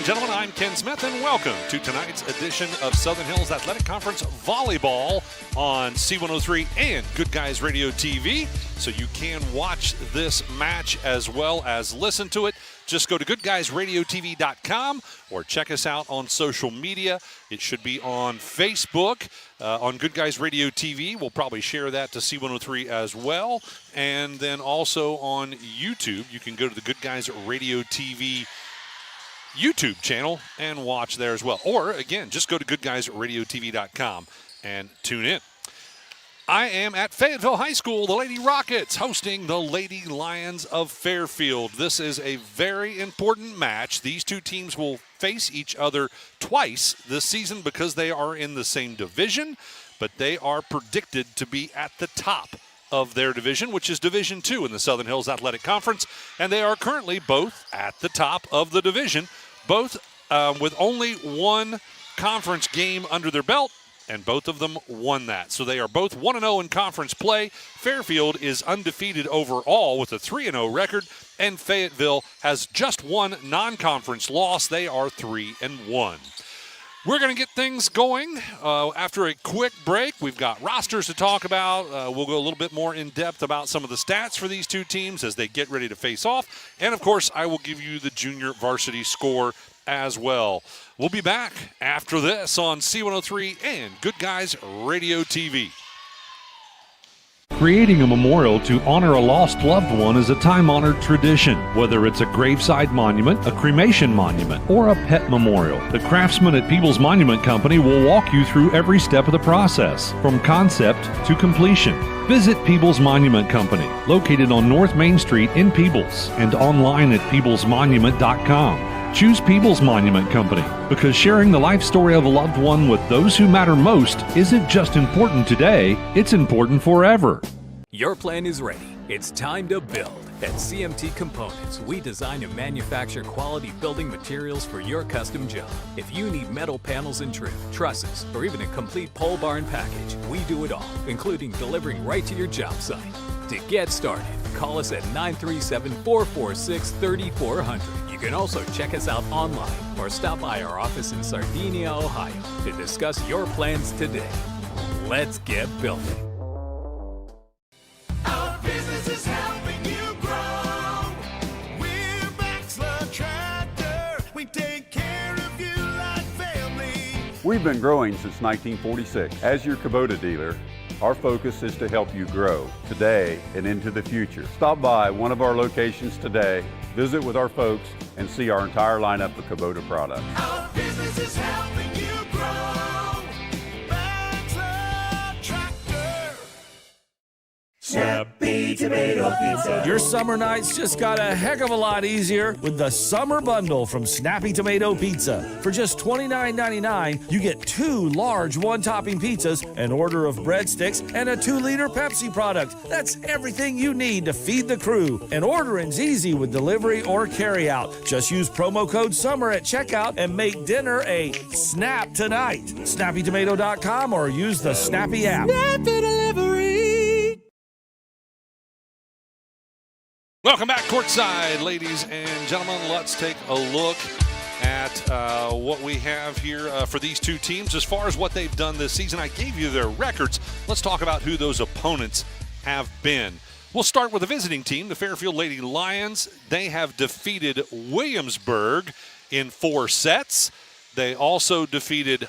and gentlemen, I'm Ken Smith, and welcome to tonight's edition of Southern Hills Athletic Conference Volleyball on C103 and Good Guys Radio TV. So you can watch this match as well as listen to it. Just go to goodguysradiotv.com or check us out on social media. It should be on Facebook, on Good Guys Radio TV. We'll probably share that to C103 as well. And then also on YouTube, you can go to the Good Guys Radio TV YouTube channel and watch there as well. Or, again, just go to goodguysradiotv.com and tune in. I am at Fayetteville High School, the Lady Rockets hosting the Lady Lions of Fairfield. This is a very important match. These two teams will face each other twice this season because they are in the same division, but they are predicted to be at the top of their division, which is Division II in the Southern Hills Athletic Conference, and they are currently both at the top of the division, both with only one conference game under their belt, and both of them won that. So they are both 1-0 in conference play. Fairfield is undefeated overall with a 3-0 record, and Fayetteville has just one non-conference loss. They are 3-1. We're going to get things going after a quick break. We've got rosters to talk about. We'll go a little bit more in depth about some of the stats for these two teams as they get ready to face off. And, of course, I will give you the junior varsity score as well. We'll be back after this on C103 and Good Guys Radio TV. Creating a memorial to honor a lost loved one is a time-honored tradition. Whether it's a graveside monument, a cremation monument, or a pet memorial, the craftsmen at Peebles Monument Company will walk you through every step of the process, from concept to completion. Visit Peebles Monument Company, located on North Main Street in Peebles, and online at peeblesmonument.com. Choose Peebles Monument Company because sharing the life story of a loved one with those who matter most isn't just important today, it's important forever. Your plan is ready. It's time to build. At CMT Components, we design and manufacture quality building materials for your custom job. If you need metal panels and trim, trusses, or even a complete pole barn package, we do it all, including delivering right to your job site. To get started, call us at 937-446-3400. You can also check us out online or stop by our office in Sardinia, Ohio to discuss your plans today. Let's get building. Our business is helping you grow. We're Baxler Tractor. We take care of you like family. We've been growing since 1946. As your Kubota dealer, our focus is to help you grow today and into the future. Stop by one of our locations today, visit with our folks, and see our entire lineup of Kubota products. Our business is helping you grow. Baxter Tractor. Snappy Tomato Pizza. Your summer nights just got a heck of a lot easier with the Summer Bundle from Snappy Tomato Pizza. For just $29.99, you get 2 large one-topping pizzas, an order of breadsticks, and a 2-liter Pepsi product. That's everything you need to feed the crew. And ordering's easy with delivery or carryout. Just use promo code SUMMER at checkout and make dinner a snap tonight. SnappyTomato.com or use the Snappy app. Snappy Delivery. Welcome back courtside, ladies and gentlemen. Let's take a look at what we have here for these two teams. As far as what they've done this season, I gave you their records. Let's talk about who those opponents have been. We'll start with the visiting team, the Fairfield Lady Lions. They have defeated Williamsburg in 4 sets. They also defeated,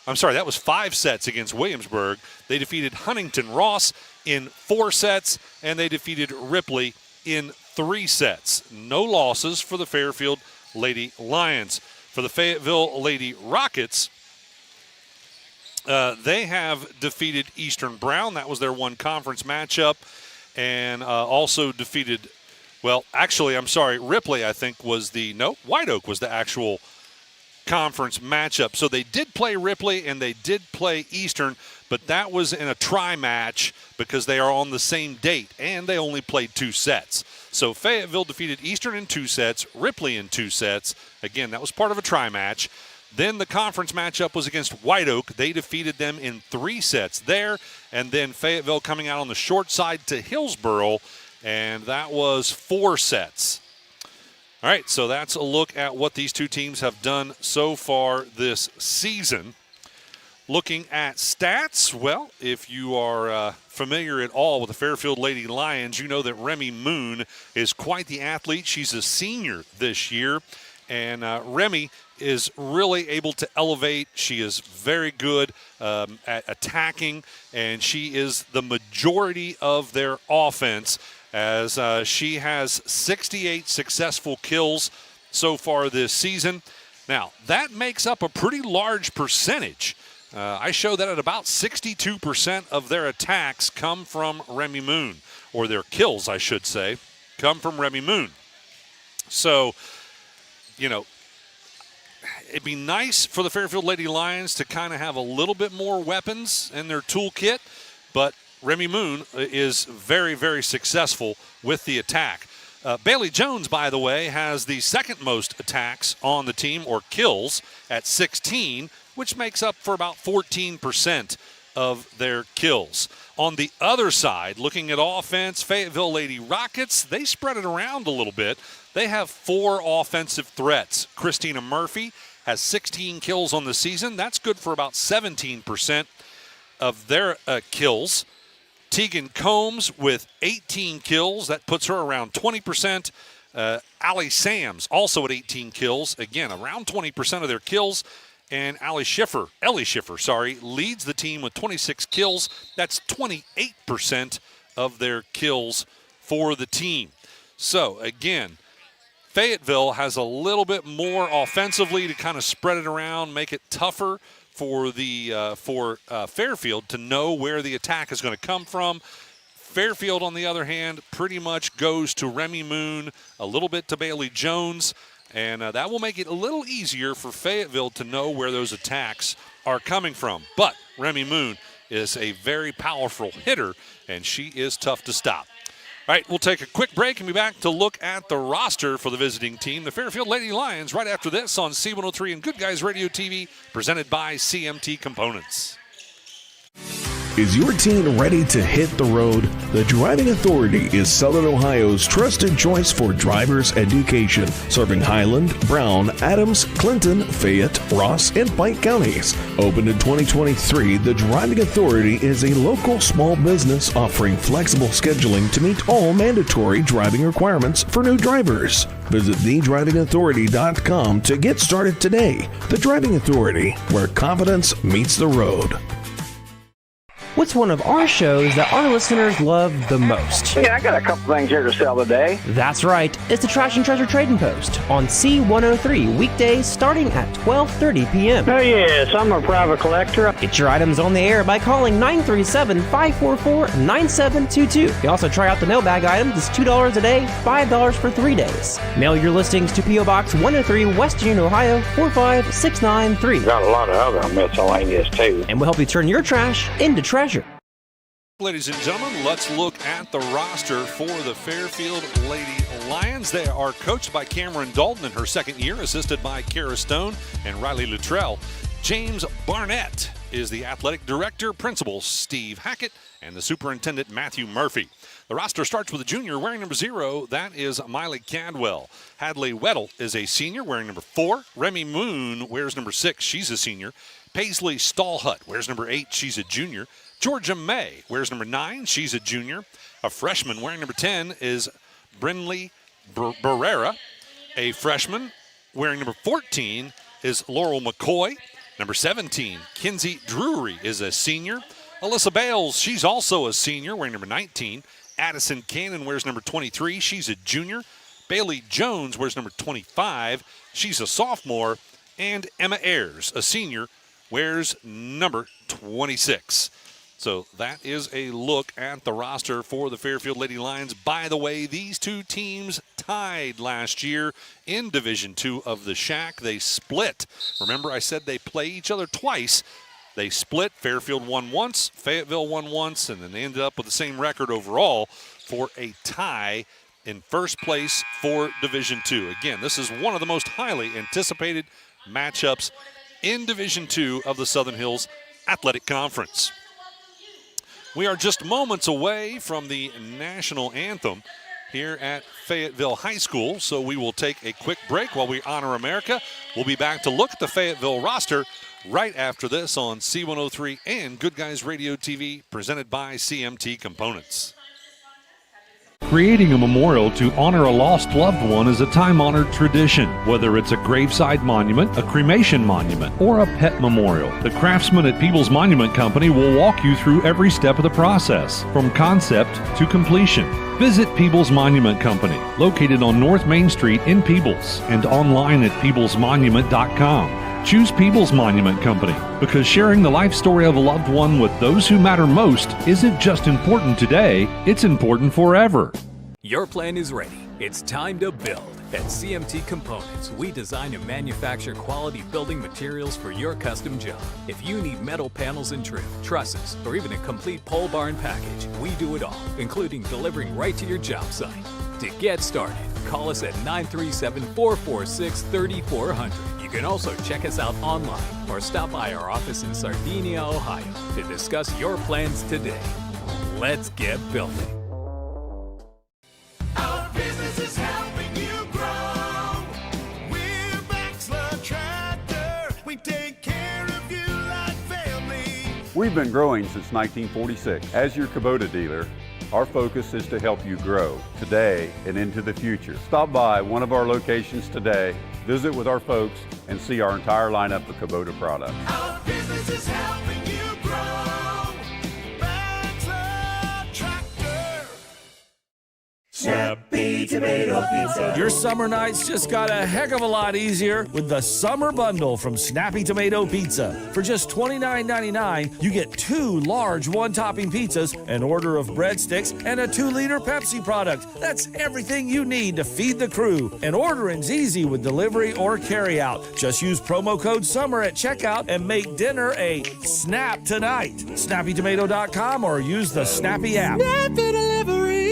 that was 5 sets against Williamsburg. They defeated Huntington Ross in 4 sets, and they defeated Ripley in 3 sets. No losses for the Fairfield Lady Lions. For the Fayetteville Lady Rockets, they have defeated Eastern Brown. That was their one conference matchup. And also defeated, Ripley, I think, White Oak was the actual conference matchup. So they did play Ripley and they did play Eastern, but that was in a tri-match because they are on the same date, and they only played 2 sets. So Fayetteville defeated Eastern in 2 sets, Ripley in 2 sets. Again, that was part of a tri-match. Then the conference matchup was against White Oak. They defeated them in 3 sets there. And then Fayetteville coming out on the short side to Hillsboro, and that was 4 sets. All right, so that's a look at what these two teams have done so far this season. Looking at stats, well, if you are familiar at all with the Fairfield Lady Lions, you know that Remy Moon is quite the athlete. She's a senior this year, and Remy is really able to elevate. She is very good at attacking, and she is the majority of their offense, as she has 68 successful kills so far this season. Now, that makes up a pretty large percentage. I show that at about 62% of their attacks come from Remy Moon, or their kills, I should say, come from Remy Moon. So, you know, it'd be nice for the Fairfield Lady Lions to kind of have a little bit more weapons in their toolkit, but Remy Moon is very, very successful with the attack. Bailey Jones, by the way, has the second most attacks on the team, or kills, at 16, which makes up for about 14% of their kills. On the other side, looking at offense, Fayetteville Lady Rockets, they spread it around a little bit. They have 4 offensive threats. Christina Murphy has 16 kills on the season. That's good for about 17% of their kills. Tegan Combs with 18 kills. That puts her around 20%. Allie Sams also at 18 kills. Again, around 20% of their kills. And Ellie Schiffer, leads the team with 26 kills. That's 28% of their kills for the team. So, again, Fayetteville has a little bit more offensively to kind of spread it around, make it tougher for the Fairfield to know where the attack is going to come from. Fairfield, on the other hand, pretty much goes to Remy Moon, a little bit to Bailey Jones, and that will make it a little easier for Fayetteville to know where those attacks are coming from. But Remy Moon is a very powerful hitter, and she is tough to stop. All right, we'll take a quick break and be back to look at the roster for the visiting team, the Fairfield Lady Lions, right after this on C103 and Good Guys Radio TV, presented by CMT Components. Is your teen ready to hit the road? The Driving Authority is Southern Ohio's trusted choice for driver's education, serving Highland, Brown, Adams, Clinton, Fayette, Ross, and Pike counties. Opened in 2023, the Driving Authority is a local small business offering flexible scheduling to meet all mandatory driving requirements for new drivers. Visit thedrivingauthority.com to get started today. The Driving Authority, where confidence meets the road. What's one of our shows that our listeners love the most? Yeah, I got a couple things here to sell today. That's right. It's the Trash and Treasure Trading Post on C103, weekdays starting at 12:30 p.m. Oh, yes, I'm a private collector. Get your items on the air by calling 937-544-9722. You can also try out the mailbag items. It's $2 a day, $5 for 3 days. Mail your listings to P.O. Box 103, West Union, Ohio, 45693. Got a lot of other miscellaneous, too. And we'll help you turn your trash into treasure. Ladies and gentlemen, let's look at the roster for the Fairfield Lady Lions. They are coached by Cameron Dalton in her second year, assisted by Kara Stone and Riley Luttrell. James Barnett is the athletic director, principal Steve Hackett, and the superintendent Matthew Murphy. The roster starts with a junior wearing number 0. That is Miley Cadwell. Hadley Weddle is a senior wearing number 4. Remy Moon wears number 6. She's a senior. Paisley Stallhut wears number 8. She's a junior. Georgia May wears number 9. She's a junior. A freshman wearing number 10 is Brinley Barrera. A freshman wearing number 14 is Laurel McCoy. Number 17, Kinsey Drury is a senior. Alyssa Bales, she's also a senior, wearing number 19. Addison Cannon wears number 23. She's a junior. Bailey Jones wears number 25. She's a sophomore. And Emma Ayers, a senior, wears number 26. So that is a look at the roster for the Fairfield Lady Lions. By the way, these two teams tied last year in Division II of the Shack. They split. Remember, I said they play each other twice. They split. Fairfield won once, Fayetteville won once, and then they ended up with the same record overall for a tie in first place for Division II. Again, this is one of the most highly anticipated matchups in Division II of the Southern Hills Athletic Conference. We are just moments away from the national anthem here at Fayetteville High School. So we will take a quick break while we honor America. We'll be back to look at the Fayetteville roster right after this on C103 and Good Guys Radio TV, presented by CMT Components. Creating a memorial to honor a lost loved one is a time-honored tradition. Whether it's a graveside monument, a cremation monument, or a pet memorial, the craftsmen at Peoples Monument Company will walk you through every step of the process, from concept to completion. Visit Peoples Monument Company, located on North Main Street in Peoples, and online at peoplesmonument.com. Choose Peoples Monument Company because sharing the life story of a loved one with those who matter most isn't just important today, it's important forever. Your plan is ready. It's time to build. At CMT Components, we design and manufacture quality building materials for your custom job. If you need metal panels and trim, trusses, or even a complete pole barn package, we do it all, including delivering right to your job site. To get started, call us at 937-446-3400. You can also check us out online or stop by our office in Sardinia, Ohio to discuss your plans today. Let's get building. Our business is helping you grow. We're Baxler Tractor. We take care of you like family. We've been growing since 1946. As your Kubota dealer, our focus is to help you grow today and into the future. Stop by one of our locations today, visit with our folks, and see our entire lineup of Kubota products. Our business is helping you grow. Baxler Tractor. Snappy Tomato Pizza. Your summer nights just got a heck of a lot easier with the Summer Bundle from Snappy Tomato Pizza. For just $29.99, you get 2 large one-topping pizzas, an order of breadsticks, and a 2-liter Pepsi product. That's everything you need to feed the crew. And ordering's easy with delivery or carryout. Just use promo code SUMMER at checkout and make dinner a snap tonight. SnappyTomato.com or use the Snappy app. Snappy Delivery.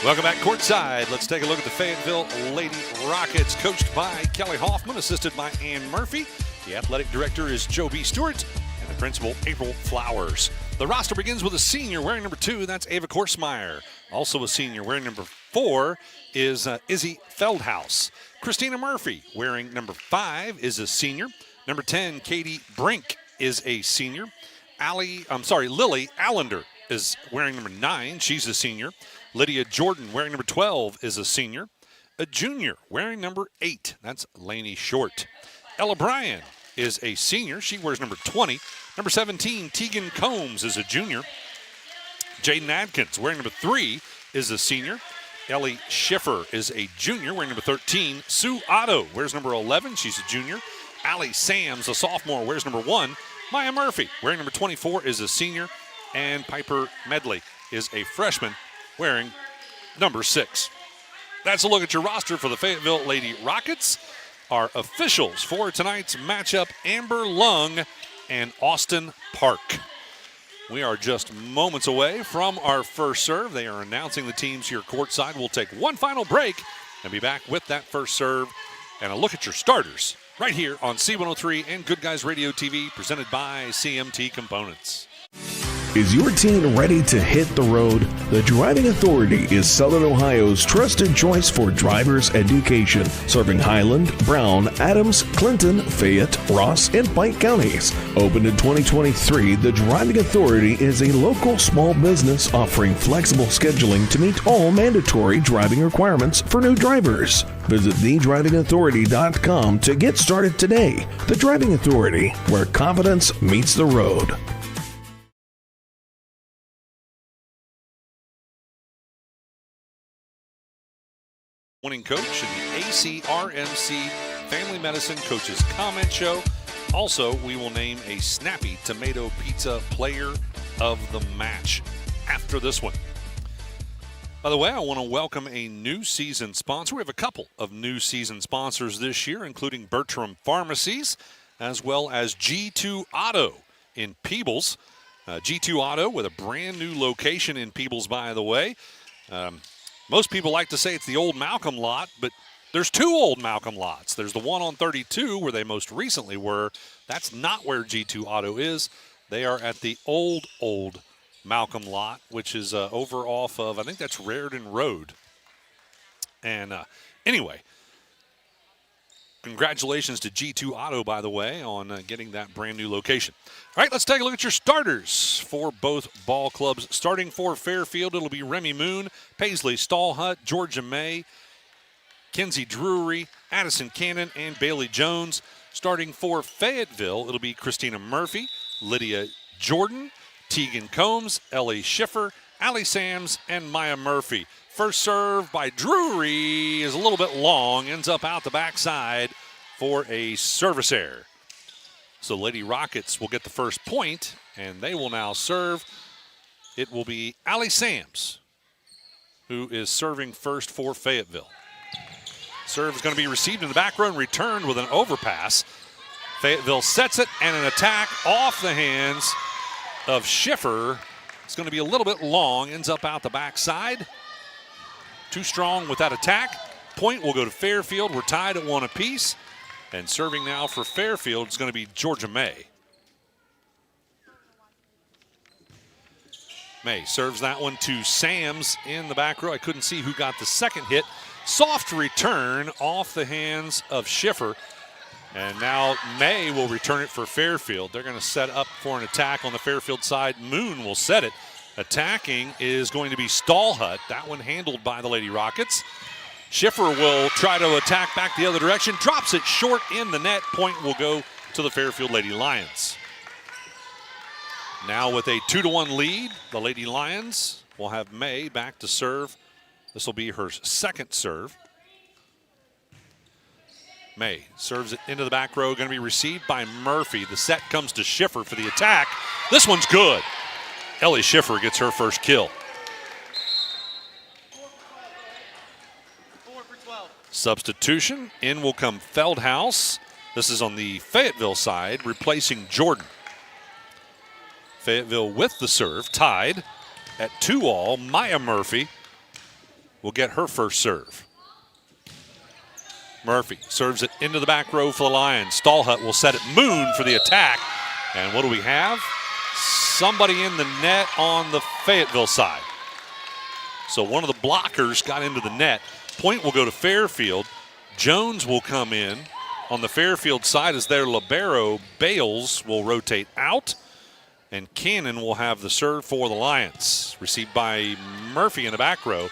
Welcome back courtside. Let's take a look at the Fayetteville Lady Rockets, coached by Kelly Hoffman, assisted by Ann Murphy. The athletic director is Joe B. Stewart, and the principal, April Flowers. The roster begins with a senior wearing number 2, that's Ava Korsmeyer. Also a senior wearing number 4 is Izzy Feldhaus. Christina Murphy wearing number 5 is a senior. Number 10, Katie Brink is a senior. Lily Allender is wearing number 9. She's a senior. Lydia Jordan wearing number 12 is a senior. A junior wearing number 8. That's Lainey Short. Ella Bryan is a senior. She wears number 20. Number 17, Tegan Combs is a junior. Jaden Adkins wearing number 3 is a senior. Ellie Schiffer is a junior wearing number 13. Sue Otto wears number 11. She's a junior. Allie Sams, a sophomore, wears number 1. Maya Murphy wearing number 24 is a senior. And Piper Medley is a freshman wearing number 6. That's a look at your roster for the Fayetteville Lady Rockets. Our officials for tonight's matchup, Amber Lung and Austin Park. We are just moments away from our first serve. They are announcing the teams here courtside. We'll take one final break and be back with that first serve and a look at your starters right here on C103 and Good Guys Radio TV, presented by CMT Components. Is your teen ready to hit the road? The Driving Authority is Southern Ohio's trusted choice for driver's education, serving Highland, Brown, Adams, Clinton, Fayette, Ross, and Pike counties. Opened in 2023, the Driving Authority is a local small business offering flexible scheduling to meet all mandatory driving requirements for new drivers. Visit thedrivingauthority.com to get started today. The Driving Authority, where confidence meets the road. Winning coach in the ACRMC Family Medicine Coaches Comment Show. Also, we will name a Snappy Tomato Pizza Player of the Match after this one. By the way, I want to welcome a new season sponsor. We have a couple of new season sponsors this year, including Bertram Pharmacies, as well as G2 Auto in Peebles. G2 Auto with a brand new location in Peebles, by the way. Most people like to say it's the old Malcolm lot, but there's 2 old Malcolm lots. There's the one on 32 where they most recently were. That's not where G2 Auto is. They are at the old Malcolm lot, which is over off of, I think that's Raritan Road. And anyway, congratulations to G2 Auto, by the way, on getting that brand new location. All right, let's take a look at your starters for both ball clubs. Starting for Fairfield, it'll be Remy Moon, Paisley Stallhut, Georgia May, Kenzie Drury, Addison Cannon, and Bailey Jones. Starting for Fayetteville, it'll be Christina Murphy, Lydia Jordan, Tegan Combs, Ellie Schiffer, Allie Sams, and Maya Murphy. First serve by Drury is a little bit long, ends up out the backside for a service error. So Lady Rockets will get the first point, and they will now serve. It will be Allie Sams who is serving first for Fayetteville. Serve is going to be received in the back row and returned with an overpass. Fayetteville sets it, and an attack off the hands of Schiffer. It's going to be a little bit long, ends up out the backside. Too strong with that attack. Point will go to Fairfield. We're tied at 1 apiece. And serving now for Fairfield is going to be Georgia May. May serves that one to Sams in the back row. I couldn't see who got the second hit. Soft return off the hands of Schiffer. And now May will return it for Fairfield. They're going to set up for an attack on the Fairfield side. Moon will set it. Attacking is going to be Stallhut. That one handled by the Lady Rockets. Schiffer will try to attack back the other direction. Drops it short in the net. Point will go to the Fairfield Lady Lions. Now with a 2-1 lead, the Lady Lions will have May back to serve. This will be her second serve. May serves it into the back row, going to be received by Murphy. The set comes to Schiffer for the attack. This one's good. Ellie Schiffer gets her first kill. 4 for 12. Substitution. In will come Feldhaus. This is on the Fayetteville side, replacing Jordan. Fayetteville with the serve, tied at 2-all. Maya Murphy will get her first serve. Murphy serves it into the back row for the Lions. Stallhut will set it. Moon for the attack. And what do we have? Somebody in the net on the Fayetteville side. So one of the blockers got into the net. Point will go to Fairfield. Jones will come in on the Fairfield side as their libero. Bales will rotate out. And Cannon will have the serve for the Lions. Received by Murphy in the back row.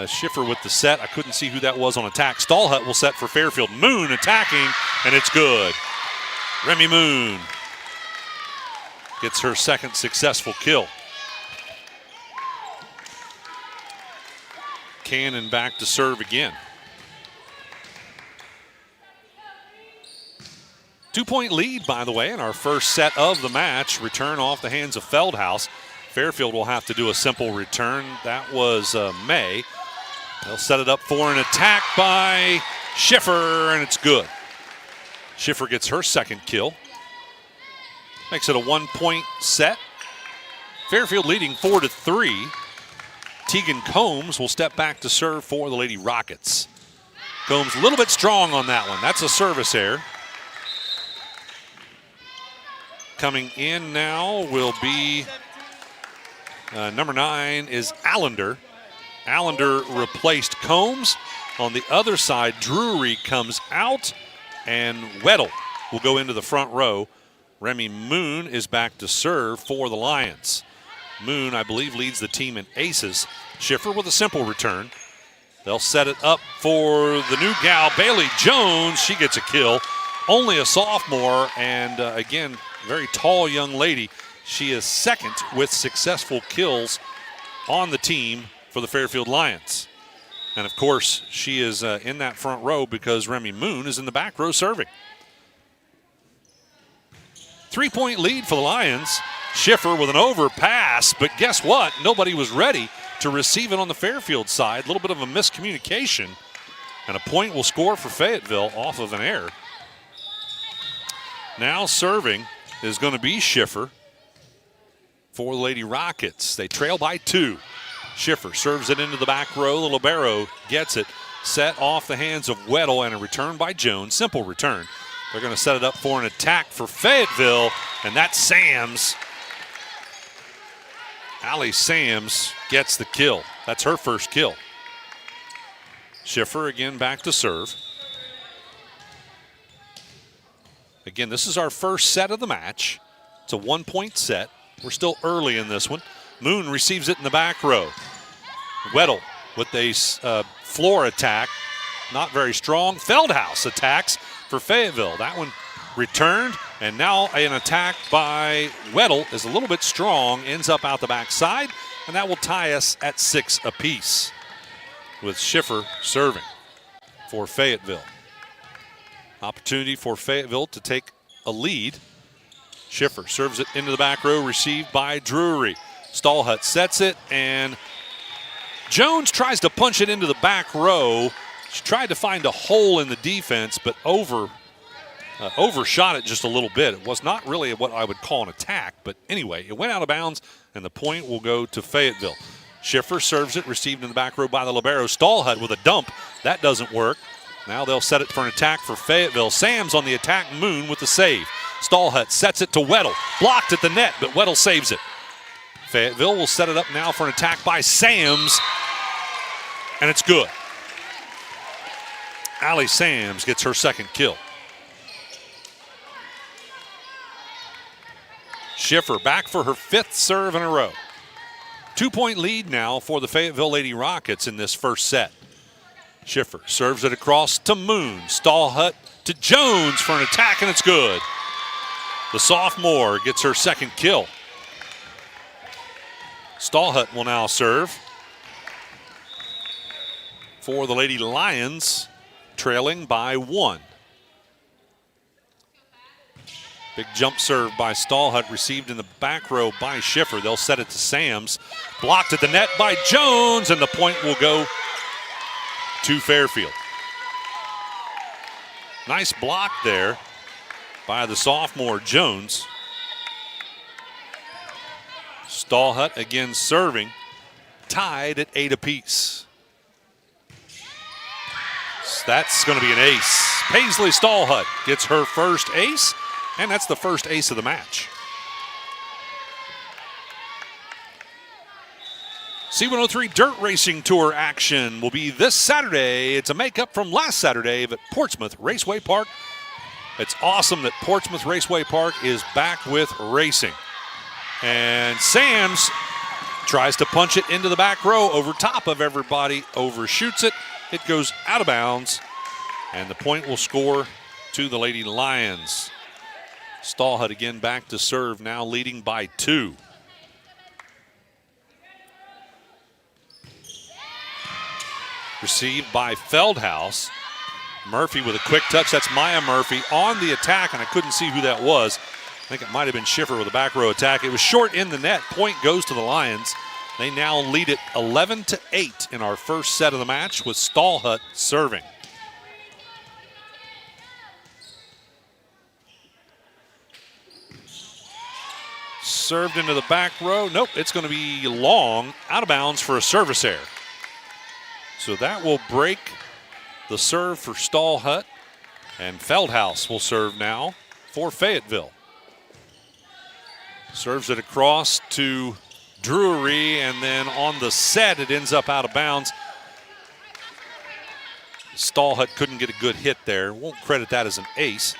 Schiffer with the set. I couldn't see who that was on attack. Stallhut will set for Fairfield. Moon attacking, and it's good. Remy Moon gets her second successful kill. Cannon back to serve again. 2-point lead, by the way, in our first set of the match. Return off the hands of Feldhaus. Fairfield will have to do a simple return. That was May. They'll set it up for an attack by Schiffer, and it's good. Schiffer gets her second kill. Makes it a 1-point set. Fairfield leading 4-3. Tegan Combs will step back to serve for the Lady Rockets. Combs a little bit strong on that one. That's a service error. Coming in now will be number 9 is Allender. Allender replaced Combs. On the other side, Drury comes out, and Weddle will go into the front row. Remy Moon is back to serve for the Lions. Moon, I believe, leads the team in aces. Schiffer with a simple return. They'll set it up for the new gal, Bailey Jones. She gets a kill. Only a sophomore, and again, very tall young lady. She is second with successful kills on the team for the Fairfield Lions. And of course, she is in that front row because Remy Moon is in the back row serving. 3-point lead for the Lions. Schiffer with an overpass, but guess what? Nobody was ready to receive it on the Fairfield side. A little bit of a miscommunication, and a point will score for Fayetteville off of an error. Now serving is going to be Schiffer for the Lady Rockets. They trail by 2. Schiffer serves it into the back row. The libero gets it. Set off the hands of Weddle, and a return by Jones. Simple return. They're going to set it up for an attack for Fayetteville, and that's Sams Allie Sams gets the kill. That's her first kill. Schiffer again back to serve. Again, this is our first set of the match. It's a 1-point set. We're still early in this one. Moon receives it in the back row. Weddle with a floor attack. Not very strong. Feldhaus attacks for Fayetteville. That one returned, and now an attack by Weddle is a little bit strong, ends up out the backside, and that will tie us at 6 apiece with Schiffer serving for Fayetteville. Opportunity for Fayetteville to take a lead. Schiffer serves it into the back row, received by Drury. Stallhut sets it, and Jones tries to punch it into the back row. She tried to find a hole in the defense, but overshot it just a little bit. It was not really what I would call an attack, but anyway, it went out of bounds, and the point will go to Fayetteville. Schiffer serves it, received in the back row by the libero. Stallhut with a dump. That doesn't work. Now they'll set it for an attack for Fayetteville. Sams on the attack, Moon with the save. Stallhut sets it to Weddle. Blocked at the net, but Weddle saves it. Fayetteville will set it up now for an attack by Sams, and it's good. Allie Sams gets her second kill. Schiffer back for her 5th serve in a row. 2-point lead now for the Fayetteville Lady Rockets in this first set. Schiffer serves it across to Moon. Stallhut to Jones for an attack, and it's good. The sophomore gets her second kill. Stallhut will now serve for the Lady Lions, trailing by 1. Big jump serve by Stallhut, received in the back row by Schiffer. They'll set it to Sams. Blocked at the net by Jones, and the point will go to Fairfield. Nice block there by the sophomore Jones. Stallhut again serving, tied at 8 apiece. That's going to be an ace. Paisley Stallhut gets her first ace, and that's the first ace of the match. C103 Dirt Racing Tour action will be this Saturday. It's a makeup from last Saturday at Portsmouth Raceway Park. It's awesome that Portsmouth Raceway Park is back with racing. And Sams tries to punch it into the back row over top of everybody, overshoots it. It goes out of bounds, and the point will score to the Lady Lions. Stallhut again back to serve, now leading by 2. Received by Feldhaus. Murphy with a quick touch. That's Maya Murphy on the attack, and I couldn't see who that was. I think it might have been Schiffer with a back row attack. It was short in the net. Point goes to the Lions. They now lead it 11-8 in our first set of the match with Stallhut serving. Served into the back row. Nope, it's going to be long, out of bounds for a service error. So that will break the serve for Stallhut, and Feldhaus will serve now for Fayetteville. Serves it across to Drury, and then on the set, it ends up out of bounds. Stallhut couldn't get a good hit there. Won't credit that as an ace.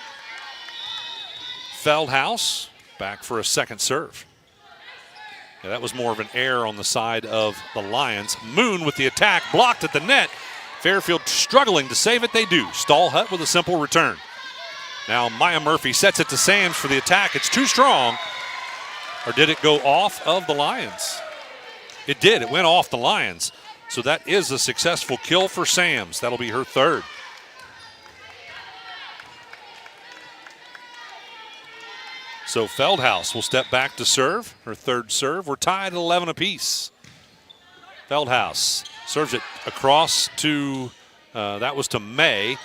Feldhaus back for a second serve. Yeah, that was more of an error on the side of the Lions. Moon with the attack, blocked at the net. Fairfield struggling to save it. They do. Stallhut with a simple return. Now Maya Murphy sets it to Sams for the attack. It's too strong. Or did it go off of the Lions? It did. It went off the Lions. So that is a successful kill for Sams. That'll be her third. So Feldhaus will step back to serve, her third serve. We're tied at 11 apiece. Feldhaus serves it across to, that was to May.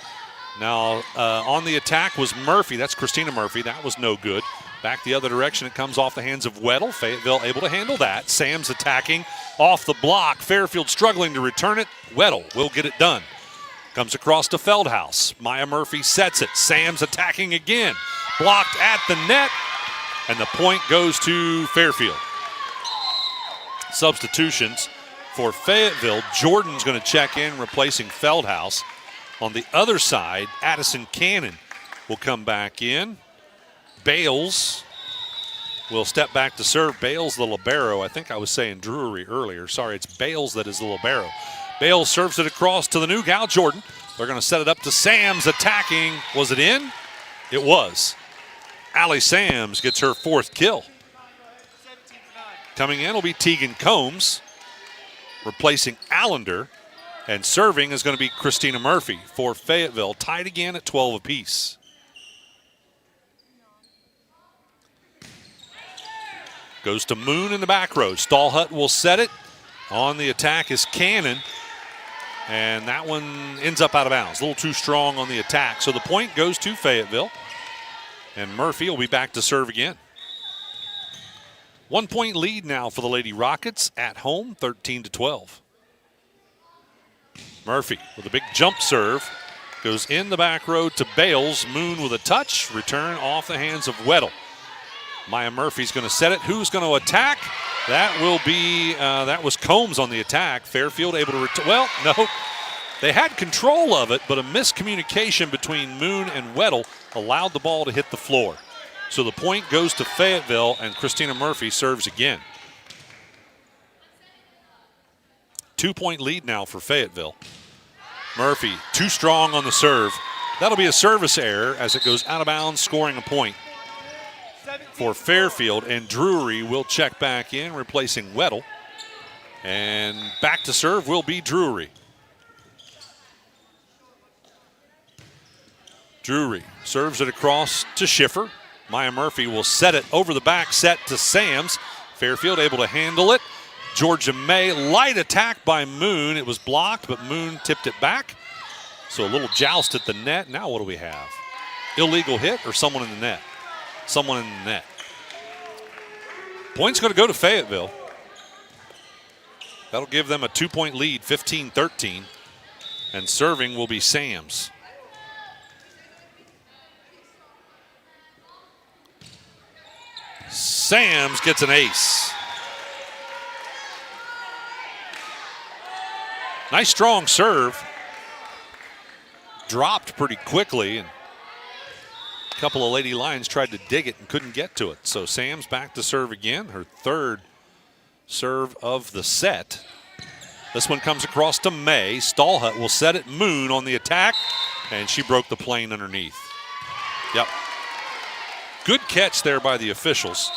Now on the attack was Murphy. That's Christina Murphy. That was no good. Back the other direction, it comes off the hands of Weddle. Fayetteville able to handle that. Sams attacking off the block. Fairfield struggling to return it. Weddle will get it done. Comes across to Feldhaus. Maya Murphy sets it. Sams attacking again. Blocked at the net, and the point goes to Fairfield. substitutions for Fayetteville. Jordan's going to check in, replacing Feldhaus. On the other side, Addison Cannon will come back in. Bales will step back to serve. Bales, the libero. I think I was saying Drury earlier. Sorry, it's Bales that is the libero. Bales serves it across to the new gal, Jordan. They're going to set it up to Sams attacking. Was it in? It was. Allie Sams gets her 4th kill. Coming in will be Tegan Combs, replacing Allender. And serving is going to be Christina Murphy for Fayetteville, tied again at 12 apiece. Goes to Moon in the back row. Stallhut will set it. On the attack is Cannon. And that one ends up out of bounds. A little too strong on the attack. So the point goes to Fayetteville. And Murphy will be back to serve again. 1 point lead now for the Lady Rockets at home, 13-12. Murphy with a big jump serve. Goes in the back row to Bales. Moon with a touch. Return off the hands of Weddle. Maya Murphy's going to set it. Who's going to attack? That will be, that was Combs on the attack. Fairfield able to return. Well, no. They had control of it, but a miscommunication between Moon and Weddle allowed the ball to hit the floor. So the point goes to Fayetteville, and Christina Murphy serves again. 2 point lead now for Fayetteville. Murphy, too strong on the serve. That'll be a service error as it goes out of bounds, scoring a point for Fairfield. And Drury will check back in, replacing Weddle. And back to serve will be Drury. Drury serves it across to Schiffer. Maya Murphy will set it over the back set to Sams. Fairfield able to handle it. Georgia May, light attack by Moon. It was blocked, but Moon tipped it back. So a little joust at the net. Now what do we have? Illegal hit or someone in the net? Someone in the net. Point's going to go to Fayetteville. That'll give them a 2 point lead, 15-13. And serving will be Sams. Sams gets an ace. Nice strong serve. Dropped pretty quickly, and a couple of Lady Lions tried to dig it and couldn't get to it. So Sams back to serve again, her 3rd serve of the set. This one comes across to May. Stallhut will set it. Moon on the attack, and she broke the plane underneath. Yep. Good catch there by the officials,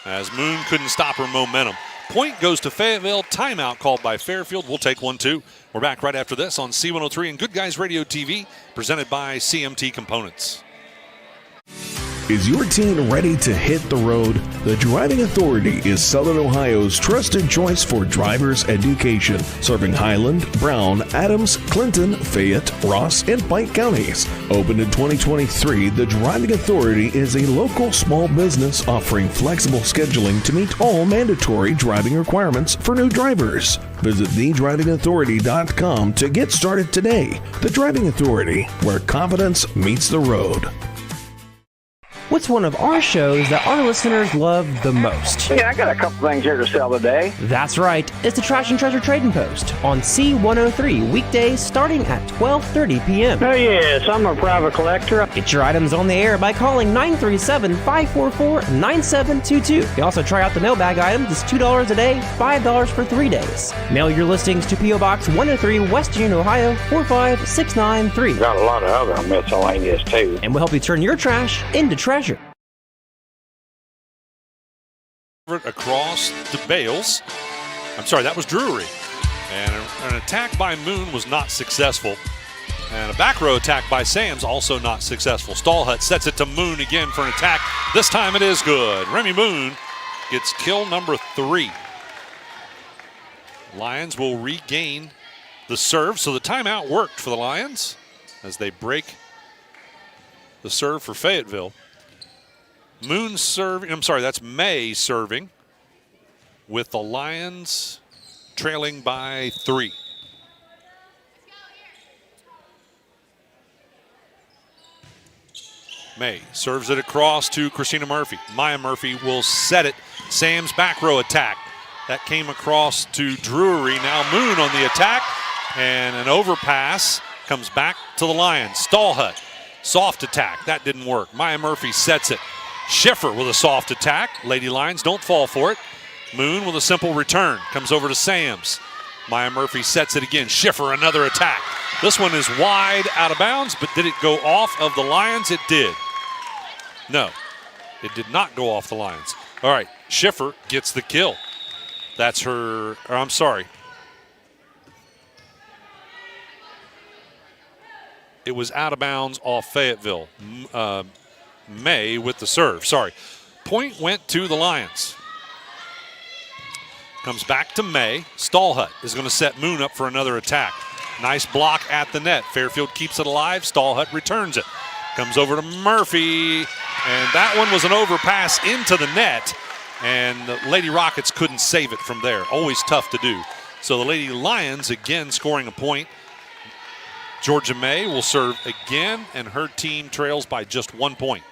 as Moon couldn't stop her momentum. Point goes to Fayetteville. Timeout called by Fairfield. We'll take 1-2. We're back right after this on C103 and Good Guys Radio TV, presented by CMT Components. Is your teen ready to hit the road? The Driving Authority is Southern Ohio's trusted choice for driver's education, serving Highland, Brown, Adams, Clinton, Fayette, Ross, and Pike counties. Opened in 2023, the Driving Authority is a local small business offering flexible scheduling to meet all mandatory driving requirements for new drivers. Visit thedrivingauthority.com to get started today. The Driving Authority, where confidence meets the road. What's one of our shows that our listeners love the most? Yeah, I got a couple things here to sell today. That's right. It's the Trash and Treasure Trading Post on C103, weekdays starting at 12:30 p.m. Oh, yes, I'm a private collector. Get your items on the air by calling 937-544-9722. You can also try out the mailbag item. It's $2 a day, $5 for 3 days. Mail your listings to P.O. Box 103, West Union, Ohio, 45693. Got a lot of other miscellaneous, too. And we'll help you turn your trash into treasure. Across to Bales. I'm sorry, that was Drury. And an attack by Moon was not successful. And a back row attack by Sams also not successful. Stallhut sets it to Moon again for an attack. This time it is good. Remy Moon gets kill number 3. Lions will regain the serve. So the timeout worked for the Lions as they break the serve for Fayetteville. Moon serving, I'm sorry, that's May serving, with the Lions trailing by 3. May serves it across to Christina Murphy. Maya Murphy will set it. Sam's back row attack. That came across to Drury. Now Moon on the attack, and an overpass comes back to the Lions. Stallhut, soft attack. That didn't work. Maya Murphy sets it. Schiffer with a soft attack. Lady Lions don't fall for it. Moon with a simple return. Comes over to Sams. Maya Murphy sets it again. Schiffer, another attack. This one is wide out of bounds, but did it go off of the Lions? It did. No, it did not go off the Lions. All right, Schiffer gets the kill. That's her, or I'm sorry. It was out of bounds off Fayetteville. May with the serve, sorry. Point went to the Lions. Comes back to May. Stallhut is going to set Moon up for another attack. Nice block at the net. Fairfield keeps it alive. Stallhut returns it. Comes over to Murphy, and that one was an overpass into the net, and the Lady Rockets couldn't save it from there. Always tough to do. So the Lady Lions again scoring a point. Georgia May will serve again, and her team trails by just 1 point.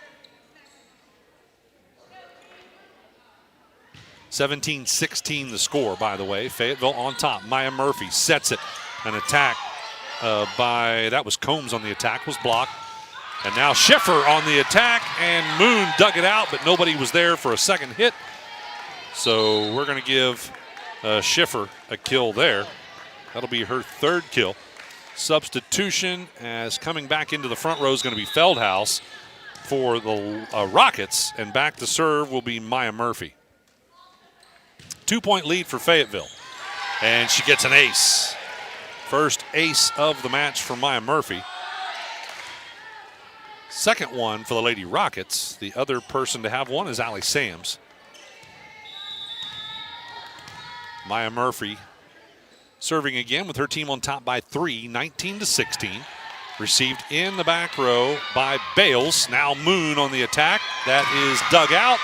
17-16 the score, by the way. Fayetteville on top. Maya Murphy sets it. An attack that was Combs on the attack, was blocked. And now Schiffer on the attack, and Moon dug it out, but nobody was there for a second hit. So we're going to give Schiffer a kill there. That'll be her third kill. Substitution as coming back into the front row is going to be Feldhaus for the Rockets, and back to serve will be Maya Murphy. 2-point lead for Fayetteville, and she gets an ace. First ace of the match for Maya Murphy. Second one for the Lady Rockets. The other person to have one is Allie Sams. Maya Murphy serving again with her team on top by 3, 19-16. Received in the back row by Bales. Now Moon on the attack. That is dug out,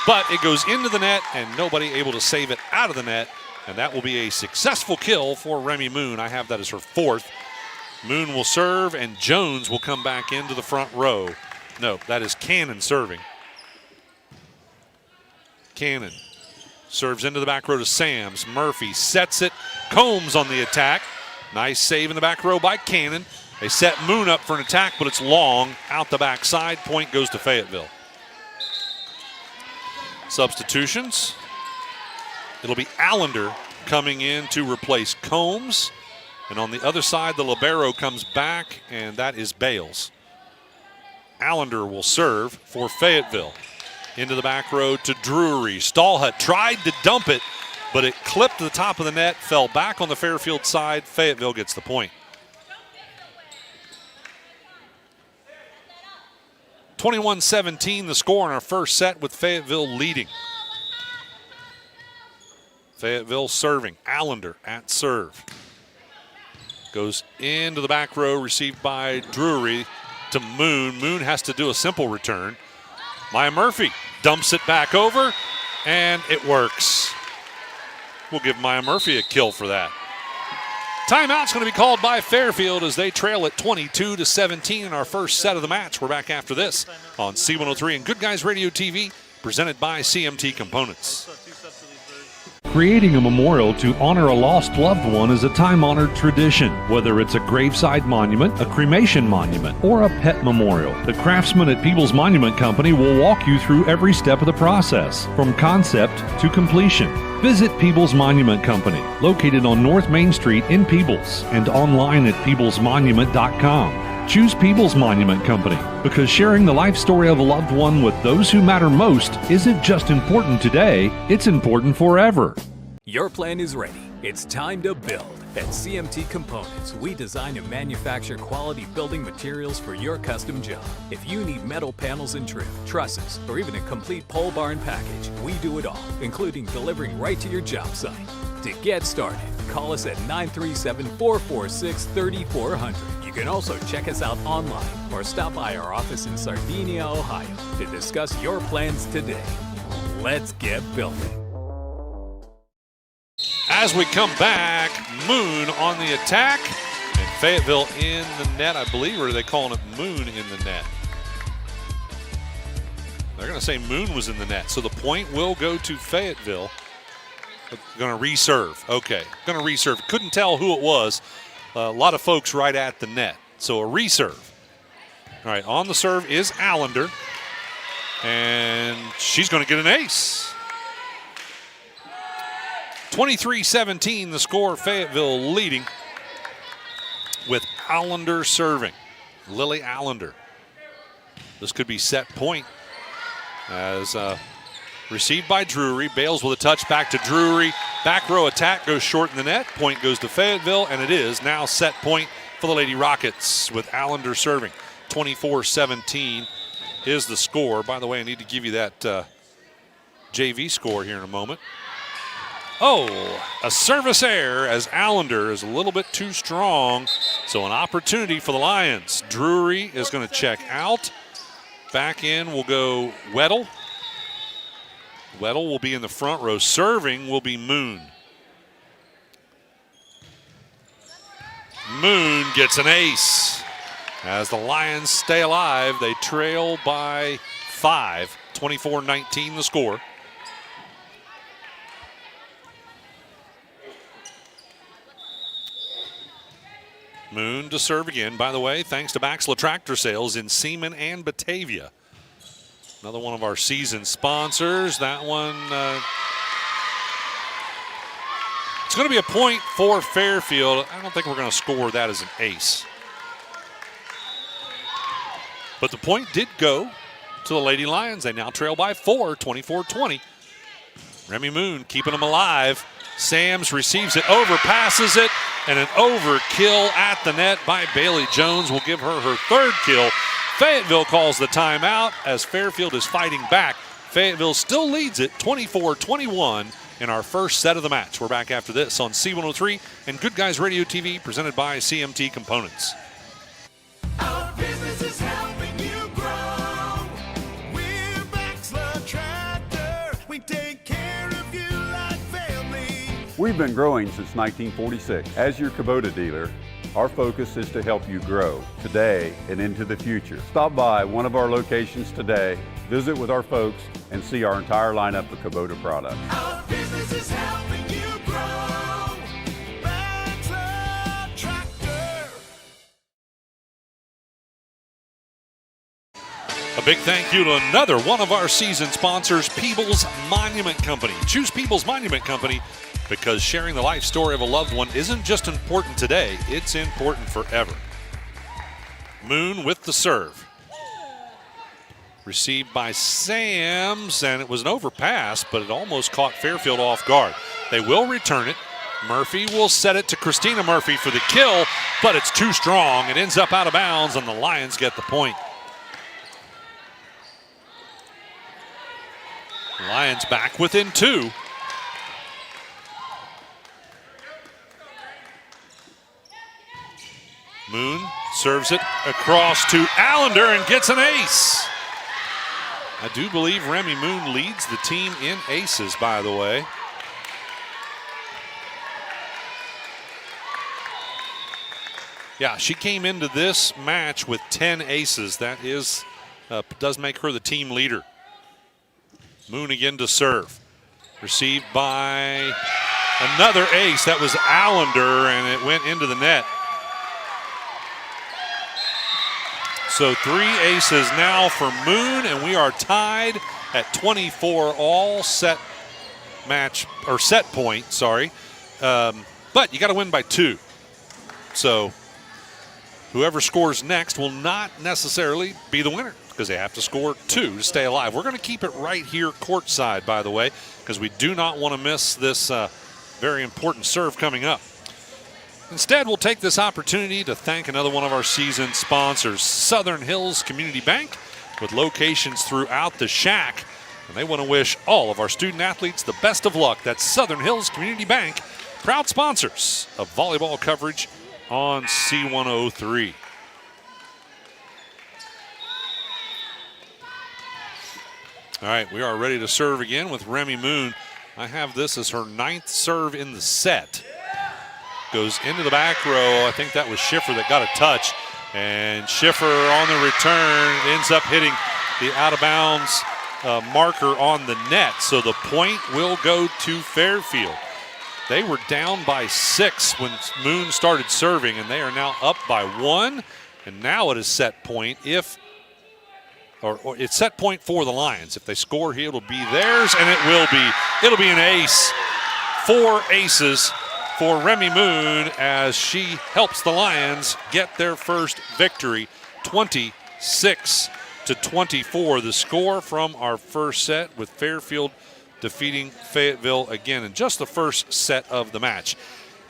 but it goes into the net and nobody able to save it out of the net. And that will be a successful kill for Remy Moon. I have that as her fourth. Moon will serve, and Jones will come back into the front row. No, that is Cannon serving. Cannon serves into the back row to Sams. Murphy sets it. Combs on the attack. Nice save in the back row by Cannon. They set Moon up for an attack, but it's long out the backside. Point goes to Fayetteville. Substitutions. It'll be Allender coming in to replace Combs. And on the other side, the libero comes back, and that is Bales. Allender will serve for Fayetteville. Into the back row to Drury. Stallhut tried to dump it, but it clipped the top of the net, fell back on the Fairfield side. Fayetteville gets the point. 21-17 the score in our first set, with Fayetteville leading. Fayetteville serving. Allender at serve. Goes into the back row, received by Drury to Moon. Moon has to do a simple return. Maya Murphy dumps it back over, and it works. We'll give Maya Murphy a kill for that. Timeout's going to be called by Fairfield as they trail at 22-17 in our first set of the match. We're back after this on C103 and Good Guys Radio TV, presented by CMT Components. Creating a memorial to honor a lost loved one is a time-honored tradition. Whether it's a graveside monument, a cremation monument, or a pet memorial, the craftsmen at Peoples Monument Company will walk you through every step of the process, from concept to completion. Visit Peoples Monument Company, located on North Main Street in Peoples, and online at peoplesmonument.com. Choose Peoples Monument Company because sharing the life story of a loved one with those who matter most isn't just important today, it's important forever. Your plan is ready. It's time to build. At CMT Components, we design and manufacture quality building materials for your custom job. If you need metal panels and trim, trusses, or even a complete pole barn package, we do it all, including delivering right to your job site. To get started, call us at 937-446-3400. You can also check us out online or stop by our office in Sardinia, Ohio to discuss your plans today. Let's get building. As we come back, Moon on the attack, and Fayetteville in the net, I believe, or are they calling it Moon in the net? They're going to say Moon was in the net, so the point will go to Fayetteville. Going to reserve. Okay, going to reserve. Couldn't tell who it was. A lot of folks right at the net. So a reserve. All right, on the serve is Allender. And she's going to get an ace. 23-17 the score. Fayetteville leading with Allender serving. Lily Allender. This could be set point as received by Drury. Bales with a touch back to Drury. Back row attack goes short in the net. Point goes to Fayetteville, and it is now set point for the Lady Rockets with Allender serving. 24-17 is the score. By the way, I need to give you that JV score here in a moment. Oh, a service error as Allender is a little bit too strong. So an opportunity for the Lions. Drury is going to check out. Back in will go Weddle. Weddle will be in the front row. Serving will be Moon. Moon gets an ace. As the Lions stay alive, they trail by 5. 24-19 the score. Moon to serve again. By the way, thanks to Baxla Tractor Sales in Seaman and Batavia. Another one of our season sponsors. That one, it's going to be a point for Fairfield. I don't think we're going to score that as an ace. But the point did go to the Lady Lions. They now trail by 4, 24-20. Remy Moon keeping them alive. Sams receives it, overpasses it, and an overkill at the net by Bailey Jones will give her her third kill. Fayetteville calls the timeout as Fairfield is fighting back. Fayetteville still leads it 24-21 in our first set of the match. We're back after this on C103 and Good Guys Radio TV presented by CMT Components. Our business is helping you grow. We're Baxla Tractor. We take care of you like family. We've been growing since 1946. As your Kubota dealer, our focus is to help you grow today and into the future. Stop by one of our locations today, visit with our folks, and see our entire lineup of Kubota products. Our business is helping you grow. Baxla Tractor. A big thank you to another one of our season sponsors, Peebles Monument Company. Choose Peebles Monument Company because sharing the life story of a loved one isn't just important today, it's important forever. Moon with the serve. Received by Sams, and it was an overpass, but it almost caught Fairfield off guard. They will return it. Murphy will set it to Christina Murphy for the kill, but it's too strong. It ends up out of bounds, and the Lions get the point. Lions back within 2. Moon serves it across to Allender and gets an ace. I do believe Remy Moon leads the team in aces, by the way. Yeah, she came into this match with 10 aces. That is, does make her the team leader. Moon again to serve. Received by another ace. That was Allender, and it went into the net. So 3 aces now for Moon, and we are tied at 24 all set match, or set point, sorry. But you got to win by 2. So whoever scores next will not necessarily be the winner because they have to score 2 to stay alive. We're going to keep it right here courtside, by the way, because we do not want to miss this very important serve coming up. Instead, we'll take this opportunity to thank another one of our season sponsors, Southern Hills Community Bank, with locations throughout the Shack. And they want to wish all of our student athletes the best of luck. That's Southern Hills Community Bank, proud sponsors of volleyball coverage on C103. All right, we are ready to serve again with Remy Moon. I have this as her 9th serve in the set. Goes into the back row. I think that was Schiffer that got a touch. And Schiffer on the return ends up hitting the out-of-bounds marker on the net, so the point will go to Fairfield. They were down by 6 when Moon started serving, and they are now up by 1. And now it is set point or it's set point for the Lions. If they score here, it'll be theirs, and it will be. It'll be an ace. 4 aces for Remy Moon as she helps the Lions get their first victory. 26-24, the score from our first set, with Fairfield defeating Fayetteville again in just the first set of the match.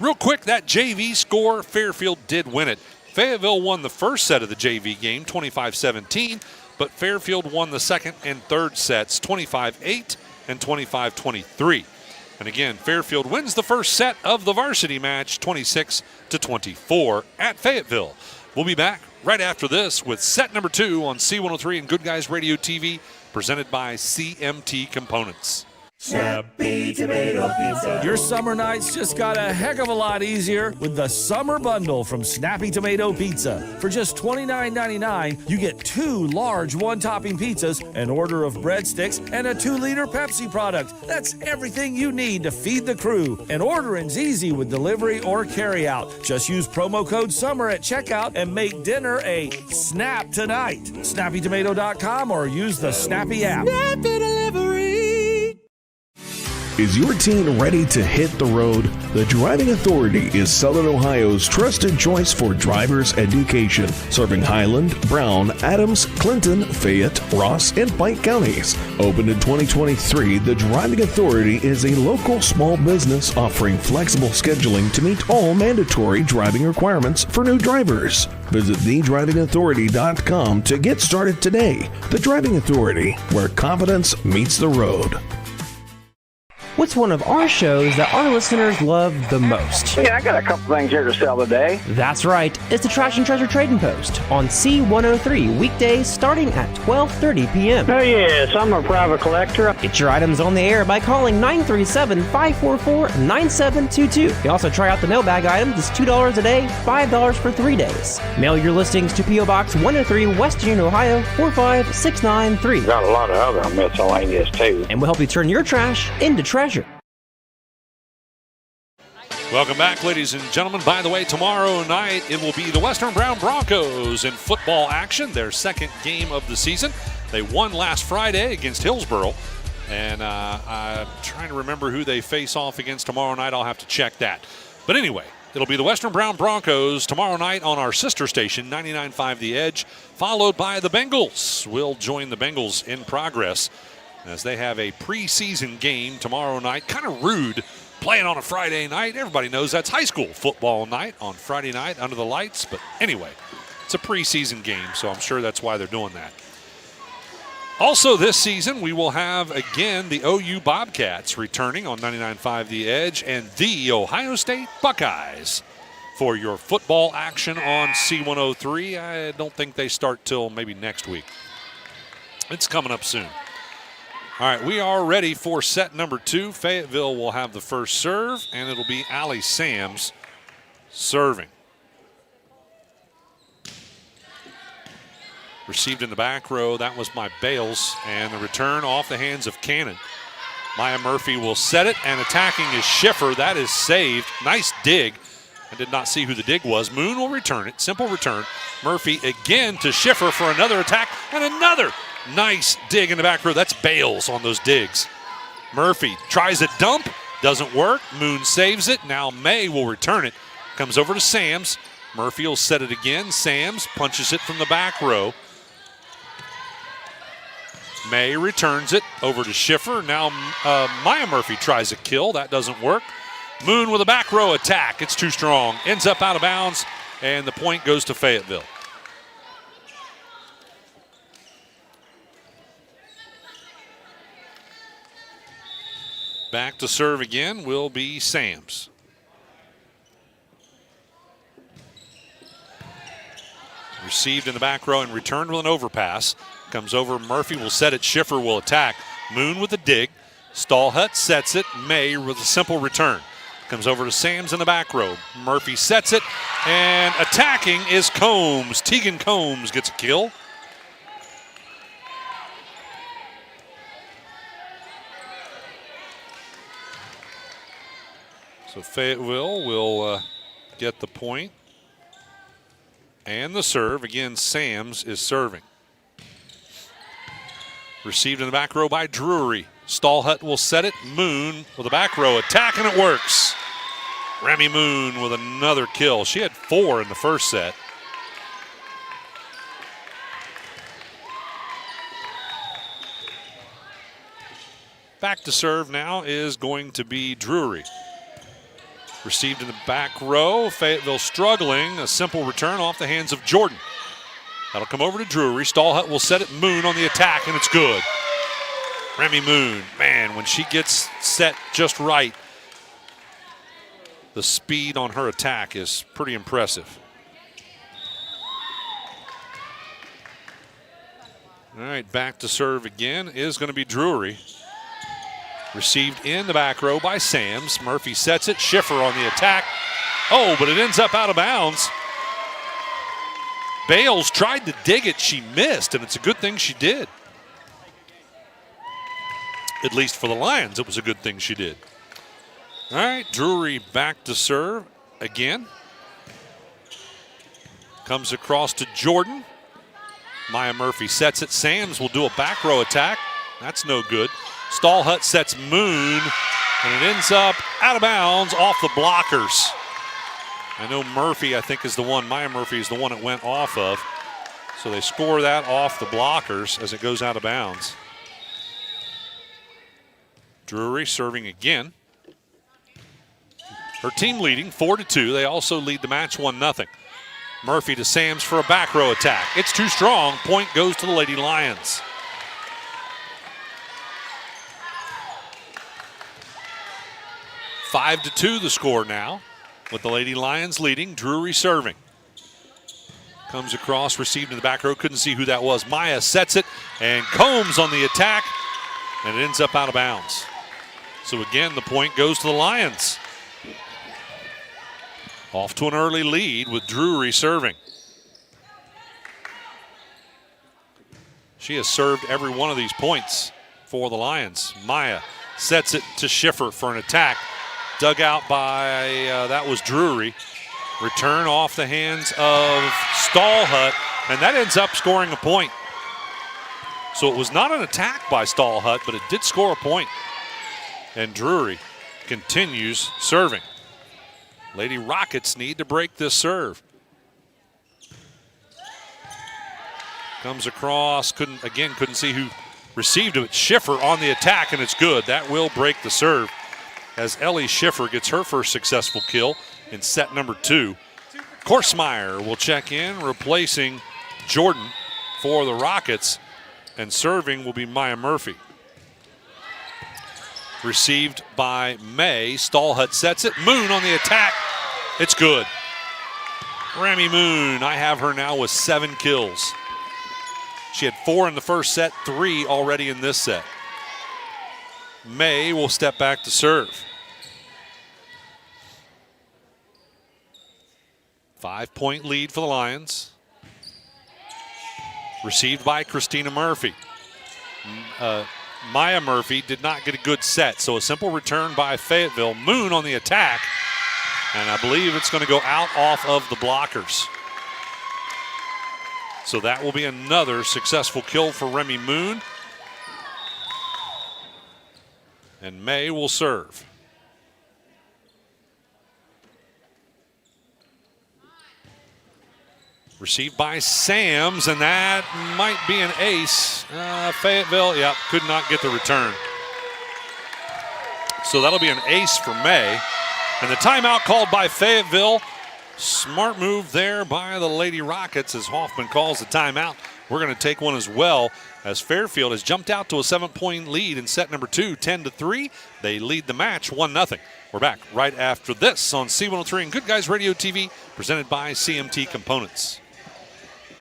Real quick, that JV score, Fairfield did win it. Fayetteville won the first set of the JV game, 25-17, but Fairfield won the second and third sets, 25-8 and 25-23. And again, Fairfield wins the first set of the varsity match, 26-24 at Fayetteville. We'll be back right after this with set number 2 on C103 and Good Guys Radio TV, presented by CMT Components. Snappy Tomato Pizza. Your summer nights just got a heck of a lot easier with the Summer Bundle from Snappy Tomato Pizza. For just $29.99, you get 2 large one-topping pizzas, an order of breadsticks, and a 2-liter Pepsi product. That's everything you need to feed the crew. And ordering's easy with delivery or carry-out. Just use promo code SUMMER at checkout and make dinner a snap tonight. SnappyTomato.com or use the Snappy app. Snappy Delivery. Is your teen ready to hit the road? The Driving Authority is Southern Ohio's trusted choice for driver's education, serving Highland, Brown, Adams, Clinton, Fayette, Ross, and Pike counties. Opened in 2023, the Driving Authority is a local small business offering flexible scheduling to meet all mandatory driving requirements for new drivers. Visit thedrivingauthority.com to get started today. The Driving Authority, where confidence meets the road. What's one of our shows that our listeners love the most? Yeah, I got a couple things here to sell today. That's right. It's the Trash and Treasure Trading Post on C103 weekdays starting at 12:30 p.m. Oh, yes, I'm a private collector. Get your items on the air by calling 937-544-9722. You can also try out the mailbag item. It's $2 a day, $5 for 3 days. Mail your listings to P.O. Box 103, West Union, Ohio, 45693. Got a lot of other miscellaneous, too. And we'll help you turn your trash into treasure. Welcome back, ladies and gentlemen. By the way, tomorrow night it will be the Western Brown Broncos in football action, their second game of the season. They won last Friday against Hillsboro, and I'm trying to remember who they face off against tomorrow night. I'll have to check that. But anyway, it'll be the Western Brown Broncos tomorrow night on our sister station, 99.5 The Edge, followed by the Bengals. We'll join the Bengals in progress as they have a preseason game tomorrow night. Kind of rude playing on a Friday night. Everybody knows that's high school football night on Friday night under the lights. But anyway, it's a preseason game, so I'm sure that's why they're doing that. Also this season, we will have, again, the OU Bobcats returning on 99.5 The Edge and the Ohio State Buckeyes for your football action on C103. I don't think they start till maybe next week. It's coming up soon. All right, we are ready for set number 2. Fayetteville will have the first serve, and it'll be Allie Sams serving. Received in the back row. That was by Bales, and the return off the hands of Cannon. Maya Murphy will set it, and attacking is Schiffer. That is saved. Nice dig. I did not see who the dig was. Moon will return it. Simple return. Murphy again to Schiffer for another attack, and another nice dig in the back row. That's Bales on those digs. Murphy tries a dump. Doesn't work. Moon saves it. Now May will return it. Comes over to Sams. Murphy will set it again. Sams punches it from the back row. May returns it over to Schiffer. Now Maya Murphy tries a kill. That doesn't work. Moon with a back row attack. It's too strong. Ends up out of bounds, and the point goes to Fayetteville. Back to serve again will be Sams. Received in the back row and returned with an overpass. Comes over, Murphy will set it, Schiffer will attack. Moon with a dig. Stallhut sets it, May with a simple return. Comes over to Sams in the back row. Murphy sets it, and attacking is Combs. Tegan Combs gets a kill. So Fayetteville will get the point and the serve. Again, Sams is serving. Received in the back row by Drury. Stallhut will set it. Moon with a back row attack, and it works. Remy Moon with another kill. She had 4 in the first set. Back to serve now is going to be Drury. Received in the back row. Fayetteville struggling. A simple return off the hands of Jordan. That'll come over to Drury. Stallhut will set it. Moon on the attack, and it's good. Remy Moon, man, when she gets set just right, the speed on her attack is pretty impressive. All right, back to serve again is going to be Drury. Received in the back row by Sams. Murphy sets it. Schiffer on the attack. Oh, but it ends up out of bounds. Bales tried to dig it. She missed, and it's a good thing she did. At least for the Lions, it was a good thing she did. All right, Drury back to serve again. Comes across to Jordan. Maya Murphy sets it. Sams will do a back row attack. That's no good. Stallhut sets Moon, and it ends up out of bounds off the blockers. I know Murphy, I think, is the one. Maya Murphy is the one it went off of. So they score that off the blockers as it goes out of bounds. Drury serving again. Her team leading 4-2. They also lead the match 1-0. Murphy to Sams for a back row attack. It's too strong. Point goes to the Lady Lions. Five to 2 the score now, with the Lady Lions leading. Drury serving. Comes across, received in the back row. Couldn't see who that was. Maya sets it, and Combs on the attack, and it ends up out of bounds. So again, the point goes to the Lions. Off to an early lead with Drury serving. She has served every one of these points for the Lions. Maya sets it to Schiffer for an attack. Dug out by, that was Drury. Return off the hands of Stallhut, and that ends up scoring a point. So it was not an attack by Stallhut, but it did score a point. And Drury continues serving. Lady Rockets need to break this serve. Comes across, couldn't see who received it. Schiffer on the attack, and it's good. That will break the serve as Ellie Schiffer gets her first successful kill in set number 2. Korsmeyer will check in, replacing Jordan for the Rockets, and serving will be Maya Murphy. Received by May. Stallhut sets it. Moon on the attack. It's good. Remy Moon, I have her now with 7 kills. She had 4 in the first set, 3 already in this set. May will step back to serve. 5-point lead for the Lions. Received by Christina Murphy. Maya Murphy did not get a good set, so a simple return by Fayetteville. Moon on the attack, and I believe it's going to go out off of the blockers. So that will be another successful kill for Remy Moon. And May will serve. Received by Sams, and that might be an ace. Fayetteville, could not get the return. So that'll be an ace for May. And the timeout called by Fayetteville. Smart move there by the Lady Rockets as Hoffman calls the timeout. We're going to take one as well, as Fairfield has jumped out to a 7-point lead in set number 2, 10-3. They lead the match 1-0. We're back right after this on C103 and Good Guys Radio TV, presented by CMT Components.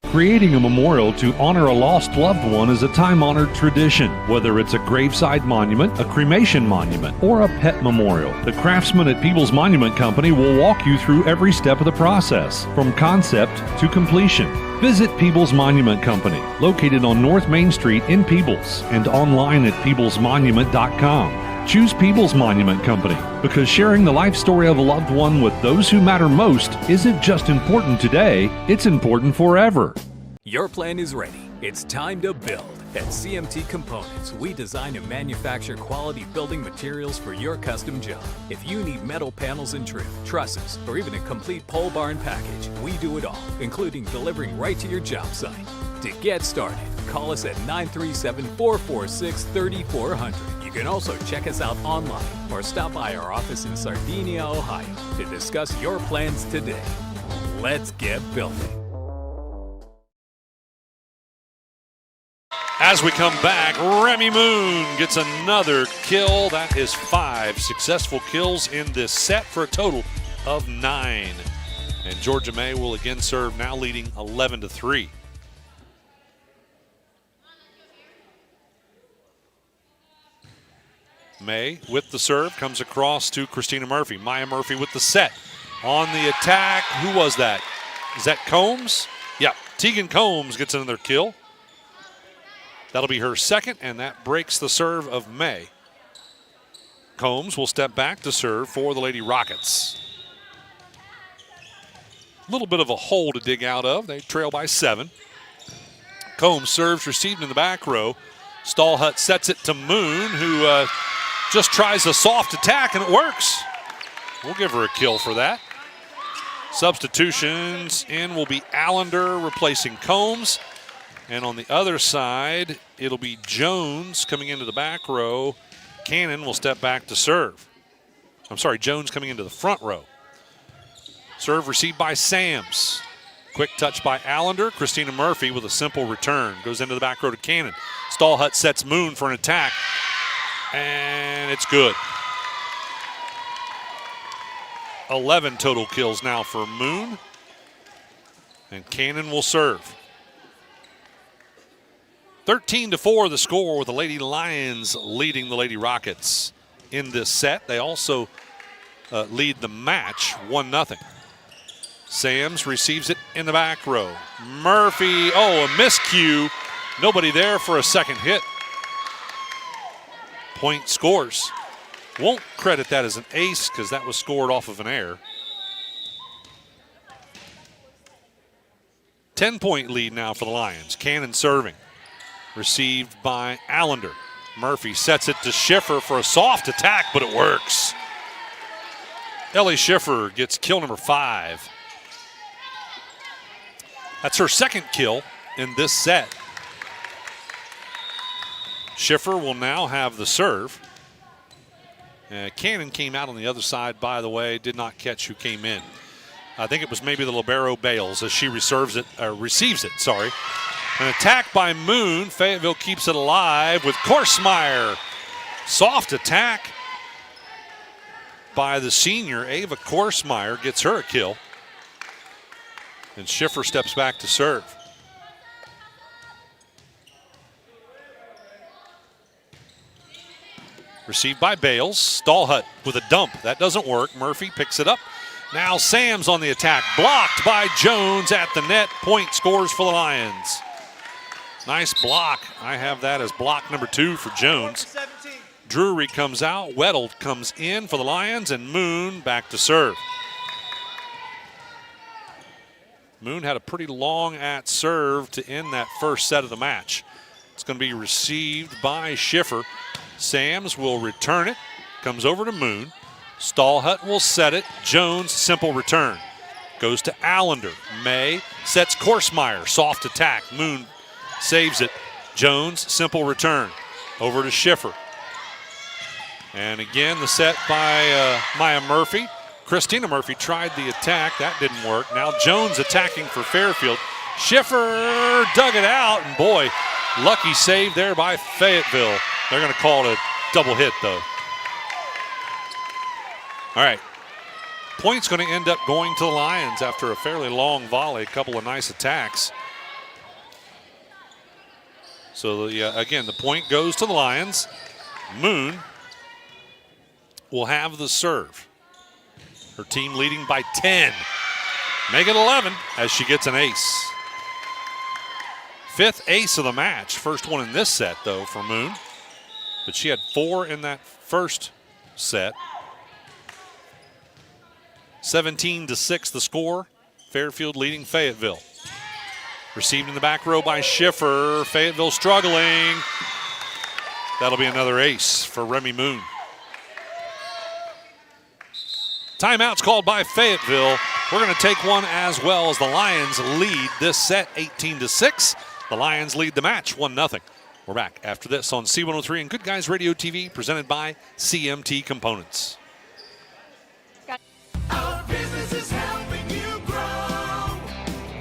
Creating a memorial to honor a lost loved one is a time-honored tradition. Whether it's a graveside monument, a cremation monument, or a pet memorial, the craftsmen at Peoples Monument Company will walk you through every step of the process, from concept to completion. Visit Peoples Monument Company, located on North Main Street in Peebles, and online at peoplesmonument.com. choose People's Monument Company, because sharing the life story of a loved one with those who matter most isn't just important today, it's important forever. Your plan is ready. It's time to build. At CMT Components, we design and manufacture quality building materials for your custom job. If you need metal panels and trim, trusses, or even a complete pole barn package, we do it all, including delivering right to your job site. To get started, call us at 937-446-3400. You can also check us out online or stop by our office in Sardinia, Ohio to discuss your plans today. Let's get building. As we come back, Remy Moon gets another kill. That is 5 successful kills in this set for a total of 9. And Georgia May will again serve, now leading 11-3. May with the serve comes across to Christina Murphy. Maya Murphy with the set. On the attack, who was that? Is that Combs? Yeah, Tegan Combs gets another kill. That'll be her second, and that breaks the serve of May. Combs will step back to serve for the Lady Rockets. A little bit of a hole to dig out of. They trail by 7. Combs serves, received in the back row. Stallhut sets it to Moon, who just tries a soft attack, and it works. We'll give her a kill for that. Substitutions in will be Allender replacing Combs. And on the other side, it'll be Jones coming into the back row. Cannon will step back to serve. I'm sorry, Jones coming into the front row. Serve received by Sams. Quick touch by Allender. Christina Murphy with a simple return. Goes into the back row to Cannon. Stallhut sets Moon for an attack. And it's good. 11 total kills now for Moon. And Cannon will serve. 13-4 the score, with the Lady Lions leading the Lady Rockets in this set. They also lead the match 1-0. Sams receives it in the back row. Murphy, a miscue. Nobody there for a second hit. Point scores. Won't credit that as an ace because that was scored off of an error. 10-point lead now for the Lions. Cannon serving. Received by Allender. Murphy sets it to Schiffer for a soft attack, but it works. Ellie Schiffer gets kill number 5. That's her second kill in this set. Schiffer will now have the serve. Cannon came out on the other side, by the way, did not catch who came in. I think it was maybe the libero Bales as she receives it. An attack by Moon. Fayetteville keeps it alive with Korsmeyer. Soft attack by the senior. Ava Korsmeyer gets her a kill. And Schiffer steps back to serve. Received by Bales. Stallhut with a dump. That doesn't work. Murphy picks it up. Now Sams on the attack. Blocked by Jones at the net. Point scores for the Lions. Nice block. I have that as block number 2 for Jones. Drury comes out. Weddle comes in for the Lions, and Moon back to serve. Moon had a pretty long at serve to end that first set of the match. It's going to be received by Schiffer. Sams will return it. Comes over to Moon. Stallhut will set it. Jones, simple return. Goes to Allender. May sets Korsmeyer. Soft attack. Moon saves it. Jones, simple return. Over to Schiffer. And again, the set by Maya Murphy. Christina Murphy tried the attack. That didn't work. Now Jones attacking for Fairfield. Schiffer dug it out, and boy, lucky save there by Fayetteville. They're going to call it a double hit, though. All right. Point's going to end up going to the Lions after a fairly long volley, a couple of nice attacks. So, again, the point goes to the Lions. Moon will have the serve. Her team leading by 10. Make it 11 as she gets an ace. 5th ace of the match. First one in this set, though, for Moon. But she had 4 in that first set. 17-6 the score. Fairfield leading Fayetteville. Received in the back row by Schiffer. Fayetteville struggling. That'll be another ace for Remy Moon. Timeout's called by Fayetteville. We're going to take one as well as the Lions lead this set 18-6. The Lions lead the match 1-0. We're back after this on C103 and Good Guys Radio TV, presented by CMT Components. Our business is helping you grow.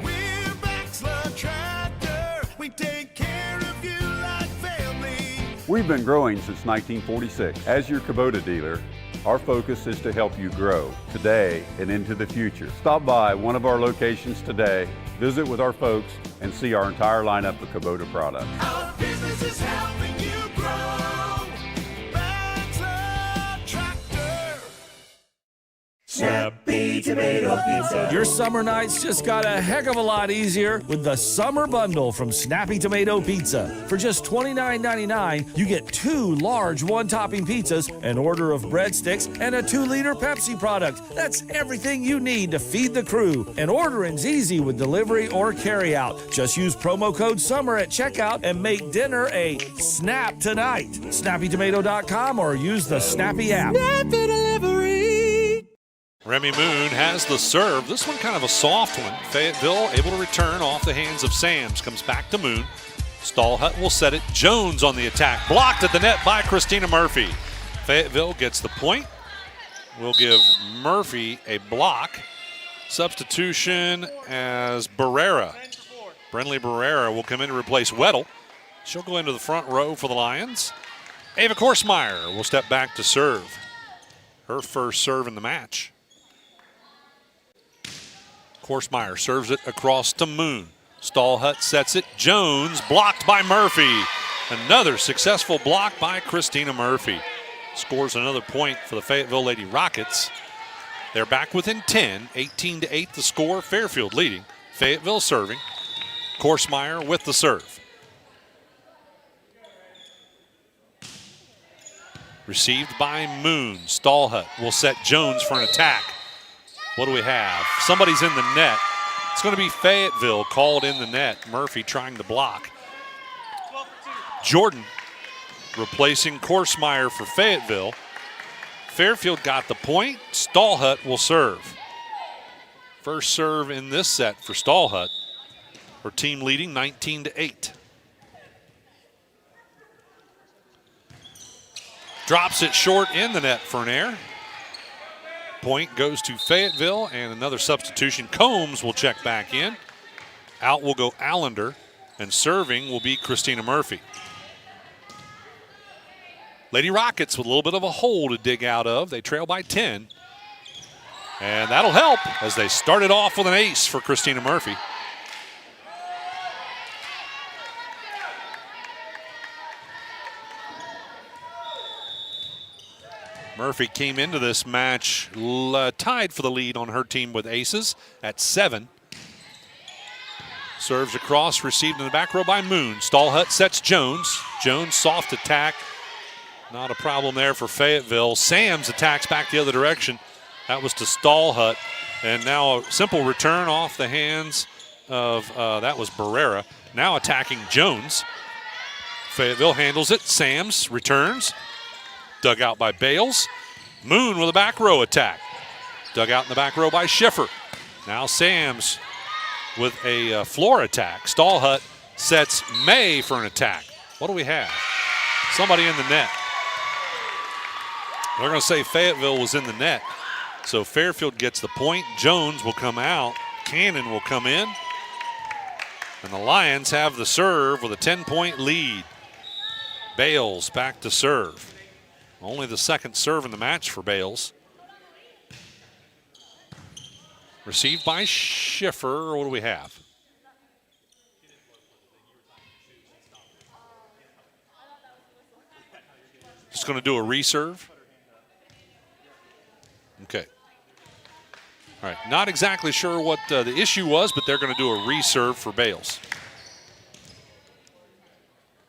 We're Baxter Tractor. We take care of you like family. We've been growing since 1946. As your Kubota dealer, our focus is to help you grow today and into the future. Stop by one of our locations today, visit with our folks, and see our entire lineup of Kubota products. Our business is helping you grow. Baxter Tractor. Snappy Tomato Pizza. Your summer nights just got a heck of a lot easier with the Summer Bundle from Snappy Tomato Pizza. For just $29.99, you get 2 large one-topping pizzas, an order of breadsticks, and a 2-liter Pepsi product. That's everything you need to feed the crew. And ordering's easy with delivery or carryout. Just use promo code SUMMER at checkout and make dinner a snap tonight. SnappyTomato.com or use the Snappy app. Snappy Delivery. Remy Moon has the serve. This one kind of a soft one. Fayetteville able to return off the hands of Sams. Comes back to Moon. Stallhut will set it. Jones on the attack. Blocked at the net by Christina Murphy. Fayetteville gets the point. We'll give Murphy a block. Substitution as Barrera. Brenly Barrera will come in to replace Weddle. She'll go into the front row for the Lions. Ava Korsmeyer will step back to serve. Her first serve in the match. Korsmeyer serves it across to Moon. Stallhut sets it. Jones blocked by Murphy. Another successful block by Christina Murphy. Scores another point for the Fayetteville Lady Rockets. They're back within 10. 18-8 the score. Fairfield leading. Fayetteville serving. Korsmeyer with the serve. Received by Moon. Stallhut will set Jones for an attack. What do we have? Somebody's in the net. It's going to be Fayetteville called in the net. Murphy trying to block. Jordan replacing Korsmeyer for Fayetteville. Fairfield got the point. Stallhut will serve. First serve in this set for Stallhut. Her team leading 19-8. Drops it short in the net for an error. Point goes to Fayetteville, and another substitution. Combs will check back in. Out will go Allender, and serving will be Christina Murphy. Lady Rockets with a little bit of a hole to dig out of. They trail by 10. And that'll help as they started off with an ace for Christina Murphy. Murphy came into this match tied for the lead on her team with aces at 7. Serves across, received in the back row by Moon. Stallhut sets Jones. Jones soft attack. Not a problem there for Fayetteville. Sams attacks back the other direction. That was to Stallhut. And now a simple return off the hands of, that was Barrera. Now attacking Jones. Fayetteville handles it. Sams returns. Dug out by Bales. Moon with a back row attack. Dug out in the back row by Schiffer. Now Sams with a floor attack. Stallhut sets May for an attack. What do we have? Somebody in the net. They're going to say Fayetteville was in the net. So Fairfield gets the point. Jones will come out. Cannon will come in. And the Lions have the serve with a 10-point lead. Bales back to serve. Only the second serve in the match for Bales. Received by Schiffer. What do we have? Just going to do a reserve. Okay. All right. Not exactly sure what the issue was, but they're going to do a reserve for Bales.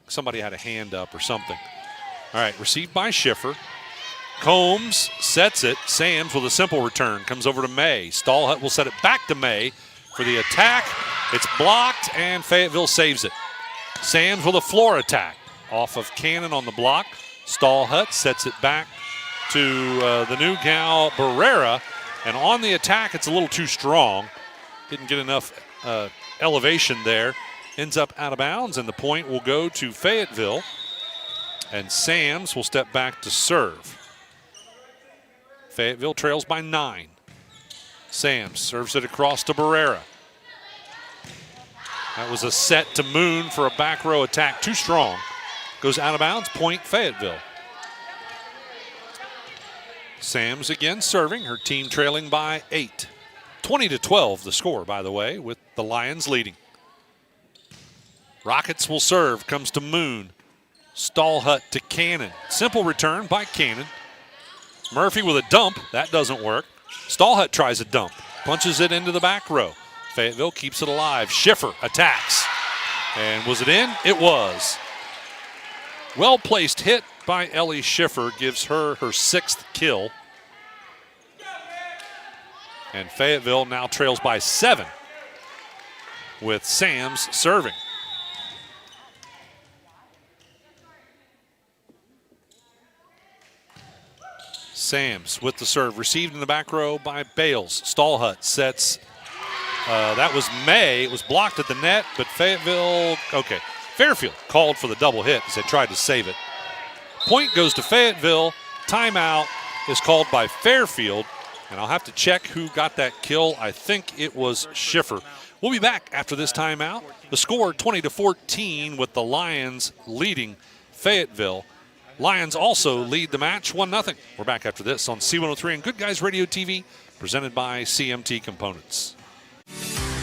Somebody had a hand up or something. All right, received by Schiffer. Combs sets it. Sams with a simple return. Comes over to May. Stallhut will set it back to May for the attack. It's blocked, and Fayetteville saves it. Sams with a floor attack off of Cannon on the block. Stallhut sets it back to the new gal, Barrera. And on the attack, it's a little too strong. Didn't get enough elevation there. Ends up out of bounds, and the point will go to Fayetteville. And Sams will step back to serve. Fayetteville trails by 9. Sams serves it across to Barrera. That was a set to Moon for a back row attack. Too strong. Goes out of bounds. Point Fayetteville. Sams again serving. Her team trailing by 8. 20-12 the score, by the way, with the Lions leading. Rockets will serve. Comes to Moon. Stallhut to Cannon. Simple return by Cannon. Murphy with a dump. That doesn't work. Stallhut tries a dump. Punches it into the back row. Fayetteville keeps it alive. Schiffer attacks. And was it in? It was. Well-placed hit by Ellie Schiffer gives her 6th kill. And Fayetteville now trails by 7 with Sams serving. Sams with the serve, received in the back row by Bales. Stallhut sets, that was May. It was blocked at the net, but Fayetteville, okay. Fairfield called for the double hit as they tried to save it. Point goes to Fayetteville. Timeout is called by Fairfield, and I'll have to check who got that kill. I think it was Schiffer. We'll be back after this timeout. The score 20-14 with the Lions leading Fayetteville. Lions also lead the match 1-0. We're back after this on C103 and Good Guys Radio TV, presented by CMT Components.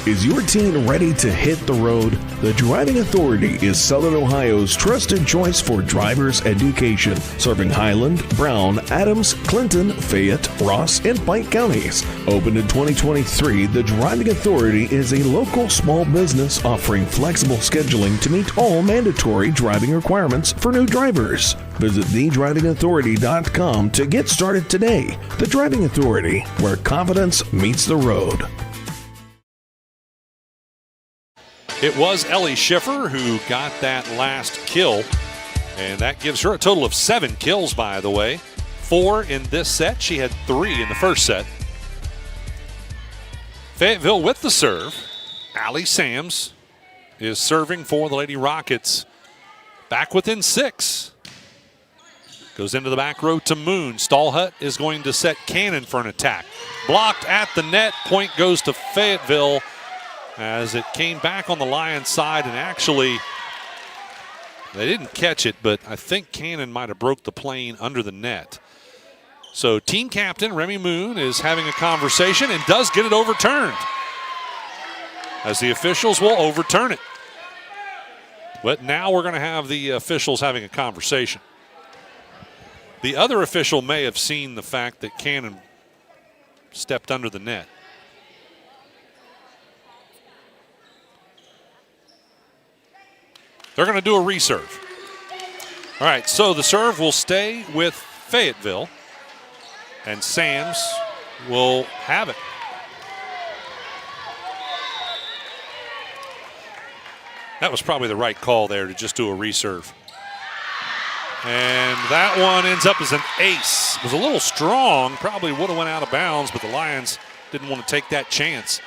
Is your teen ready to hit the road? The Driving Authority is Southern Ohio's trusted choice for driver's education, serving Highland, Brown, Adams, Clinton, Fayette, Ross, and Pike counties. Opened in 2023, the Driving Authority is a local small business offering flexible scheduling to meet all mandatory driving requirements for new drivers. Visit thedrivingauthority.com to get started today. The Driving Authority, where confidence meets the road. It was Ellie Schiffer who got that last kill, and that gives her a total of 7 kills, by the way. 4 in this set. She had 3 in the first set. Fayetteville with the serve. Allie Sams is serving for the Lady Rockets. Back within 6. Goes into the back row to Moon. Stallhut is going to set Cannon for an attack. Blocked at the net. Point goes to Fayetteville, as it came back on the Lions side, and actually they didn't catch it, but I think Cannon might have broke the plane under the net. So team captain Remy Moon is having a conversation and does get it overturned, as the officials will overturn it. But now we're going to have the officials having a conversation. The other official may have seen the fact that Cannon stepped under the net. They're going to do a reserve. All right, so the serve will stay with Fayetteville, and Sams will have it. That was probably the right call there to just do a reserve. And that one ends up as an ace. It was a little strong, probably would have went out of bounds, but the Lions didn't want to take that chance.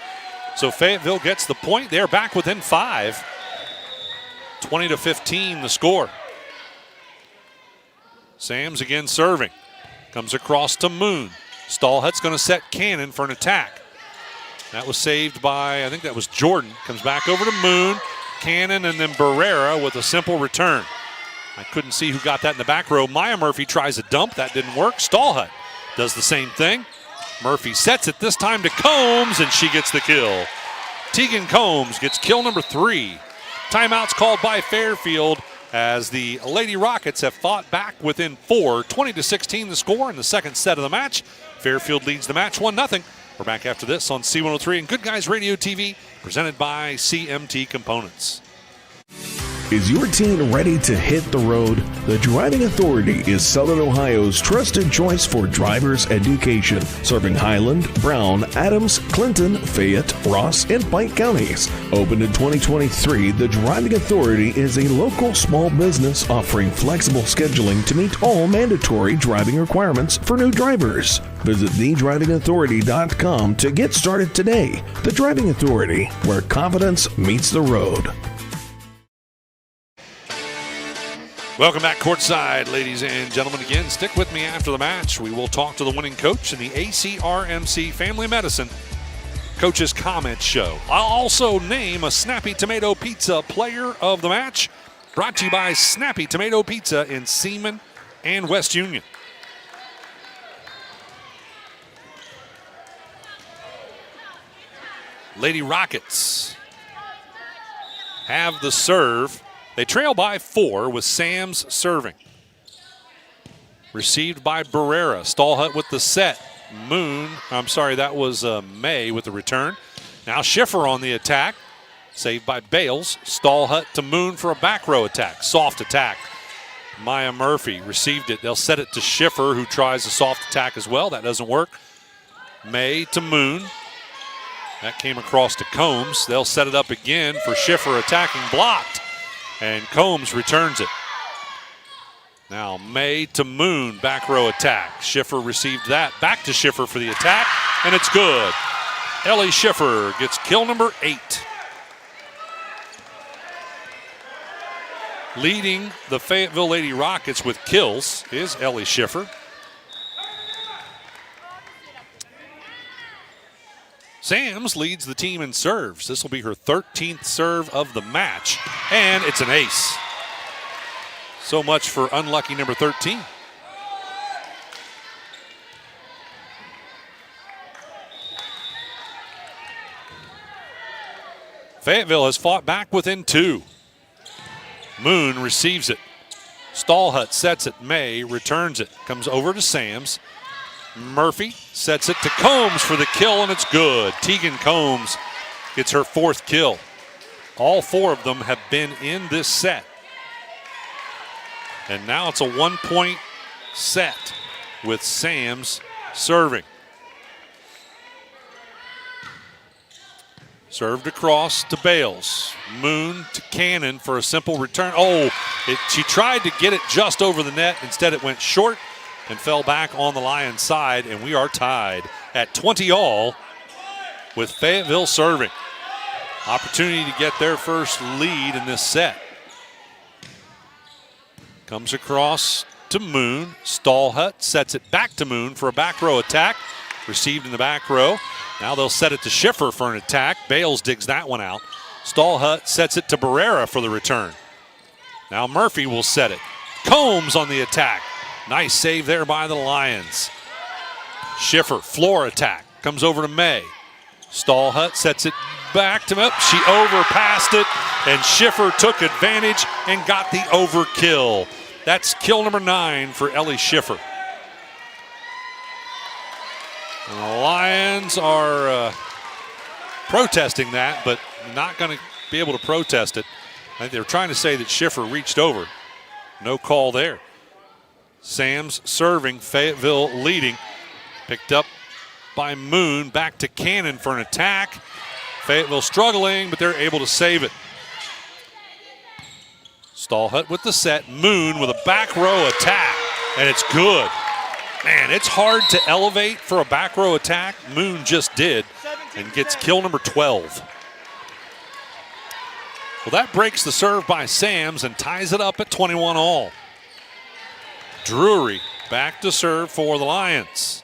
So Fayetteville gets the point. They're back within 5. 20-15 the score. Sams again serving. Comes across to Moon. Stallhut's going to set Cannon for an attack. That was saved by, I think that was Jordan. Comes back over to Moon. Cannon, and then Barrera with a simple return. I couldn't see who got that in the back row. Maya Murphy tries a dump. That didn't work. Stallhut does the same thing. Murphy sets it this time to Combs, and she gets the kill. Tegan Combs gets kill number 3. Timeouts called by Fairfield, as the Lady Rockets have fought back within 4. 20-16 the score in the second set of the match. Fairfield leads the match 1-0. We're back after this on C103 and Good Guys Radio TV, presented by CMT Components. Is your teen ready to hit the road? The Driving Authority is Southern Ohio's trusted choice for driver's education, serving Highland, Brown, Adams, Clinton, Fayette, Ross, and Pike counties. Opened in 2023, the Driving Authority is a local small business offering flexible scheduling to meet all mandatory driving requirements for new drivers. Visit thedrivingauthority.com to get started today. The Driving Authority, where confidence meets the road. Welcome back courtside, ladies and gentlemen. Again, stick with me after the match. We will talk to the winning coach in the ACRMC Family Medicine Coaches Comment Show. I'll also name a Snappy Tomato Pizza Player of the Match, brought to you by Snappy Tomato Pizza in Seaman and West Union. Lady Rockets have the serve. They trail by 4 with Sams serving. Received by Barrera. Stallhut with the set. That was May with the return. Now Schiffer on the attack. Saved by Bales. Stallhut to Moon for a back row attack. Soft attack. Maya Murphy received it. They'll set it to Schiffer, who tries a soft attack as well. That doesn't work. May to Moon. That came across to Combs. They'll set it up again for Schiffer attacking, blocked. And Combs returns it. Now May to Moon, back row attack. Schiffer received that. Back to Schiffer for the attack, and it's good. Ellie Schiffer gets kill number 8. Leading the Fayetteville Lady Rockets with kills is Ellie Schiffer. Sams leads the team in serves. This will be her 13th serve of the match, and it's an ace. So much for unlucky number 13. Fayetteville has fought back within 2. Moon receives it. Stallhut sets it. May returns it. Comes over to Sams. Murphy sets it to Combs for the kill, and it's good. Tegan Combs gets her 4th kill. All 4 of them have been in this set. And now it's a 1-point set with Sams serving. Served across to Bales. Moon to Cannon for a simple return. She tried to get it just over the net. Instead, it went short and fell back on the Lions side, and we are tied at 20 all with Fayetteville serving. Opportunity to get their first lead in this set. Comes across to Moon. Stallhut sets it back to Moon for a back row attack. Received in the back row. Now they'll set it to Schiffer for an attack. Bales digs that one out. Stallhut sets it to Barrera for the return. Now Murphy will set it. Combs on the attack. Nice save there by the Lions. Schiffer, floor attack. Comes over to May. Stallhut sets it back to him. She overpassed it, and Schiffer took advantage and got the overkill. That's kill number 9 for Ellie Schiffer. And the Lions are protesting that, but not going to be able to protest it. I think they were trying to say that Schiffer reached over. No call there. Sams serving, Fayetteville leading. Picked up by Moon, back to Cannon for an attack. Fayetteville struggling, but they're able to save it. Stallhut with the set, Moon with a back row attack, and it's good. Man, it's hard to elevate for a back row attack. Moon just did, and gets kill number 12. Well, that breaks the serve by Sams and ties it up at 21 all. Drury back to serve for the Lions.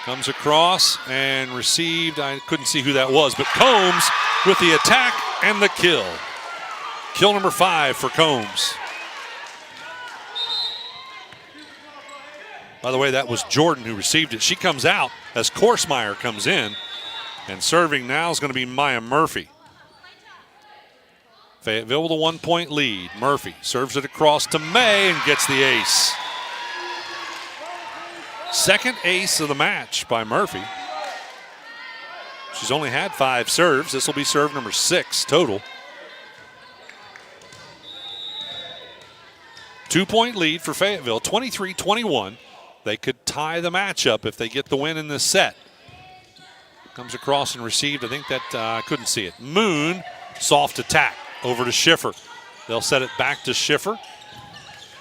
Comes across and received. I couldn't see who that was, but Combs with the attack and the kill. Kill number 5 for Combs. By the way, that was Jordan who received it. She comes out as Korsmeyer comes in, and serving now is going to be Maya Murphy. Fayetteville with a 1-point lead. Murphy serves it across to May and gets the ace. Second ace of the match by Murphy. She's only had 5 serves. This will be serve number 6 total. 2-point lead for Fayetteville, 23-21. They could tie the matchup if they get the win in this set. Comes across and received. I think that I couldn't see it. Moon, soft attack over to Schiffer. They'll set it back to Schiffer,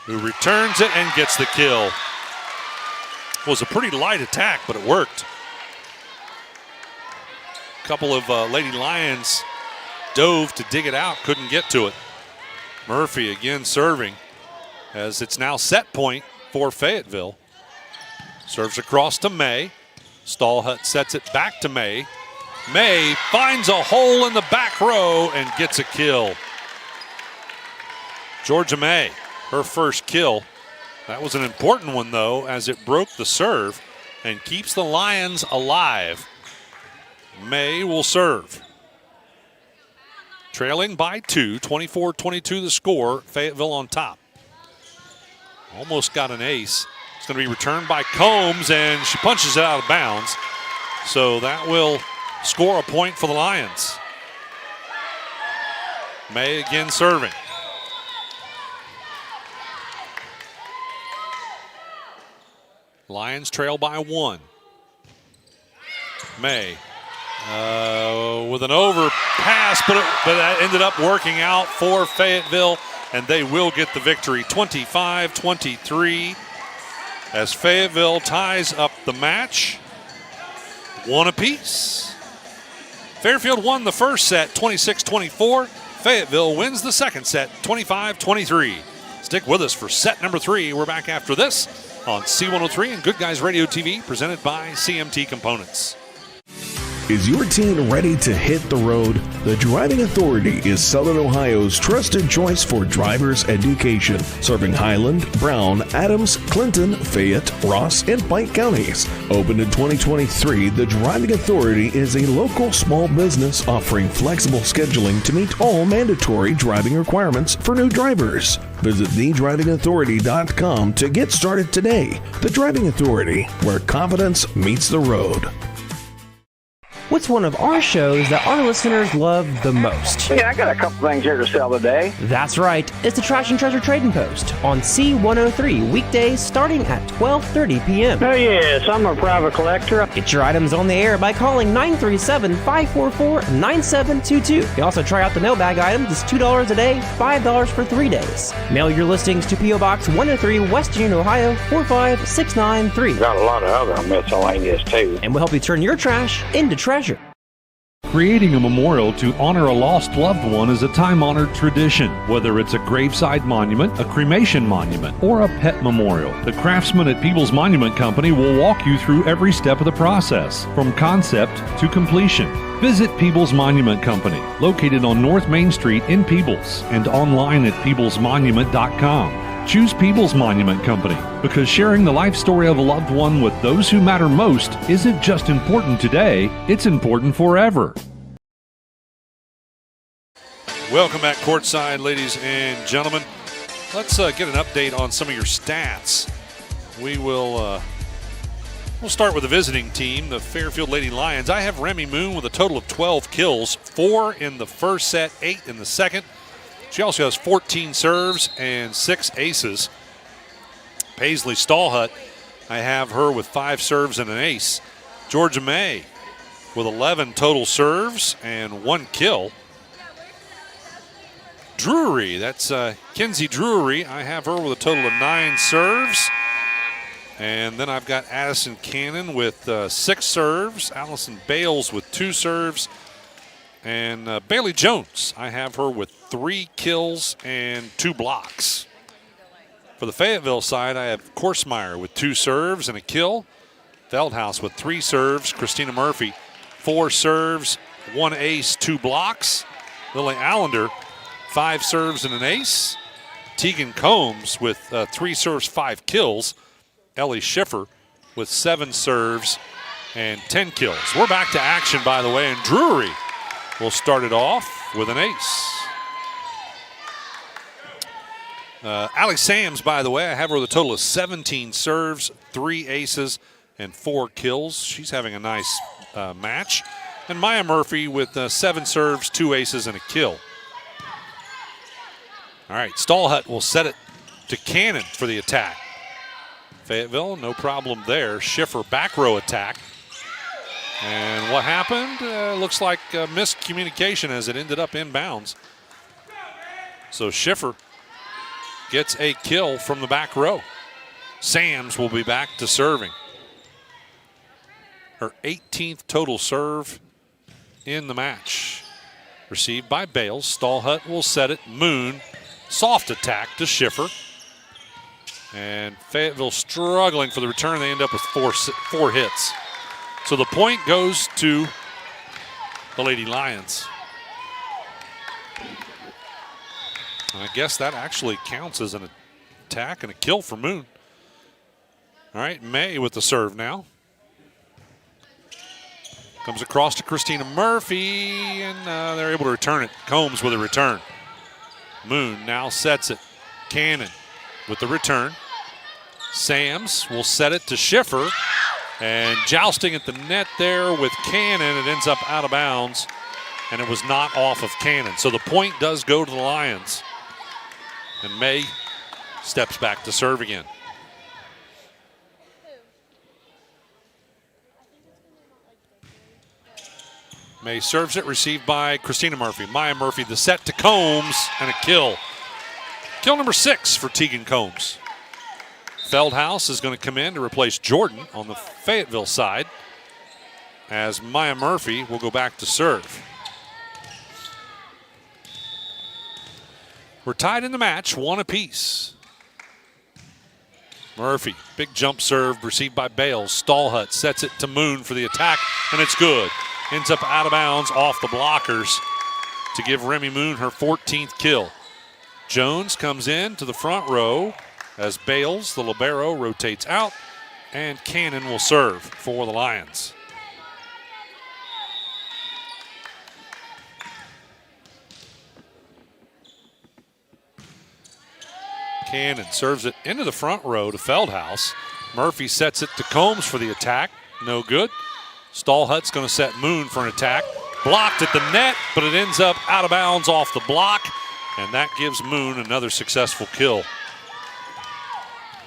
who returns it and gets the kill. It was a pretty light attack, but it worked. A couple of Lady Lions dove to dig it out, couldn't get to it. Murphy again serving, as it's now set point for Fayetteville. Serves across to May. Stallhut sets it back to May. May finds a hole in the back row and gets a kill. Georgia May, her first kill. That was an important one, though, as it broke the serve and keeps the Lions alive. May will serve. Trailing by 2, 24-22 the score. Fayetteville on top. Almost got an ace. It's going to be returned by Combs, and she punches it out of bounds. So that will score a point for the Lions. May again serving. Lions trail by 1. May with an overpass, but that ended up working out for Fayetteville, and they will get the victory, 25-23, as Fayetteville ties up the match, 1 apiece. Fairfield won the first set, 26-24. Fayetteville wins the second set, 25-23. Stick with us for set number 3. We're back after this on C103 and Good Guys Radio TV, presented by CMT Components. Is your teen ready to hit the road? The Driving Authority is Southern Ohio's trusted choice for driver's education, serving Highland, Brown, Adams, Clinton, Fayette, Ross, and Pike counties. Opened in 2023, the Driving Authority is a local small business offering flexible scheduling to meet all mandatory driving requirements for new drivers. Visit thedrivingauthority.com to get started today. The Driving Authority, where confidence meets the road. What's one of our shows that our listeners love the most? Yeah, I got a couple things here to sell today. That's right. It's the Trash and Treasure Trading Post on C103, weekdays starting at 12:30 p.m. Oh, yes, I'm a private collector. Get your items on the air by calling 937-544-9722. You can also try out the mailbag item. It's $2 a day, $5 for 3 days. Mail your listings to P.O. Box 103, West Union, Ohio, 45693. Got a lot of other miscellaneous, too. And we'll help you turn your trash into treasure. Creating a memorial to honor a lost loved one is a time-honored tradition. Whether it's a graveside monument, a cremation monument, or a pet memorial, the craftsmen at People's Monument Company will walk you through every step of the process, from concept to completion. Visit People's Monument Company, located on North Main Street in Peebles, and online at peoplesmonument.com. Choose People's Monument Company because sharing the life story of a loved one with those who matter most isn't just important today, it's important forever. Welcome back courtside, ladies and gentlemen. Let's get an update on some of your stats. We'll start with the visiting team, the Fairfield Lady Lions. I have Remy Moon with a total of 12 kills, 4 in the first set, 8 in the second. She also has 14 serves and 6 aces. Paisley Stallhut, I have her with 5 serves and an ace. Georgia May with 11 total serves and 1 kill. Drury, that's Kinsey Drury. I have her with a total of 9 serves. And then I've got Addison Cannon with 6 serves. Allison Bales with 2 serves. And Bailey Jones, I have her with 3 kills and 2 blocks. For the Fayetteville side, I have Korsmeyer with 2 serves and a kill. Feldhaus with 3 serves. Christina Murphy, 4 serves, 1 ace, 2 blocks. Lily Allender, 5 serves and an ace. Tegan Combs with 3 serves, 5 kills. Ellie Schiffer with 7 serves and 10 kills. We're back to action, by the way, and Drury will start it off with an ace. Allie Sams, by the way, I have her with a total of 17 serves, 3 aces, and 4 kills. She's having a nice match. And Maya Murphy with 7 serves, 2 aces, and a kill. All right, Stallhut will set it to Cannon for the attack. Fayetteville, no problem there. Schiffer back row attack. And what happened? Looks like miscommunication as it ended up inbounds. So Schiffer gets a kill from the back row. Sams will be back to serving. Her 18th total serve in the match. Received by Bales. Stallhut will set it. Moon, soft attack to Schiffer. And Fayetteville struggling for the return. They end up with four hits. So the point goes to the Lady Lions. And I guess that actually counts as an attack and a kill for Moon. All right, May with the serve now. Comes across to Christina Murphy, and they're able to return it. Combs with a return. Moon now sets it. Cannon with the return. Sams will set it to Schiffer. And jousting at the net there with Cannon, it ends up out of bounds, and it was not off of Cannon. So the point does go to the Lions. And May steps back to serve again. May serves it, received by Christina Murphy. Maya Murphy, the set to Combs, and a kill. Kill number 6 for Tegan Combs. Feldhaus is going to come in to replace Jordan on the Fayetteville side, as Maya Murphy will go back to serve. We're tied in the match, 1 apiece. Murphy, big jump serve received by Bales. Stallhut sets it to Moon for the attack, and it's good. Ends up out of bounds off the blockers to give Remy Moon her 14th kill. Jones comes in to the front row as Bales, the libero, rotates out, and Cannon will serve for the Lions. Cannon serves it into the front row to Feldhaus. Murphy sets it to Combs for the attack. No good. Stallhut's going to set Moon for an attack. Blocked at the net, but it ends up out of bounds off the block, and that gives Moon another successful kill.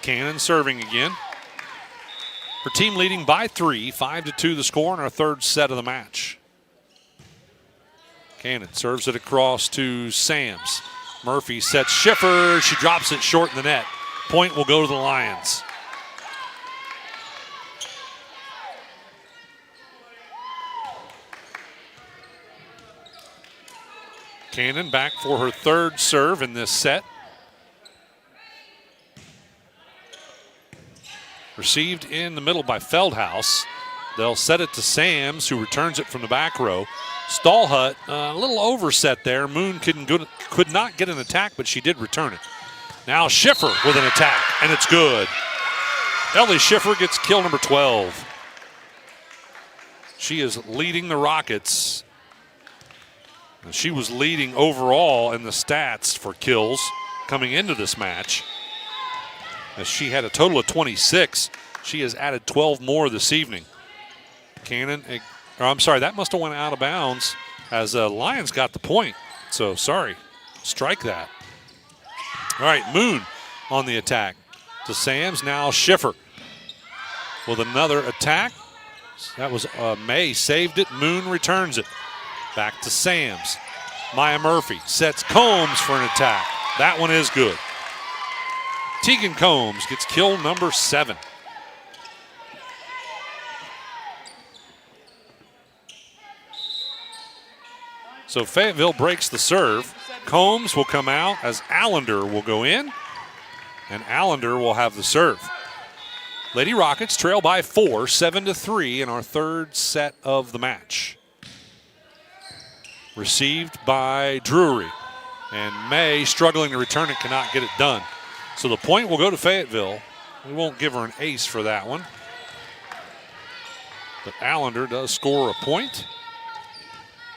Cannon serving again. Her team leading by 3, 5-2 the score in our 3rd set of the match. Cannon serves it across to Sams. Murphy sets Schiffer. She drops it short in the net. Point will go to the Lions. Cannon back for her 3rd serve in this set. Received in the middle by Feldhaus. They'll set it to Sams, who returns it from the back row. Stallhut, a little overset there. Moon could not get an attack, but she did return it. Now Schiffer with an attack, and it's good. Ellie Schiffer gets kill number 12. She is leading the Rockets. She was leading overall in the stats for kills coming into this match. As she had a total of 26, she has added 12 more this evening. That must have went out of bounds as Lions got the point. So sorry, strike that. All right, Moon on the attack to Sams. Now Schiffer with another attack. That was May saved it. Moon returns it. Back to Sams. Maya Murphy sets Combs for an attack. That one is good. Tegan Combs gets kill number 7. So Fayetteville breaks the serve. Combs will come out as Allender will go in, and Allender will have the serve. Lady Rockets trail by 4, 7-3 in our 3rd set of the match. Received by Drury, and May struggling to return it, cannot get it done. So the point will go to Fayetteville. We won't give her an ace for that one. But Allender does score a point.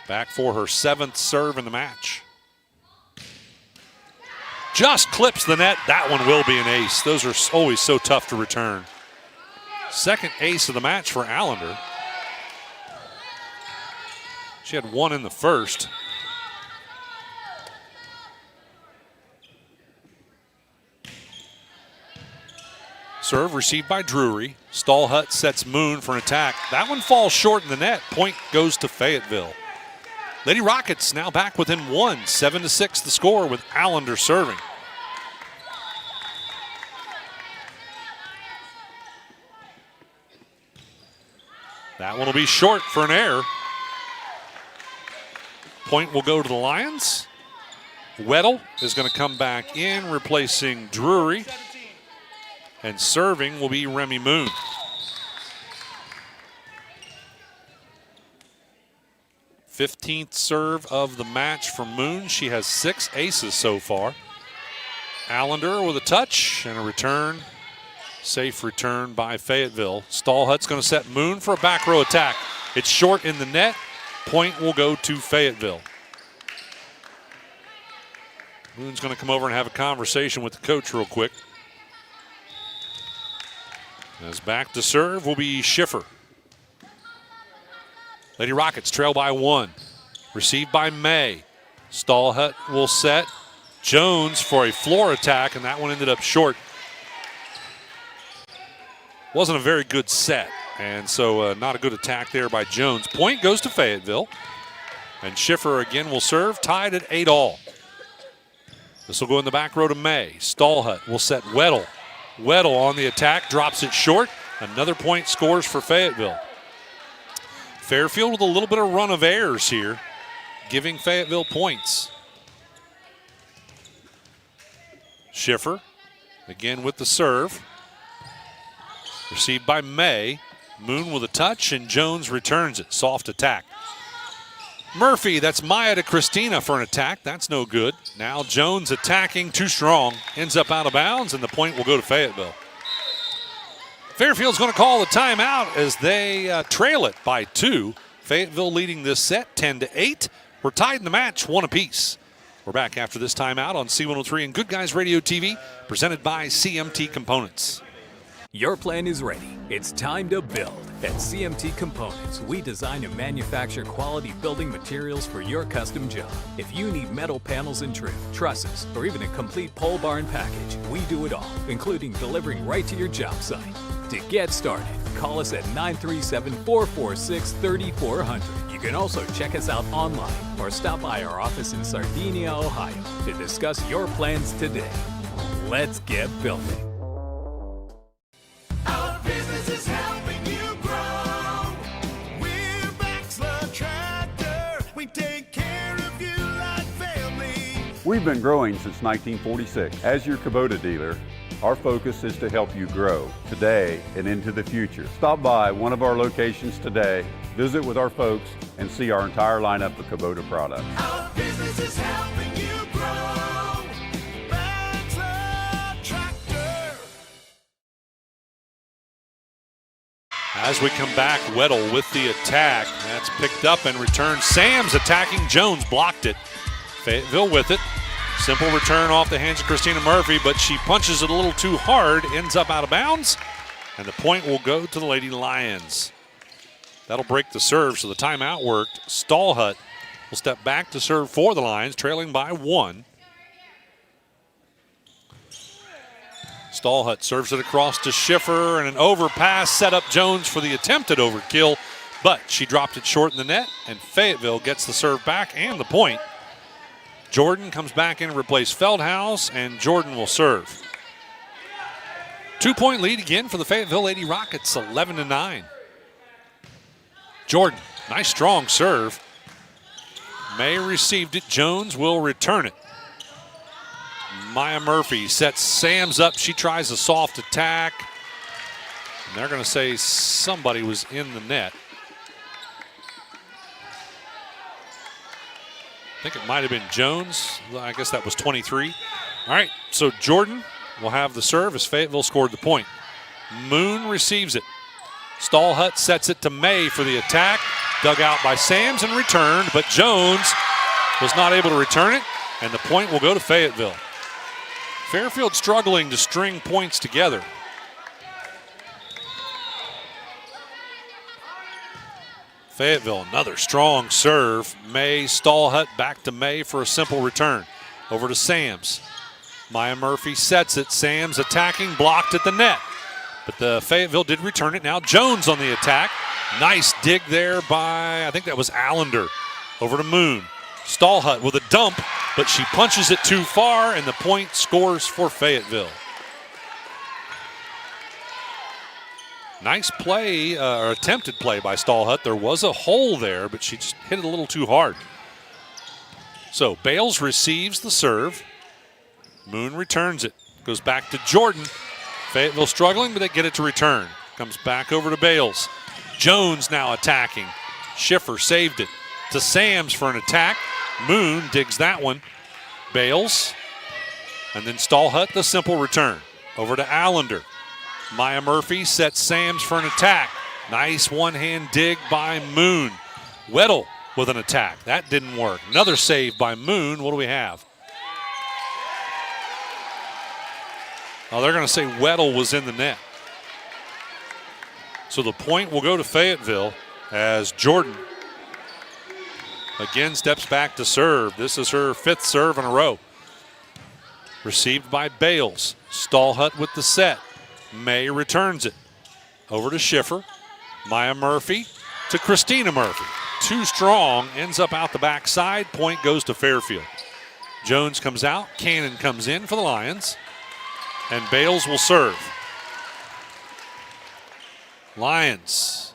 Back for her 7th serve in the match. Just clips the net. That one will be an ace. Those are always so tough to return. 2nd ace of the match for Allender. She had one in the first. Serve received by Drury. Stallhut sets Moon for an attack. That one falls short in the net. Point goes to Fayetteville. Lady Rockets now back within one. 7-6 the score with Allender serving. That one will be short for an error. Point will go to the Lions. Weddle is going to come back in, replacing Drury. And serving will be Remy Moon. Fifteenth serve of the match from Moon. She has 6 aces so far. Allender with a touch and a return. Safe return by Fayetteville. Stallhut's going to set Moon for a back row attack. It's short in the net. Point will go to Fayetteville. Moon's going to come over and have a conversation with the coach real quick. As back to serve will be Schiffer. Lady Rockets trail by 1. Received by May. Stallhut will set Jones for a floor attack, and that one ended up short. Wasn't a very good set, and so not a good attack there by Jones. Point goes to Fayetteville, and Schiffer again will serve, tied at 8-all. This will go in the back row to May. Stallhut will set Weddle. Weddle on the attack, drops it short. Another point scores for Fayetteville. Fairfield with a little bit of run of errors here, giving Fayetteville points. Schiffer again with the serve. Received by May. Moon with a touch, and Jones returns it. Soft attack. Murphy, that's Maya to Christina for an attack. That's no good. Now Jones attacking, too strong. Ends up out of bounds, and the point will go to Fayetteville. Fairfield's going to call the timeout as they trail it by 2. Fayetteville leading this set 10-8. We're tied in the match, 1 apiece. We're back after this timeout on C103 and Good Guys Radio TV, presented by CMT Components. Your plan is ready. It's time to build. At CMT Components, we design and manufacture quality building materials for your custom job. If you need metal panels and trim, trusses, or even a complete pole barn package, we do it all, including delivering right to your job site. To get started, call us at 937-446-3400. You can also check us out online or stop by our office in Sardinia, Ohio to discuss your plans today. Let's get building. Our business is helping you grow. We're Baxter Tractor. We take care of you like family. We've been growing since 1946. As your Kubota dealer, our focus is to help you grow today and into the future. Stop by one of our locations today, visit with our folks, and see our entire lineup of Kubota products. Our business is helping you grow. Baxter Tractor. As we come back, Weddle with the attack. That's picked up and returned. Sam's attacking. Jones blocked it. Fayetteville with it. Simple return off the hands of Christina Murphy, but she punches it a little too hard, ends up out of bounds, and the point will go to the Lady Lions. That'll break the serve, so the timeout worked. Stallhut will step back to serve for the Lions, trailing by 1. Stallhut serves it across to Schiffer, and an overpass set up Jones for the attempted overkill, but she dropped it short in the net, and Fayetteville gets the serve back and the point. Jordan comes back in to replace Feldhaus, and Jordan will serve. 2-point lead again for the Fayetteville Lady Rockets, 11-9. Jordan, nice strong serve. May received it. Jones will return it. Maya Murphy sets Sam's up. She tries a soft attack. And they're going to say somebody was in the net. I think it might have been Jones. I guess that was 23. All right, so Jordan will have the serve as Fayetteville scored the point. Moon receives it. Stallhut sets it to May for the attack. Dug out by Sams and returned, but Jones was not able to return it, and the point will go to Fayetteville. Fairfield struggling to string points together. Fayetteville, another strong serve. May, Stallhut back to May for a simple return. Over to Sams. Maya Murphy sets it. Sams attacking, blocked at the net. But the Fayetteville did return it. Now Jones on the attack. Nice dig there by, I think that was Allender. Over to Moon. Stallhut with a dump, but she punches it too far, and the point scores for Fayetteville. Nice play, or attempted play by Stallhut. There was a hole there, but she just hit it a little too hard. So Bales receives the serve. Moon returns it. Goes back to Jordan. Fayetteville struggling, but they get it to return. Comes back over to Bales. Jones now attacking. Schiffer saved it to Sams for an attack. Moon digs that one. Bales. And then Stallhut, the simple return. Over to Allender. Maya Murphy sets Sams for an attack. Nice one-hand dig by Moon. Weddle with an attack. That didn't work. Another save by Moon. What do we have? Oh, they're going to say Weddle was in the net. So the point will go to Fayetteville as Jordan again steps back to serve. This is her 5th serve in a row. Received by Bales. Stallhut with the set. May returns it. Over to Schiffer. Maya Murphy to Christina Murphy. Too strong, ends up out the backside. Point goes to Fairfield. Jones comes out. Cannon comes in for the Lions. And Bales will serve. Lions.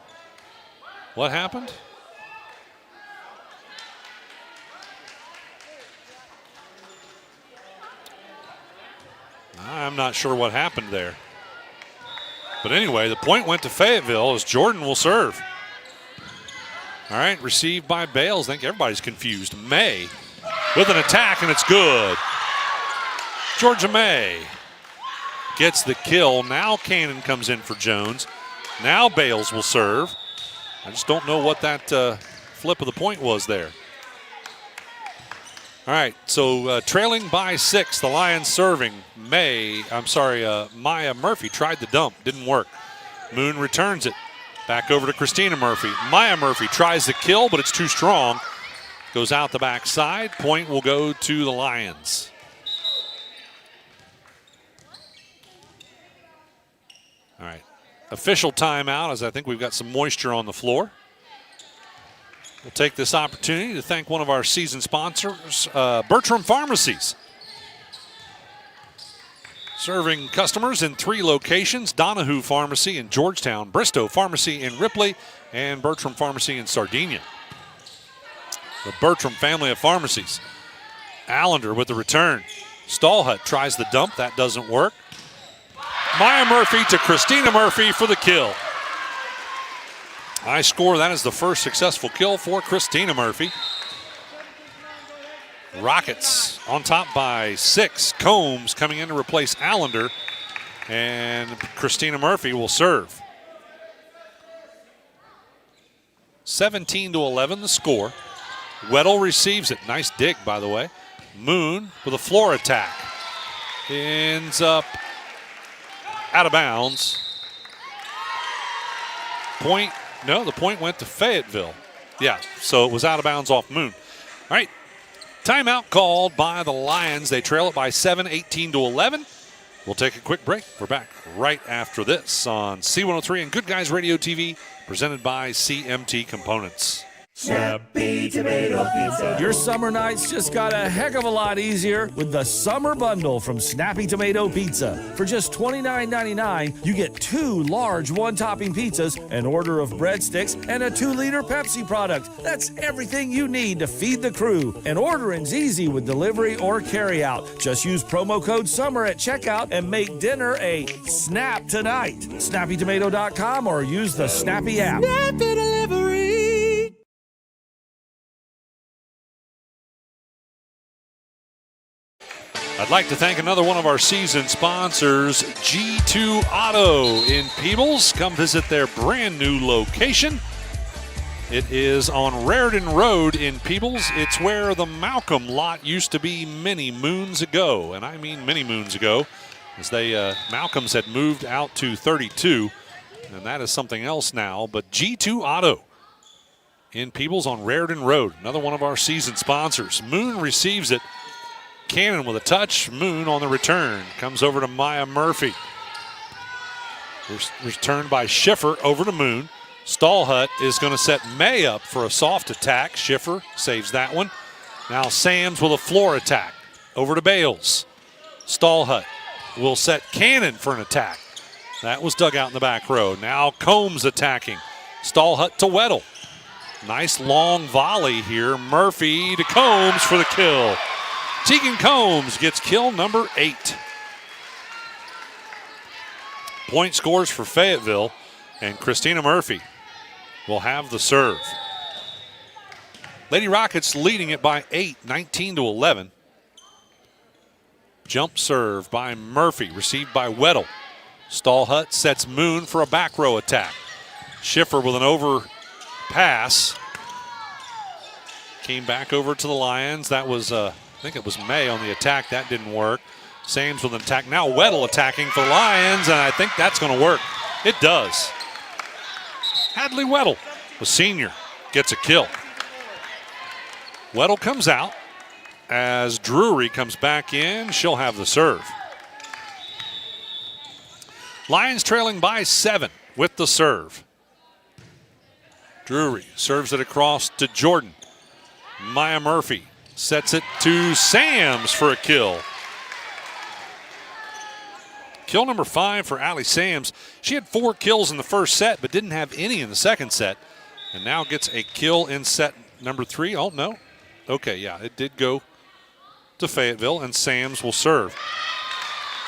What happened? I'm not sure what happened there. But anyway, the point went to Fayetteville as Jordan will serve. All right, received by Bales. I think everybody's confused. May with an attack, and it's good. Georgia May gets the kill. Now Cannon comes in for Jones. Now Bales will serve. I just don't know what that flip of the point was there. All right, so trailing by 6, the Lions serving. Maya Murphy tried the dump, didn't work. Moon returns it. Back over to Christina Murphy. Maya Murphy tries the kill, but it's too strong. Goes out the backside. Point will go to the Lions. All right, official timeout as I think we've got some moisture on the floor. We'll take this opportunity to thank one of our season sponsors, Bertram Pharmacies. Serving customers in 3 locations, Donahue Pharmacy in Georgetown, Bristow Pharmacy in Ripley, and Bertram Pharmacy in Sardinia. The Bertram family of pharmacies. Allender with the return. Stallhut tries the dump, that doesn't work. Maya Murphy to Christina Murphy for the kill. High score, that is the first successful kill for Christina Murphy. Rockets on top by 6. Combs coming in to replace Allender. And Christina Murphy will serve. 17-11 the score. Weddle receives it. Nice dig, by the way. Moon with a floor attack. Ends up out of bounds. Point. No, the point went to Fayetteville. Yeah, so it was out of bounds off Moon. All right, timeout called by the Lions. They trail it by 7, 18-11. We'll take a quick break. We're back right after this on C103 and Good Guys Radio TV, presented by CMT Components. Snappy Tomato Pizza. Your summer nights just got a heck of a lot easier with the Summer Bundle from Snappy Tomato Pizza. For just $29.99, you get 2 large one-topping pizzas, an order of breadsticks, and a 2-liter Pepsi product. That's everything you need to feed the crew. And ordering's easy with delivery or carryout. Just use promo code SUMMER at checkout and make dinner a snap tonight. SnappyTomato.com or use the Snappy app. Snappy Delivery. I'd like to thank another one of our season sponsors, G2 Auto in Peebles. Come visit their brand new location. It is on Raritan Road in Peebles. It's where the Malcolm lot used to be many moons ago, and I mean many moons ago, as Malcolms had moved out to 32, and that is something else now. But G2 Auto, in Peebles on Raritan Road, another one of our season sponsors. Moon receives it. Cannon with a touch. Moon on the return. Comes over to Maya Murphy. Returned by Schiffer over to Moon. Stallhut is going to set May up for a soft attack. Schiffer saves that one. Now Sams with a floor attack. Over to Bales. Stallhut will set Cannon for an attack. That was dug out in the back row. Now Combs attacking. Stallhut to Weddle. Nice long volley here. Murphy to Combs for the kill. Tegan Combs gets kill number 8. Point scores for Fayetteville, and Christina Murphy will have the serve. Lady Rockets leading it by 8, 19-11. Jump serve by Murphy, received by Weddle. Stallhut sets Moon for a back row attack. Schiffer with an over pass. Came back over to the Lions. That was, I think it was May on the attack. That didn't work. Sams with an attack. Now Weddle attacking for the Lions, and I think that's going to work. It does. Hadley Weddle, the senior, gets a kill. Weddle comes out. As Drury comes back in, she'll have the serve. Lions trailing by 7 with the serve. Drury serves it across to Jordan. Maya Murphy sets it to Sams for a kill. Kill number 5 for Allie Sams. She had 4 kills in the first set, but didn't have any in the second set. And now gets a kill in set number 3. Oh, no. Okay, yeah, it did go to Fayetteville, and Sams will serve.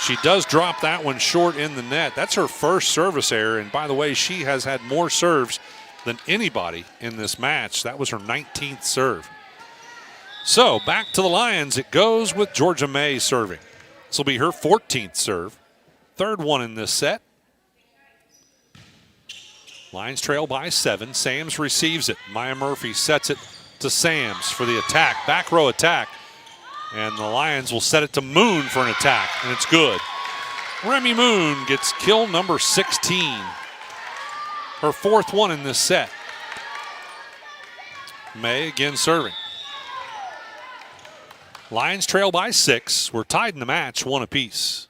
She does drop that one short in the net. That's her first service error, and by the way, she has had more serves than anybody in this match. That was her 19th serve. So back to the Lions it goes with Georgia May serving. This will be her 14th serve. Third one in this set. Lions trail by 7. Sams receives it. Maya Murphy sets it to Sams for the attack. Back row attack. And the Lions will set it to Moon for an attack, and it's good. Remy Moon gets kill number 16. Her 4th one in this set. May again serving. Lions trail by 6. We're tied in the match, 1 apiece.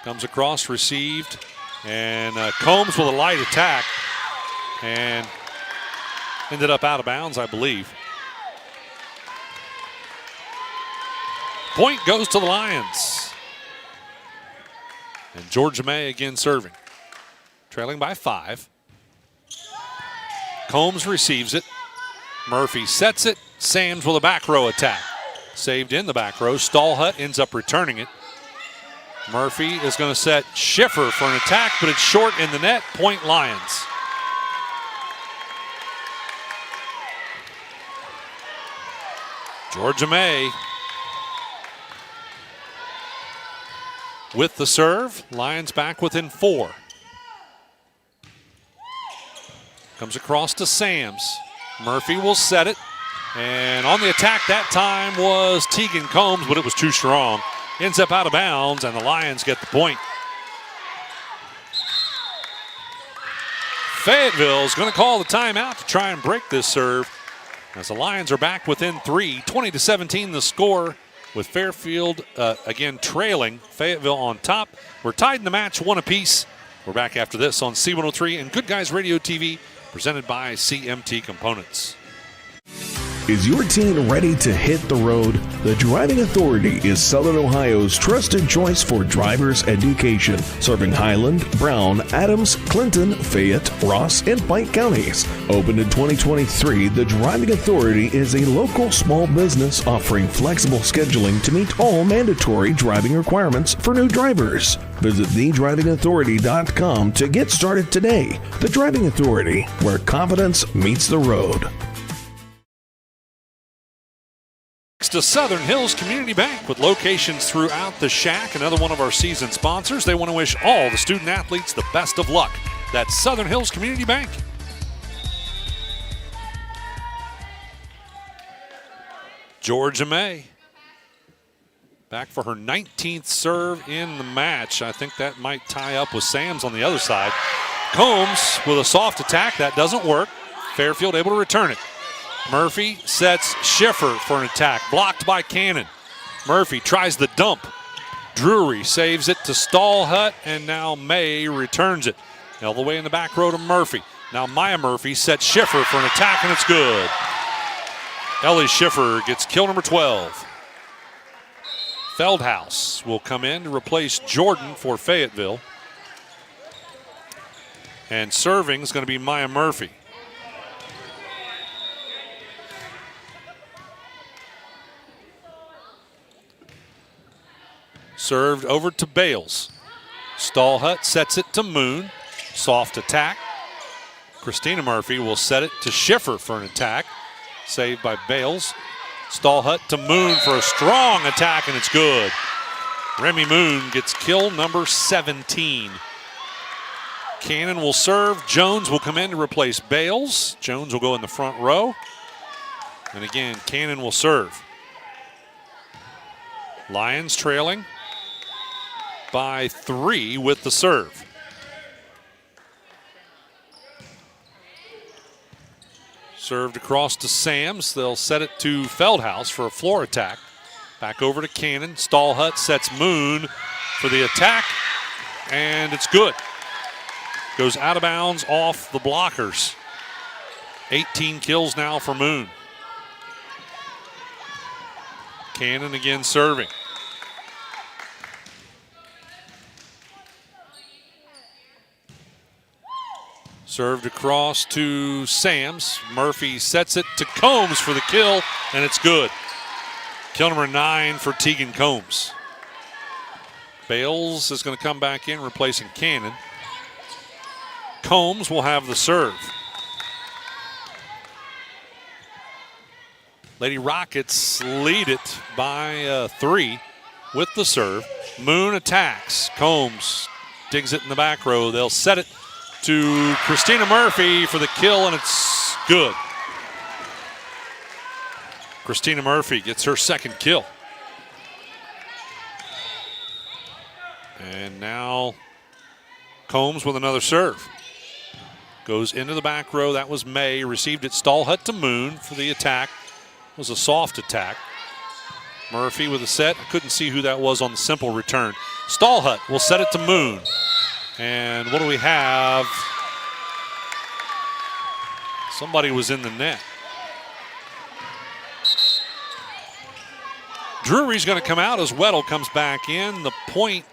Comes across, received, and Combs with a light attack, and ended up out of bounds, I believe. Point goes to the Lions. And Georgia May again serving. Trailing by 5. Combs receives it. Murphy sets it. Sams with a back row attack. Saved in the back row. Stallhut ends up returning it. Murphy is going to set Schiffer for an attack, but it's short in the net. Point Lions. Georgia May with the serve. Lions back within 4. Comes across to Sams. Murphy will set it. And on the attack that time was Tegan Combs, but it was too strong. Ends up out of bounds, and the Lions get the point. Fayetteville is going to call the timeout to try and break this serve, as the Lions are back within 3. 20-17 the score, with Fairfield again trailing. Fayetteville on top. We're tied in the match, 1 apiece. We're back after this on C103 and Good Guys Radio TV, presented by CMT Components. Is your teen ready to hit the road? The Driving Authority is Southern Ohio's trusted choice for driver's education, serving Highland, Brown, Adams, Clinton, Fayette, Ross, and Pike counties. Opened in 2023, the Driving Authority is a local small business offering flexible scheduling to meet all mandatory driving requirements for new drivers. Visit thedrivingauthority.com to get started today. The Driving Authority, where confidence meets the road. Next to Southern Hills Community Bank, with locations throughout the Shack, another one of our season sponsors. They want to wish all the student athletes the best of luck. That's Southern Hills Community Bank. Georgia May back for her 19th serve in the match. I think that might tie up with Sams on the other side. Combs with a soft attack. That doesn't work. Fairfield able to return it. Murphy sets Schiffer for an attack. Blocked by Cannon. Murphy tries the dump. Drury saves it to Stallhut, and now May returns it. All the way in the back row to Murphy. Now Maya Murphy sets Schiffer for an attack, and it's good. Ellie Schiffer gets kill number 12. Feldhaus will come in to replace Jordan for Fayetteville. And serving is going to be Maya Murphy. Served over to Bales. Stallhut sets it to Moon. Soft attack. Christina Murphy will set it to Schiffer for an attack. Saved by Bales. Stallhut to Moon for a strong attack, and it's good. Remy Moon gets kill number 17. Cannon will serve. Jones will come in to replace Bales. Jones will go in the front row. And again, Cannon will serve. Lions trailing by 3 with the serve. Served across to Sams. They'll set it to Feldhaus for a floor attack. Back over to Cannon. Stallhut sets Moon for the attack, and it's good. Goes out of bounds off the blockers. 18 kills now for Moon. Cannon again serving. Served across to Sams. Murphy sets it to Combs for the kill, and it's good. Kill number 9 for Tegan Combs. Bales is going to come back in, replacing Cannon. Combs will have the serve. Lady Rockets lead it by 3 with the serve. Moon attacks. Combs digs it in the back row. They'll set it to Christina Murphy for the kill, and it's good. Christina Murphy gets her second kill. And now Combs with another serve. Goes into the back row. That was May. Received it. Stallhut to Moon for the attack. It was a soft attack. Murphy with a set. I couldn't see who that was on the simple return. Stallhut will set it to Moon. And what do we have? Somebody was in the net. Drury's going to come out as Weddle comes back in. The point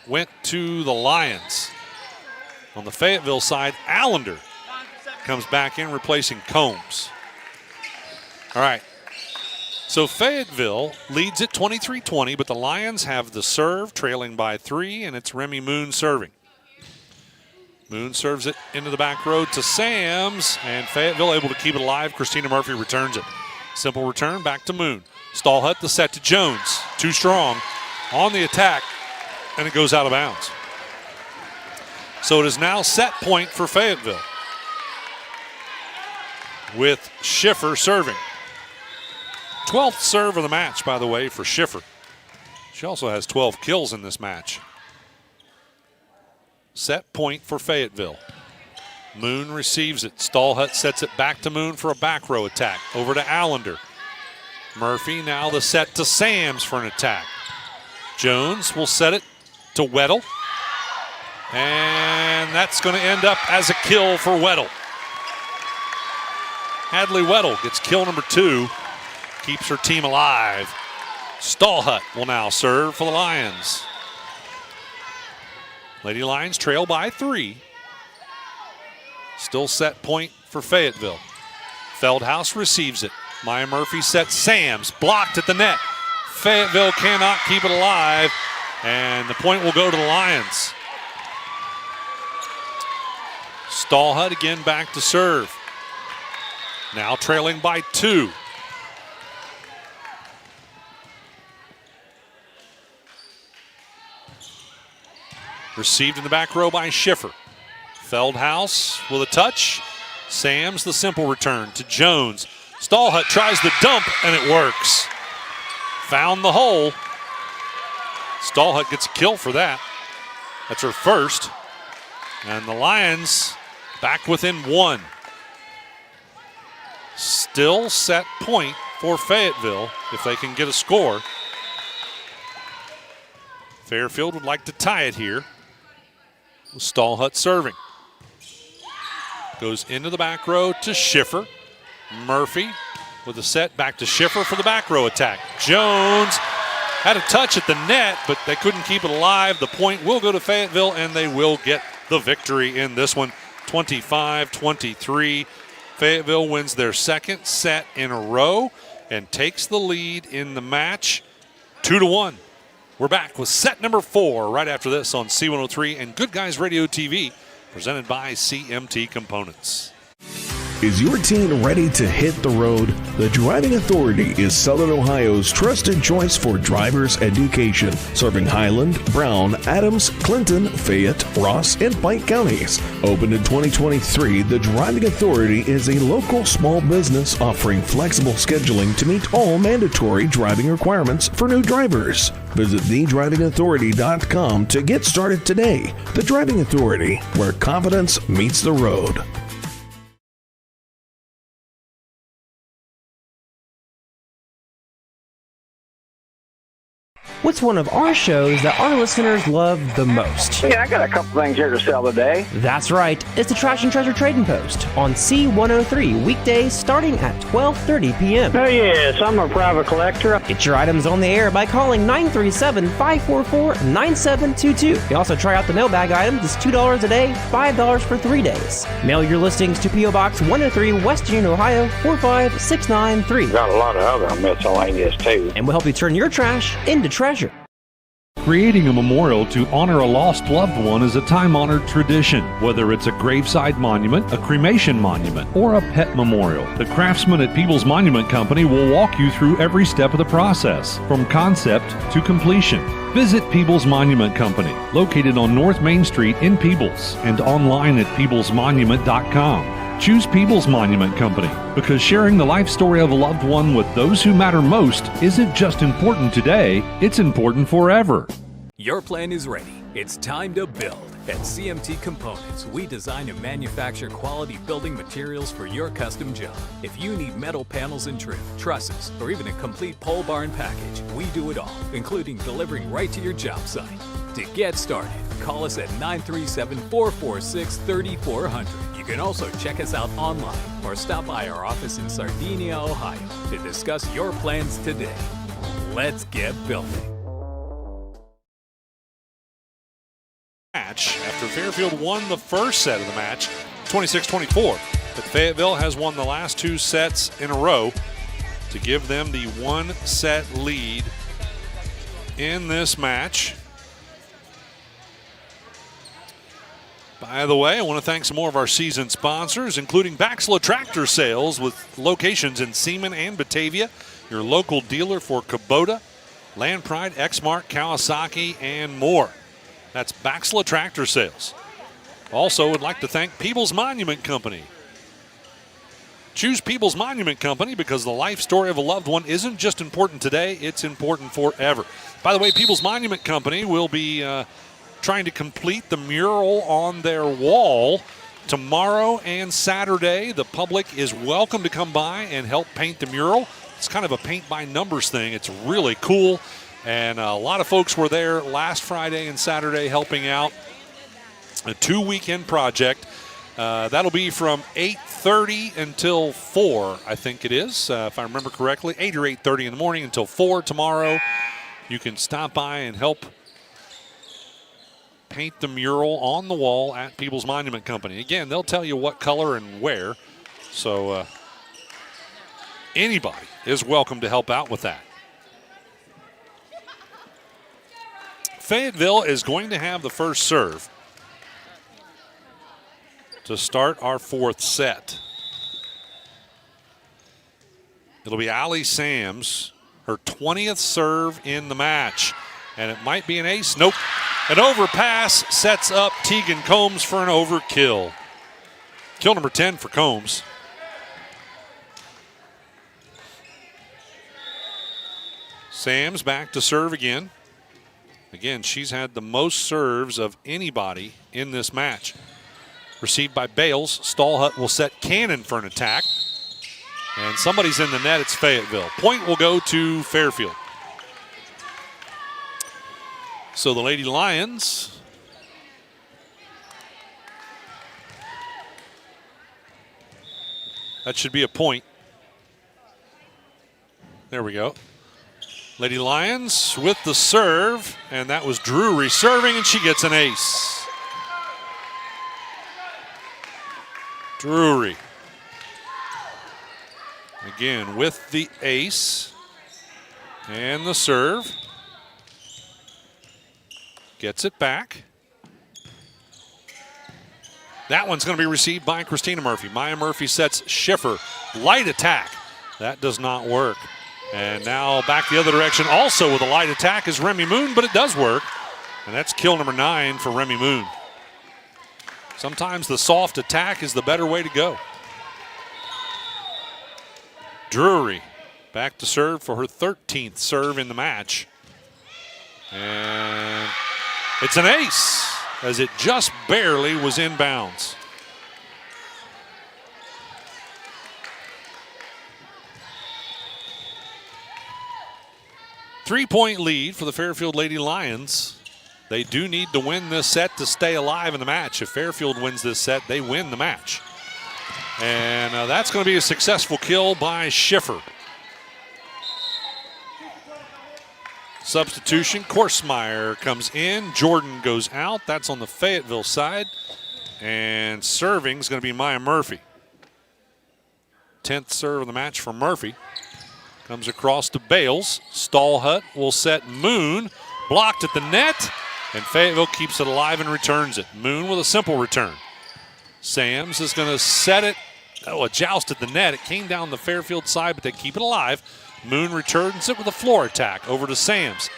went to the Lions. On the Fayetteville side, Allender comes back in, replacing Combs. All right. So Fayetteville leads at 23-20, but the Lions have the serve, trailing by 3, and it's Remy Moon serving. Moon serves it into the back row to Sams, and Fayetteville able to keep it alive. Christina Murphy returns it. Simple return back to Moon. Stallhut the set to Jones. Too strong on the attack, and it goes out of bounds. So it is now set point for Fayetteville with Schiffer serving. 12th serve of the match, by the way, for Schiffer. She also has 12 kills in this match. Set point for Fayetteville. Moon receives it. Stallhut sets it back to Moon for a back row attack. Over to Allender. Murphy now the set to Sams for an attack. Jones will set it to Weddle. And that's going to end up as a kill for Weddle. Hadley Weddle gets kill number 2. Keeps her team alive. Stallhut will now serve for the Lions. Lady Lions trail by 3. Still set point for Fayetteville. Feldhaus receives it. Maya Murphy sets Sams. Blocked at the net. Fayetteville cannot keep it alive. And the point will go to the Lions. Stallhut again back to serve. Now trailing by 2. Received in the back row by Schiffer. Feldhaus with a touch. Sams the simple return to Jones. Stallhut tries the dump, and it works. Found the hole. Stallhut gets a kill for that. That's her first. And the Lions back within 1. Still set point for Fayetteville if they can get a score. Fairfield would like to tie it here. Stallhut serving. Goes into the back row to Schiffer. Murphy with a set back to Schiffer for the back row attack. Jones had a touch at the net, but they couldn't keep it alive. The point will go to Fayetteville, and they will get the victory in this one, 25-23. Fayetteville wins their second set in a row and takes the lead in the match 2-1. We're back with set number 4 right after this on C103 and Good Guys Radio TV, presented by CMT Components. Is your teen ready to hit the road? The Driving Authority is Southern Ohio's trusted choice for driver's education, serving Highland, Brown, Adams, Clinton, Fayette, Ross, and Pike counties. Opened in 2023, the Driving Authority is a local small business offering flexible scheduling to meet all mandatory driving requirements for new drivers. Visit thedrivingauthority.com to get started today. The Driving Authority, where confidence meets the road. What's one of our shows that our listeners love the most? Yeah, I got a couple things here to sell today. That's right. It's the Trash and Treasure Trading Post on C103 weekdays starting at 12:30 p.m. Oh, yes, I'm a private collector. Get your items on the air by calling 937-544-9722. You also try out the mailbag items. It's $2 a day, $5 for 3 days. Mail your listings to P.O. Box 103, West Union, Ohio, 45693. Got a lot of other miscellaneous, too. And we'll help you turn your trash into treasure. Creating a memorial to honor a lost loved one is a time-honored tradition. Whether it's a graveside monument, a cremation monument, or a pet memorial, the craftsmen at People's Monument Company will walk you through every step of the process, from concept to completion. Visit People's Monument Company, located on North Main Street in Peebles, and online at peoplesmonument.com. Choose People's Monument Company because sharing the life story of a loved one with those who matter most isn't just important today, it's important forever. Your plan is ready. It's time to build. At CMT Components, we design and manufacture quality building materials for your custom job. If you need metal panels and trim, trusses, or even a complete pole barn package, we do it all, including delivering right to your job site. To get started, call us at 937-446-3400. You can also check us out online or stop by our office in Sardinia, Ohio to discuss your plans today. Let's get building. Match after Fairfield won the first set of the match, 26-24. But Fayetteville has won the last 2 sets in a row to give them the 1-set lead in this match. By the way, I want to thank some more of our season sponsors, including Baxla Tractor Sales with locations in Seaman and Batavia, your local dealer for Kubota, Land Pride, Exmark, Kawasaki, and more. That's Baxla Tractor Sales. Also would like to thank People's Monument Company. Choose People's Monument Company because the life story of a loved one isn't just important today, it's important forever. By the way, People's Monument Company will be trying to complete the mural on their wall tomorrow and Saturday. The public is welcome to come by and help paint the mural. It's kind of a paint by numbers thing. It's really cool. And a lot of folks were there last Friday and Saturday helping out. A 2-weekend project. That'll be from 8:30 until 4, I think it is, if I remember correctly. 8 or 8:30 in the morning until 4 tomorrow. You can stop by and help paint the mural on the wall at People's Monument Company. Again, they'll tell you what color and where. So anybody is welcome to help out with that. Fayetteville is going to have the first serve to start our 4th set. It'll be Allie Sams, her 20th serve in the match. And it might be an ace. Nope. An overpass sets up Tegan Combs for an overkill. Kill number 10 for Combs. Sams back to serve again. Again, she's had the most serves of anybody in this match. Received by Bales. Stallhut will set Cannon for an attack. And somebody's in the net. It's Fayetteville. Point will go to Fairfield. So the Lady Lions that should be a point. There we go. Lady Lions with the serve, and that was Drury serving, and she gets an ace. Drury. Again with the ace and the serve. Gets it back. That one's going to be received by Christina Murphy. Maya Murphy sets Schiffer. Light attack. That does not work. And now back the other direction also with a light attack is Remy Moon, but it does work. And that's kill number 9 for Remy Moon. Sometimes the soft attack is the better way to go. Drury back to serve for her 13th serve in the match. And it's an ace as it just barely was in bounds. Three-point lead for the Fairfield Lady Lions. They do need to win this set to stay alive in the match. If Fairfield wins this set, they win the match. And that's going to be a successful kill by Schiffer. Substitution, Korsmeyer comes in. Jordan goes out. That's on the Fayetteville side. And serving is going to be Maya Murphy. 10th serve of the match for Murphy. Comes across to Bales. Stallhut will set Moon. Blocked at the net. And Fayetteville keeps it alive and returns it. Moon with a simple return. Sams is going to set it. Oh, a joust at the net. It came down the Fairfield side, but they keep it alive. Moon returns it with a floor attack over to Sams.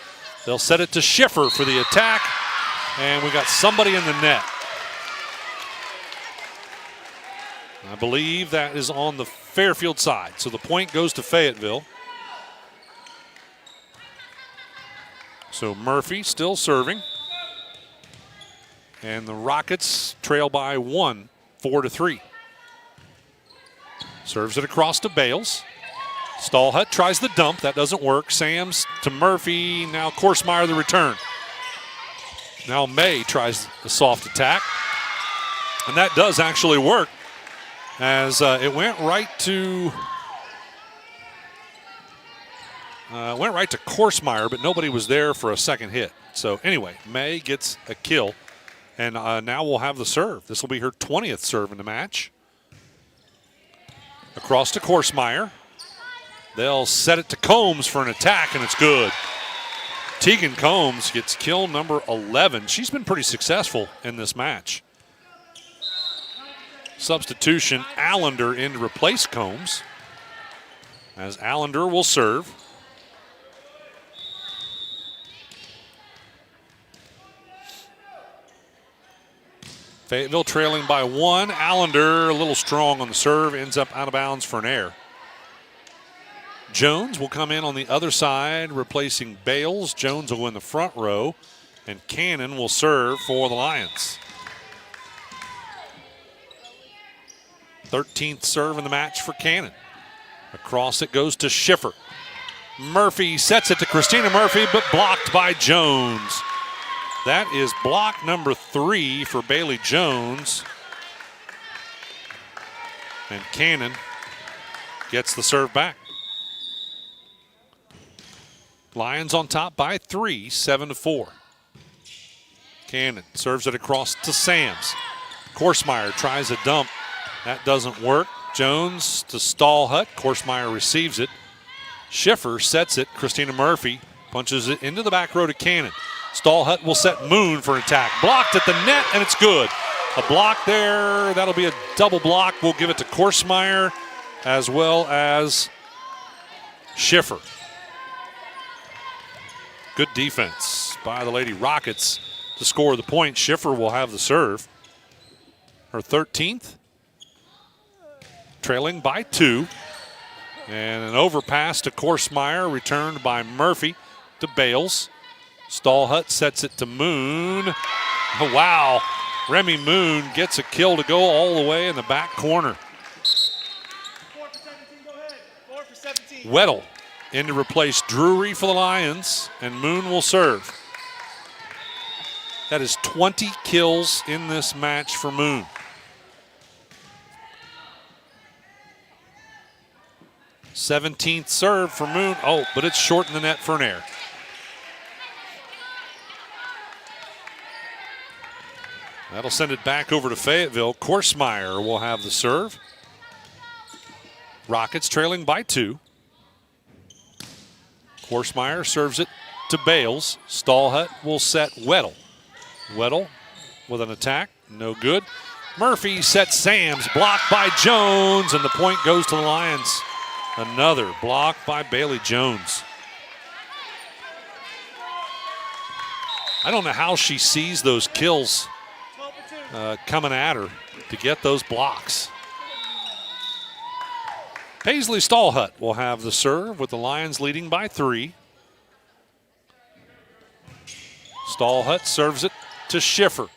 They'll set it to Schiffer for the attack. And we got somebody in the net. I believe that is on the Fairfield side. So the point goes to Fayetteville. So Murphy still serving. And the Rockets trail by 1, 4-3. Serves it across to Bales. Stallhut tries the dump. That doesn't work. Sams to Murphy. Now Korsmeyer the return. Now May tries the soft attack. And that does actually work as it went right to Korsmeyer, but nobody was there for a second hit. So anyway, May gets a kill. And now we'll have the serve. This will be her 20th serve in the match. Across to Korsmeyer. They'll set it to Combs for an attack, and it's good. Tegan Combs gets kill number 11. She's been pretty successful in this match. Substitution, Allender in to replace Combs. As Allender will serve. Fayetteville trailing by 1. Allender a little strong on the serve, ends up out of bounds for an error. Jones will come in on the other side, replacing Bales. Jones will win the front row, and Cannon will serve for the Lions. 13th serve in the match for Cannon. Across it goes to Schiffer. Murphy sets it to Christina Murphy, but blocked by Jones. That is block number 3 for Bailey Jones. And Cannon gets the serve back. Lions on top by 3, 7-4. Cannon serves it across to Sams. Korsmeyer tries a dump. That doesn't work. Jones to Stallhut. Korsmeyer receives it. Schiffer sets it. Christina Murphy punches it into the back row to Cannon. Stallhut will set Moon for an attack. Blocked at the net, and it's good. A block there. That'll be a double block. We'll give it to Korsmeyer as well as Schiffer. Good defense by the Lady Rockets to score the point. Schiffer will have the serve. Her 13th. Trailing by 2. And an overpass to Korsmeyer, returned by Murphy to Bales. Stallhut sets it to Moon. Oh, wow. Remy Moon gets a kill to go all the way in the back corner. 4 for 17, go ahead. 4 for 17. Weddle in to replace Drury for the Lions, and Moon will serve. That is 20 kills in this match for Moon. th serve for Moon. Oh, but it's short in the net for an error. That'll send it back over to Fayetteville. Korsmeyer will have the serve. Rockets trailing by 2. Korsmeyer serves it to Bales. Stallhut will set Weddle. Weddle with an attack, no good. Murphy sets Sams, blocked by Jones, and the point goes to the Lions. Another block by Bailey Jones. I don't know how she sees those kills coming at her to get those blocks. Paisley Stallhut will have the serve with the Lions leading by 3. Stallhut serves it to Schiffer.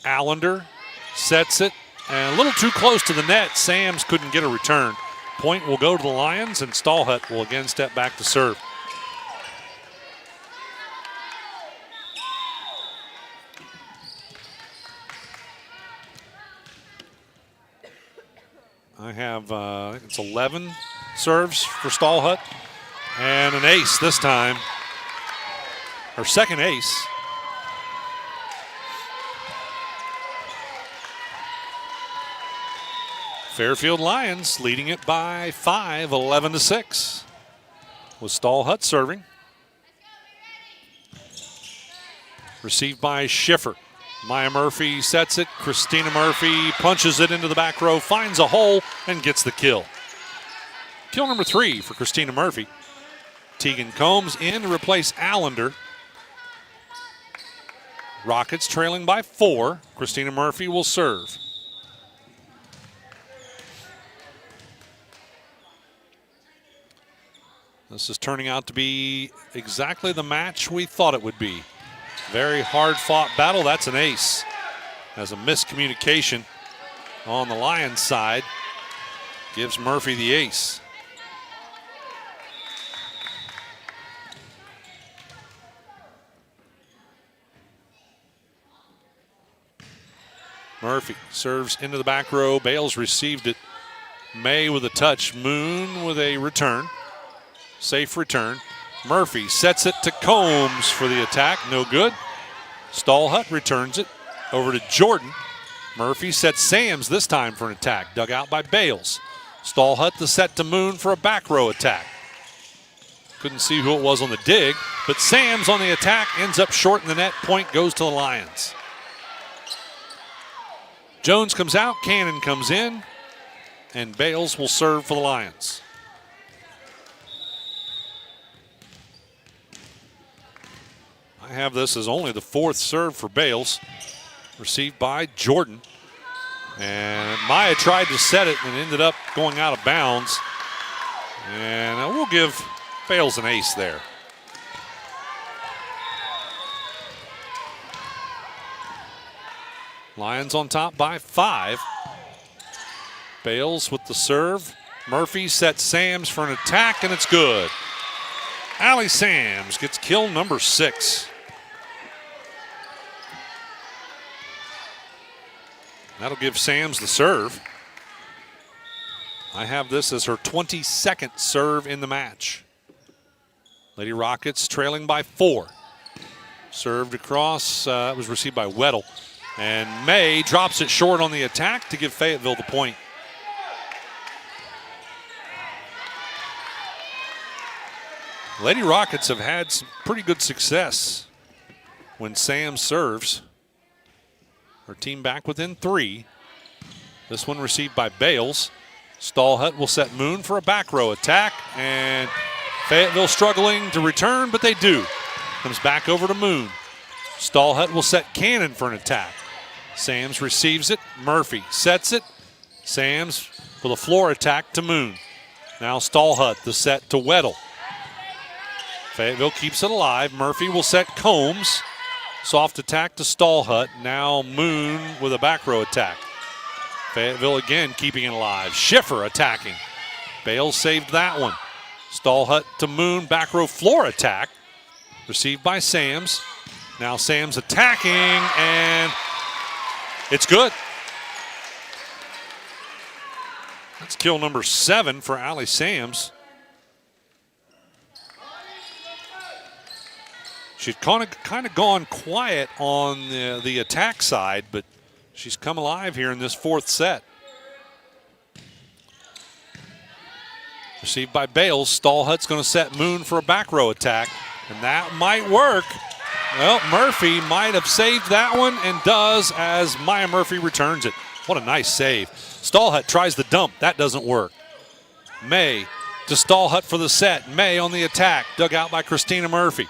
Allender sets it, and a little too close to the net. Sams couldn't get a return. Point will go to the Lions, and Stallhut will again step back to serve. I have, it's 11 serves for Stallhut, and an ace this time. Her second ace. Fairfield Lions leading it by 5, 11-6. With Stallhut serving. Received by Schiffer. Maya Murphy sets it. Christina Murphy punches it into the back row, finds a hole, and gets the kill. Kill number 3 for Christina Murphy. Tegan Combs in to replace Allender. Rockets trailing by 4. Christina Murphy will serve. This is turning out to be exactly the match we thought it would be. Very hard-fought battle. That's an ace. As a miscommunication on the Lions side gives Murphy the ace. Murphy serves into the back row. Bales received it. May with a touch. Moon with a return. Safe return. Murphy sets it to Combs for the attack. No good. Stallhut returns it over to Jordan. Murphy sets Sams this time for an attack. Dug out by Bales. Stallhut the set to Moon for a back row attack. Couldn't see who it was on the dig, but Sams on the attack ends up short in the net. Point goes to the Lions. Jones comes out. Cannon comes in. And Bales will serve for the Lions. I have this as only the 4th serve for Bales. Received by Jordan. And Maya tried to set it and ended up going out of bounds. And we'll give Bales an ace there. Lions on top by 5. Bales with the serve. Murphy sets Sams for an attack, and it's good. Allie Sams gets kill number 6. That'll give Sams the serve. I have this as her 22nd serve in the match. Lady Rockets trailing by 4. Served across, it was received by Weddle. And May drops it short on the attack to give Fayetteville the point. Lady Rockets have had some pretty good success when Sam serves. Her team back within 3. This one received by Bales. Stallhut will set Moon for a back row attack, and Fayetteville struggling to return, but they do. Comes back over to Moon. Stallhut will set Cannon for an attack. Sams receives it. Murphy sets it. Sams with a floor attack to Moon. Now Stallhut the set to Weddle. Fayetteville keeps it alive. Murphy will set Combs. Soft attack to Stallhut. Now Moon with a back row attack. Fayetteville again keeping it alive. Schiffer attacking. Bales saved that one. Stallhut to Moon, back row floor attack. Received by Sams. Now Sams attacking, and it's good. That's kill number 7 for Allie Sams. She'd kind of gone quiet on the attack side, but she's come alive here in this 4th set. Received by Bales. Stallhut's going to set Moon for a back row attack, and that might work. Well, Murphy might have saved that one, and does as Maya Murphy returns it. What a nice save. Stallhut tries the dump. That doesn't work. May to Stallhut for the set. May on the attack. Dug out by Christina Murphy.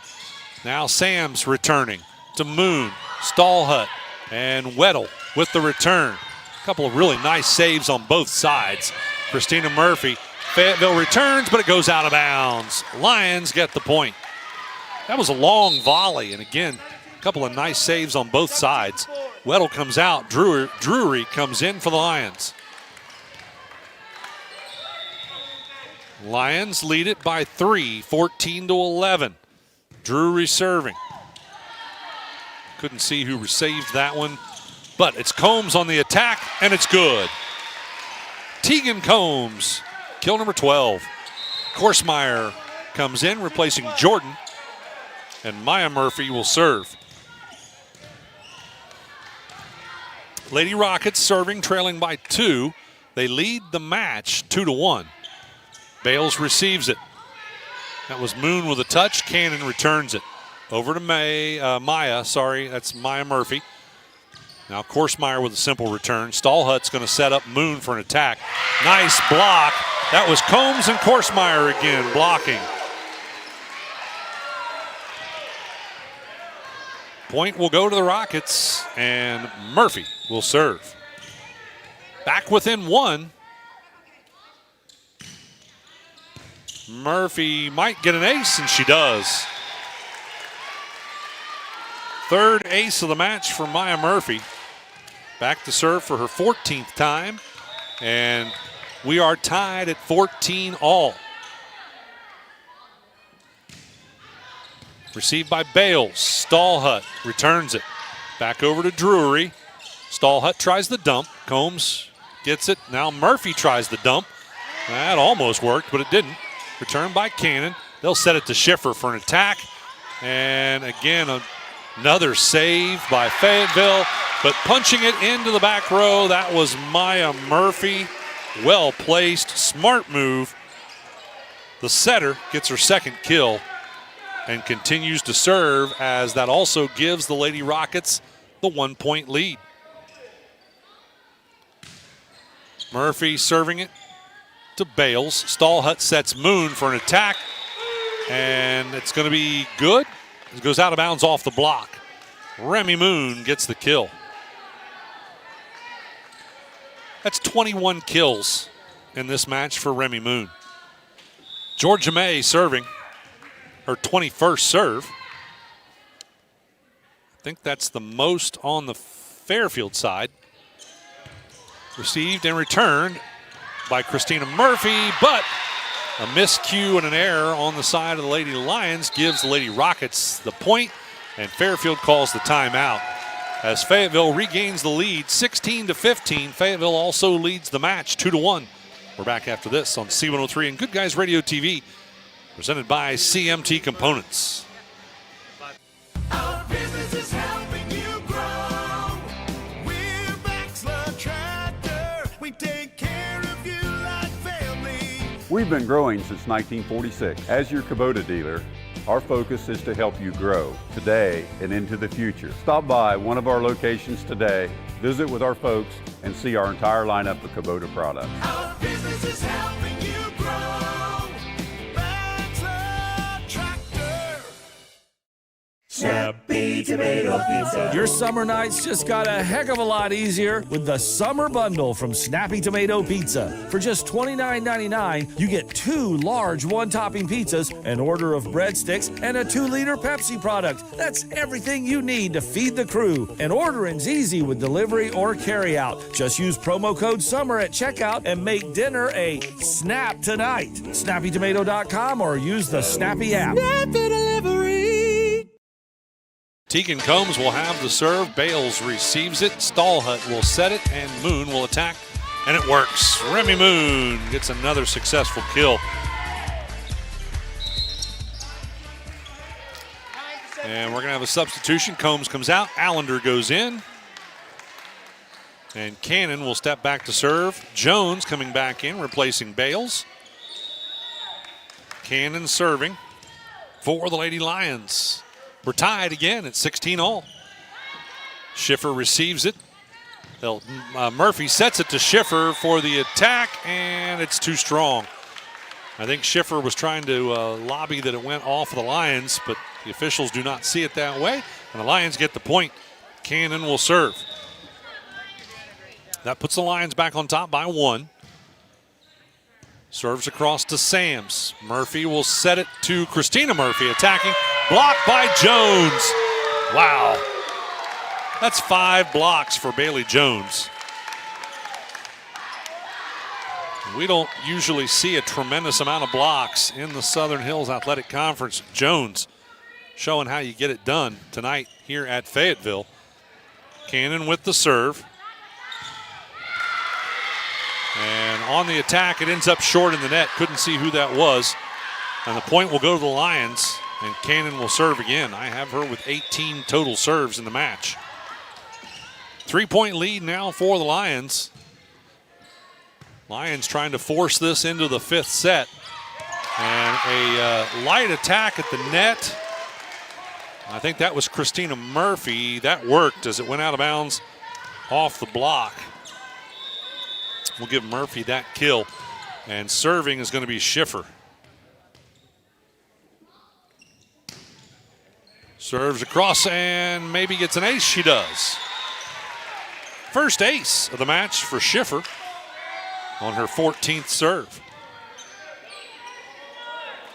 Now Sams returning to Moon. Stallhut and Weddle with the return. A couple of really nice saves on both sides. Christina Murphy. Fayetteville returns, but it goes out of bounds. Lions get the point. That was a long volley, and again, a couple of nice saves on both sides. Weddle comes out. Drury comes in for the Lions. Lions lead it by 3, 14-11. Drury serving. Couldn't see who received that one, but it's Combs on the attack, and it's good. Tegan Combs, kill number 12. Korsmeyer comes in, replacing Jordan, and Maya Murphy will serve. Lady Rockets serving, trailing by 2. They lead the match 2-1. Bales receives it. That was Moon with a touch. Cannon returns it. Over to Maya, that's Maya Murphy. Now Korsmeyer with a simple return. Stallhut's going to set up Moon for an attack. Nice block. That was Combs and Korsmeyer again blocking. Point will go to the Rockets, and Murphy will serve. Back within 1. Murphy might get an ace, and she does. 3rd ace of the match for Maya Murphy. Back to serve for her 14th time, and we are tied at 14 all. Received by Bales. Stallhut returns it. Back over to Drury. Stallhut tries the dump. Combs gets it. Now Murphy tries the dump. That almost worked, but it didn't. Returned by Cannon. They'll set it to Schiffer for an attack. And again, another save by Fayetteville, but punching it into the back row, that was Maya Murphy. Well placed, smart move. The setter gets her 2nd kill and continues to serve, as that also gives the Lady Rockets the 1-point lead. Murphy serving it to Bales. Stallhut sets Moon for an attack, and it's going to be good. It goes out of bounds off the block. Remy Moon gets the kill. That's 21 kills in this match for Remy Moon. Georgia May serving. Her 21st serve. I think that's the most on the Fairfield side. Received and returned by Christina Murphy, but a miscue and an error on the side of the Lady Lions gives the Lady Rockets the point, and Fairfield calls the timeout. As Fayetteville regains the lead 16-15, Fayetteville also leads the match 2-1. We're back after this on C103 and Good Guys Radio TV. Presented by CMT Components. Our business is helping you grow. We're Baxter Tractor. We take care of you like family. We've been growing since 1946. As your Kubota dealer, our focus is to help you grow today and into the future. Stop by one of our locations today, visit with our folks, and see our entire lineup of Kubota products. Our business is helping you grow. Baxter Tractor. Snappy Tomato Pizza. Your summer nights just got a heck of a lot easier with the Summer Bundle from Snappy Tomato Pizza. For just $29.99, you get 2 large one-topping pizzas, an order of breadsticks, and a 2-liter Pepsi product. That's everything you need to feed the crew. And ordering's easy with delivery or carryout. Just use promo code SUMMER at checkout and make dinner a snap tonight. SnappyTomato.com or use the Snappy app. Snappy Delivery. Tegan Combs will have the serve. Bales receives it. Stallhut will set it, and Moon will attack, and it works. Remy Moon gets another successful kill. And we're going to have a substitution. Combs comes out. Allender goes in. And Cannon will step back to serve. Jones coming back in, replacing Bales. Cannon serving for the Lady Lions. We're tied again at 16 all. Schiffer receives it. Murphy sets it to Schiffer for the attack, and it's too strong. I think Schiffer was trying to lobby that it went off of the Lions, but the officials do not see it that way, and the Lions get the point. Cannon will serve. That puts the Lions back on top by 1. Serves across to Sams. Murphy will set it to Christina Murphy, attacking. Blocked by Jones. Wow. That's 5 blocks for Bailey Jones. We don't usually see a tremendous amount of blocks in the Southern Hills Athletic Conference. Jones showing how you get it done tonight here at Fayetteville. Cannon with the serve. And on the attack, it ends up short in the net. Couldn't see who that was. And the point will go to the Lions, and Cannon will serve again. I have her with 18 total serves in the match. 3-point lead now for the Lions. Lions trying to force this into the 5th set. And a light attack at the net. I think that was Christina Murphy. That worked as it went out of bounds off the block. We'll give Murphy that kill. And serving is going to be Schiffer. Serves across and maybe gets an ace. She does. First ace of the match for Schiffer on her 14th serve.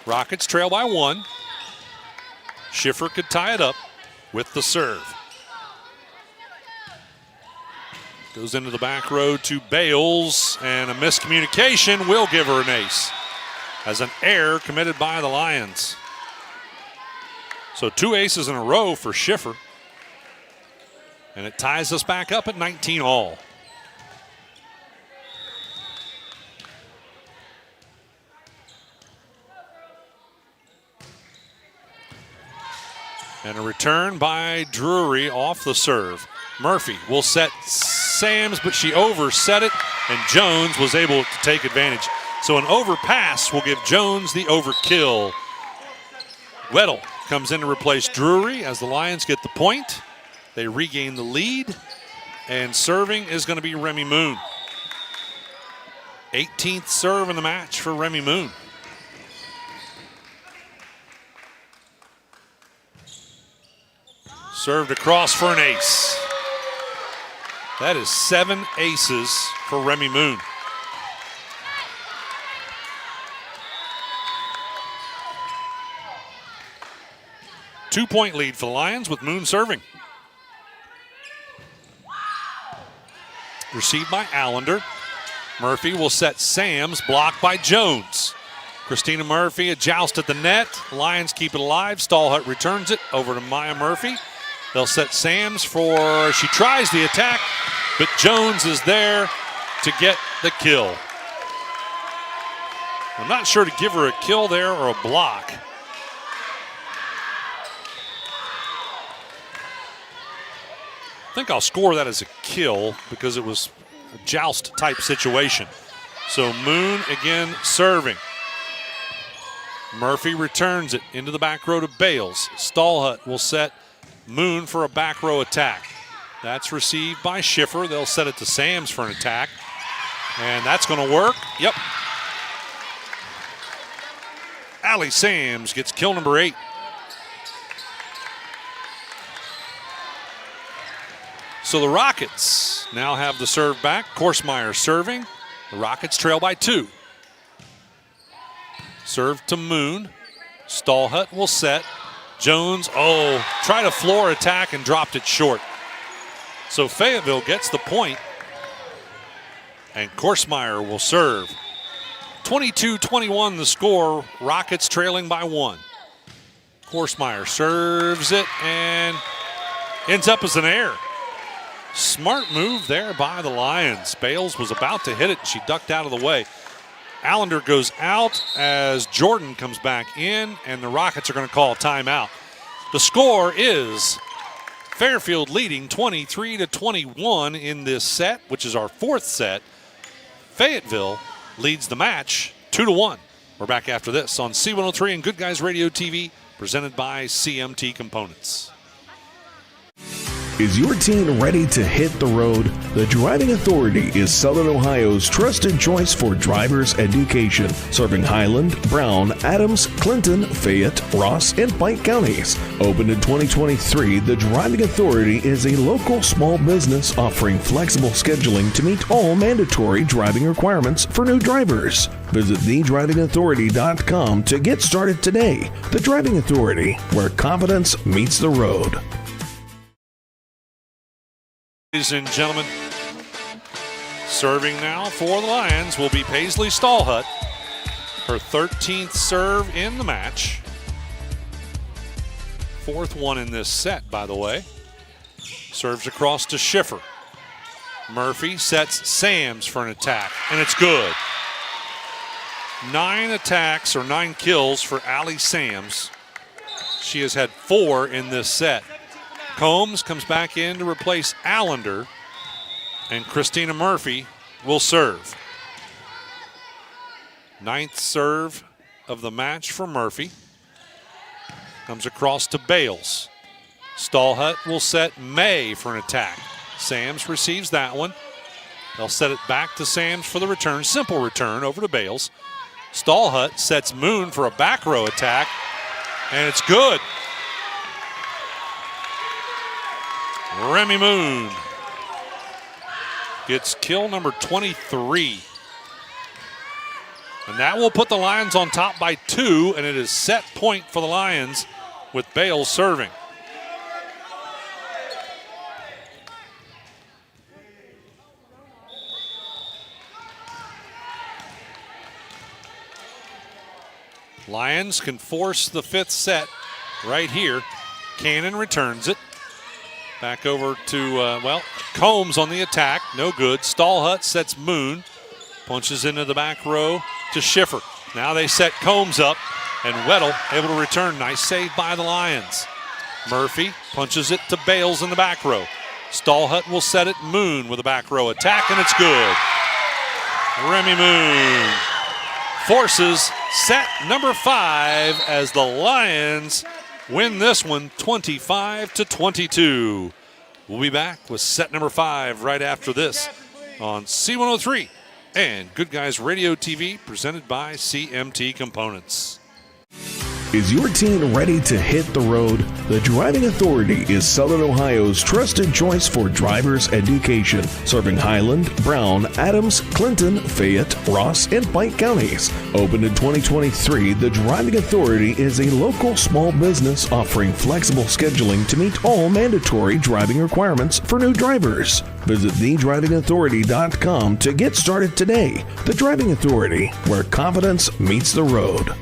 Rockets trail by 1. Schiffer could tie it up with the serve. Goes into the back row to Bales, and a miscommunication will give her an ace as an error committed by the Lions. So 2 aces in a row for Schiffer, and it ties us back up at 19 all. And a return by Drury off the serve. Murphy will set Sams, but she overset it, and Jones was able to take advantage. So an overpass will give Jones the overkill. Weddle comes in to replace Drury as the Lions get the point. They regain the lead, and serving is going to be Remy Moon. 18th serve in the match for Remy Moon. Served across for an ace. That is 7 aces for Remy Moon. Two-point lead for the Lions with Moon serving. Received by Allender. Murphy will set Sams, blocked by Jones. Christina Murphy, a joust at the net. Lions keep it alive. Stallhut returns it over to Maya Murphy. They'll set Sams for, she tries the attack, but Jones is there to get the kill. I'm not sure to give her a kill there or a block. I think I'll score that as a kill because it was a joust type situation. So Moon again serving. Murphy returns it into the back row to Bales. Stallhut will set Moon for a back row attack. That's received by Schiffer. They'll set it to Sams for an attack. And that's going to work. Yep. Allie Sams gets kill number 8. So the Rockets now have the serve back. Korsmeyer serving. The Rockets trail by 2. Serve to Moon. Stallhut will set. Jones, tried a floor attack and dropped it short. So Fayetteville gets the point, and Korsmeyer will serve. 22-21 the score. Rockets trailing by 1. Korsmeyer serves it and ends up as an error. Smart move there by the Lions. Bales was about to hit it. She ducked out of the way. Allender goes out as Jordan comes back in, and the Rockets are going to call a timeout. The score is Fairfield leading 23-21 in this set, which is our 4th set. Fayetteville leads the match 2-1. We're back after this on C103 and Good Guys Radio TV, presented by CMT Components. Is your teen ready to hit the road? The Driving Authority is Southern Ohio's trusted choice for driver's education, serving Highland, Brown, Adams, Clinton, Fayette, Ross, and Pike counties. Opened in 2023, the Driving Authority is a local small business offering flexible scheduling to meet all mandatory driving requirements for new drivers. Visit thedrivingauthority.com to get started today. The Driving Authority, where confidence meets the road. Ladies and gentlemen, serving now for the Lions will be Paisley Stallhut. Her 13th serve in the match. 4th one in this set, by the way. Serves across to Schiffer. Murphy sets Sams for an attack, and it's good. 9 attacks or 9 kills for Allie Sams. She has had 4 in this set. Combs comes back in to replace Allender, and Christina Murphy will serve. 9th serve of the match for Murphy. Comes across to Bales. Stallhut will set May for an attack. Sams receives that one. They'll set it back to Sams for the return. Simple return over to Bales. Stallhut sets Moon for a back row attack, and it's good. Remy Moon gets kill number 23. And that will put the Lions on top by 2, and it is set point for the Lions with Bales serving. Lions can force the 5th set right here. Cannon returns it. Back over to, Combs on the attack. No good. Stallhut sets Moon. Punches into the back row to Schiffer. Now they set Combs up, and Weddle able to return. Nice save by the Lions. Murphy punches it to Bales in the back row. Stallhut will set it. Moon with a back row attack, and it's good. Remy Moon forces set number 5 as the Lions win this one 25-22. We'll be back with set number 5 right after this on C103 and Good Guys Radio TV, presented by CMT Components. Is your teen ready to hit the road? The Driving Authority is Southern Ohio's trusted choice for driver's education, serving Highland, Brown, Adams, Clinton, Fayette, Ross, and Pike counties. Opened in 2023, the Driving Authority is a local small business offering flexible scheduling to meet all mandatory driving requirements for new drivers. Visit thedrivingauthority.com to get started today. The Driving Authority, where confidence meets the road.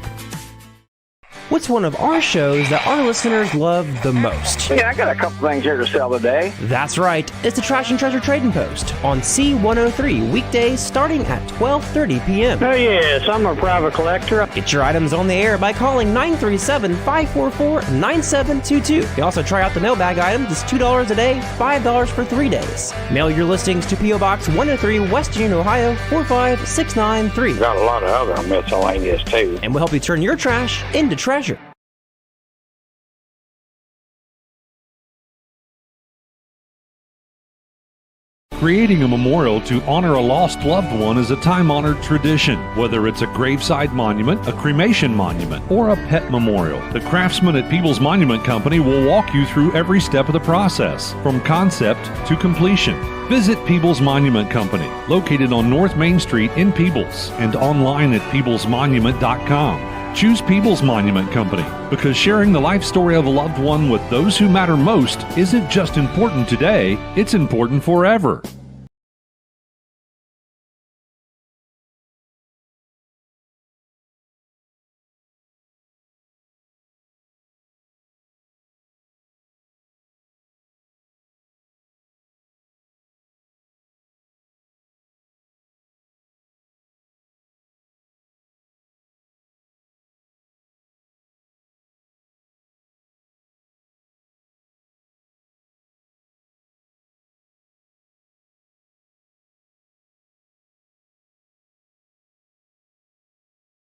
What's one of our shows that our listeners love the most? Yeah, I got a couple things here to sell today. That's right. It's the Trash and Treasure Trading Post on C103 weekdays starting at 12:30 p.m. Oh, yes, I'm a private collector. Get your items on the air by calling 937-544-9722. You can also try out the mailbag item. It's $2 a day, $5 for 3 days. Mail your listings to P.O. Box 103, West Union, Ohio, 45693. Got a lot of other miscellaneous, too. And we'll help you turn your trash into treasure. Creating a memorial to honor a lost loved one is a time-honored tradition. Whether it's a graveside monument, a cremation monument, or a pet memorial, the craftsmen at People's Monument Company will walk you through every step of the process, from concept to completion. Visit People's Monument Company, located on North Main Street in Peebles, and online at peoplesmonument.com. Choose People's Monument Company because sharing the life story of a loved one with those who matter most isn't just important today, it's important forever.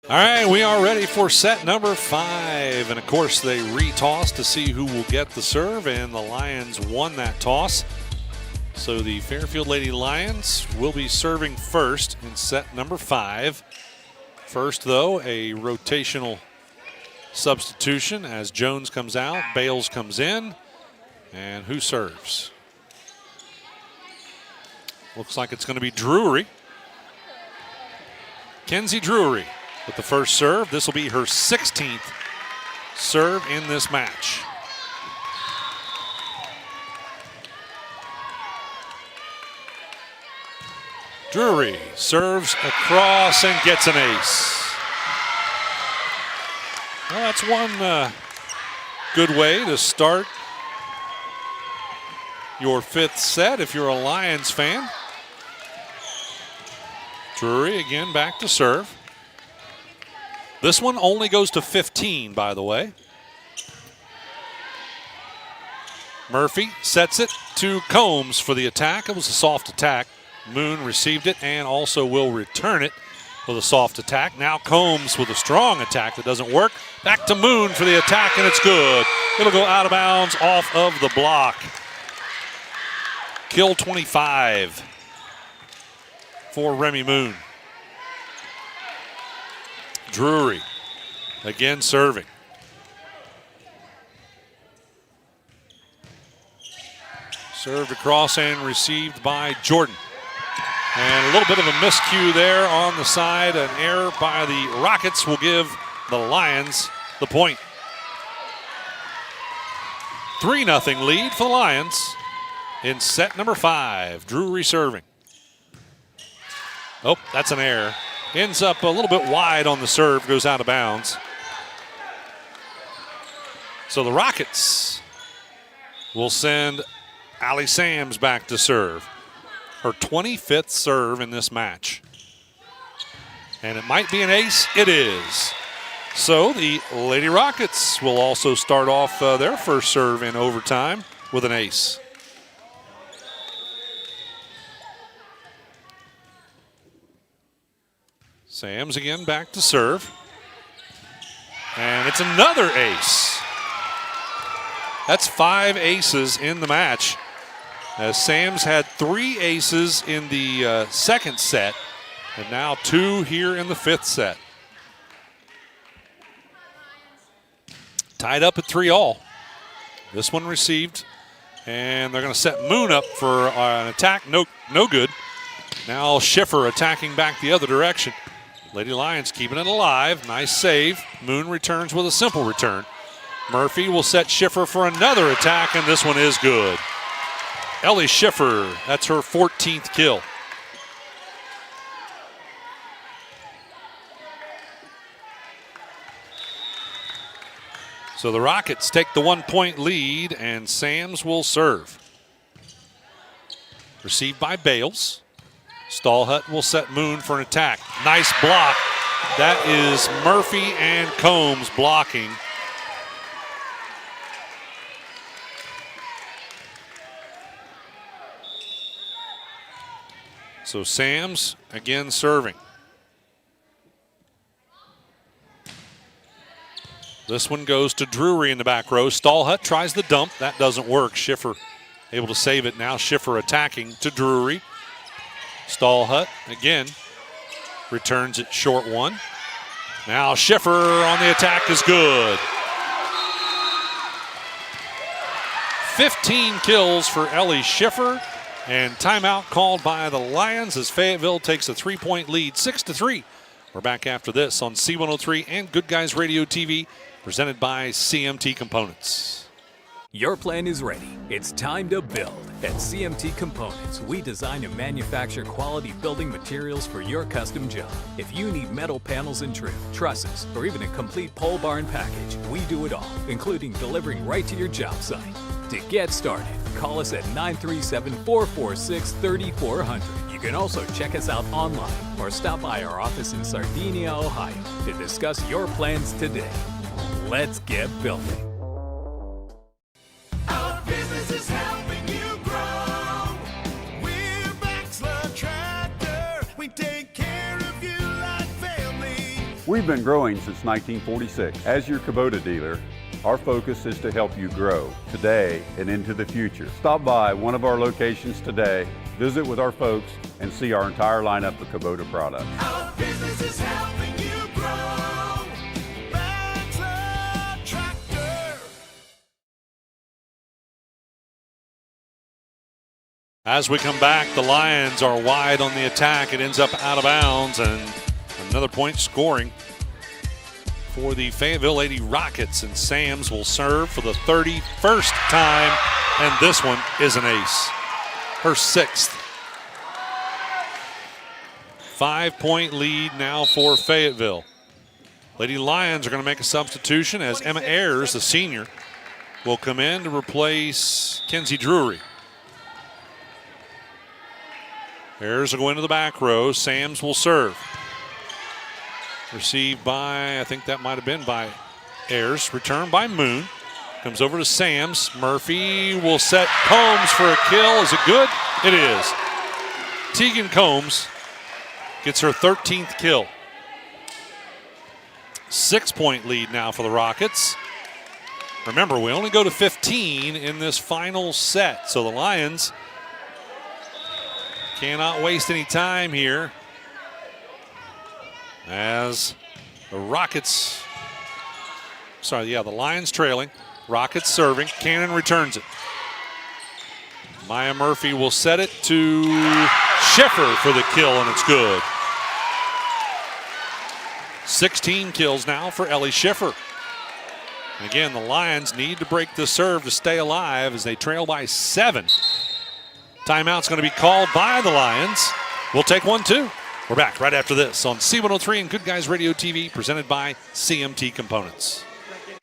All right, we are ready for set number 5. And, of course, they re-toss to see who will get the serve, and the Lions won that toss. So the Fairfield Lady Lions will be serving first in set number 5. First, though, a rotational substitution as Jones comes out, Bales comes in, and who serves? Looks like it's going to be Drury. Kenzie Drury with the first serve. This will be her 16th serve in this match. Drury serves across and gets an ace. Well, that's one good way to start your 5th set if you're a Lions fan. Drury again back to serve. This one only goes to 15, by the way. Murphy sets it to Combs for the attack. It was a soft attack. Moon received it and also will return it with a soft attack. Now Combs with a strong attack that doesn't work. Back to Moon for the attack, and it's good. It'll go out of bounds off of the block. Kill 25 for Remy Moon. Drury again serving. Served across and received by Jordan. And a little bit of a miscue there on the side. An error by the Rockets will give the Lions the point. 3-0 lead for the Lions in set number 5. Drury serving. Oh, that's an error. Ends up a little bit wide on the serve, goes out of bounds. So the Rockets will send Allie Sams back to serve. Her 25th serve in this match. And it might be an ace. It is. So the Lady Rockets will also start off their first serve in overtime with an ace. Sams again back to serve. And it's another ace. That's 5 aces in the match. As Sams had 3 aces in the second set, and now 2 here in the 5th set. Tied up at 3-all. This one received, and they're going to set Moon up for an attack. No good. Now Schiffer attacking back the other direction. Lady Lions keeping it alive. Nice save. Moon returns with a simple return. Murphy will set Schiffer for another attack, and this one is good. Ellie Schiffer, that's her 14th kill. So the Rockets take the 1-point lead, and Sams will serve. Received by Bales. Stallhut will set Moon for an attack. Nice block. That is Murphy and Combs blocking. So Sams again serving. This one goes to Drury in the back row. Stallhut tries the dump. That doesn't work. Schiffer able to save it. Now Schiffer attacking to Drury. Stallhut again returns it short one. Now Schiffer on the attack is good. 15 kills for Ellie Schiffer, and timeout called by the Lions as Fayetteville takes a 3-point lead, 6-3. We're back after this on C103 and Good Guys Radio TV, presented by CMT Components. Your plan is ready. It's time to build. At CMT Components, we design and manufacture quality building materials for your custom job. If you need metal panels and trim, trusses, or even a complete pole barn package, we do it all, including delivering right to your job site. To get started, call us at 937-446-3400. You can also check us out online or stop by our office in Sardinia, Ohio to discuss your plans today. Let's get building. Our business is helping you grow. We're Baxler Tractor. We take care of you like family. We've been growing since 1946. As your Kubota dealer, our focus is to help you grow today and into the future. Stop by one of our locations today, visit with our folks, and see our entire lineup of Kubota products. Our business is helping you grow. Baxler Tractor. As we come back, the Lions are wide on the attack. It ends up out of bounds, and another point scoring for the Fayetteville Lady Rockets, and Sams will serve for the 31st time, and this one is an ace. Her 6th. 5-point lead now for Fayetteville. Lady Lions are going to make a substitution as Emma Ayers, the senior, will come in to replace Kenzie Drury. Ayers will go into the back row. Sams will serve. Received by, I think that might have been by Ayers. Returned by Moon. Comes over to Sams. Murphy will set Combs for a kill. Is it good? It is. Tegan Combs gets her 13th kill. 6-point lead now for the Rockets. Remember, we only go to 15 in this final set, so the Lions cannot waste any time here. As the Rockets, the Lions trailing. Rockets serving. Cannon returns it. Maya Murphy will set it to Schiffer for the kill, and it's good. 16 kills now for Ellie Schiffer. Again, the Lions need to break the serve to stay alive as they trail by 7. Timeout's going to be called by the Lions. We'll take one, too. We're back right after this on C103 and Good Guys Radio TV, presented by CMT Components.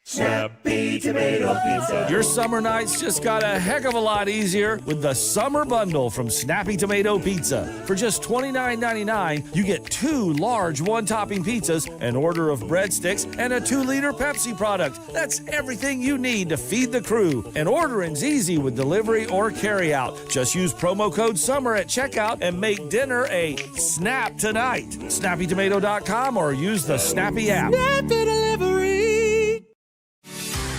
Snappy Tomato Pizza. Your summer nights just got a heck of a lot easier with the Summer Bundle from Snappy Tomato Pizza. For just $29.99, you get 2 large one-topping pizzas, an order of breadsticks, and a 2-liter Pepsi product. That's everything you need to feed the crew. And ordering's easy with delivery or carry-out. Just use promo code SUMMER at checkout and make dinner a snap tonight. SnappyTomato.com or use the Snappy app. Snappy Delivery.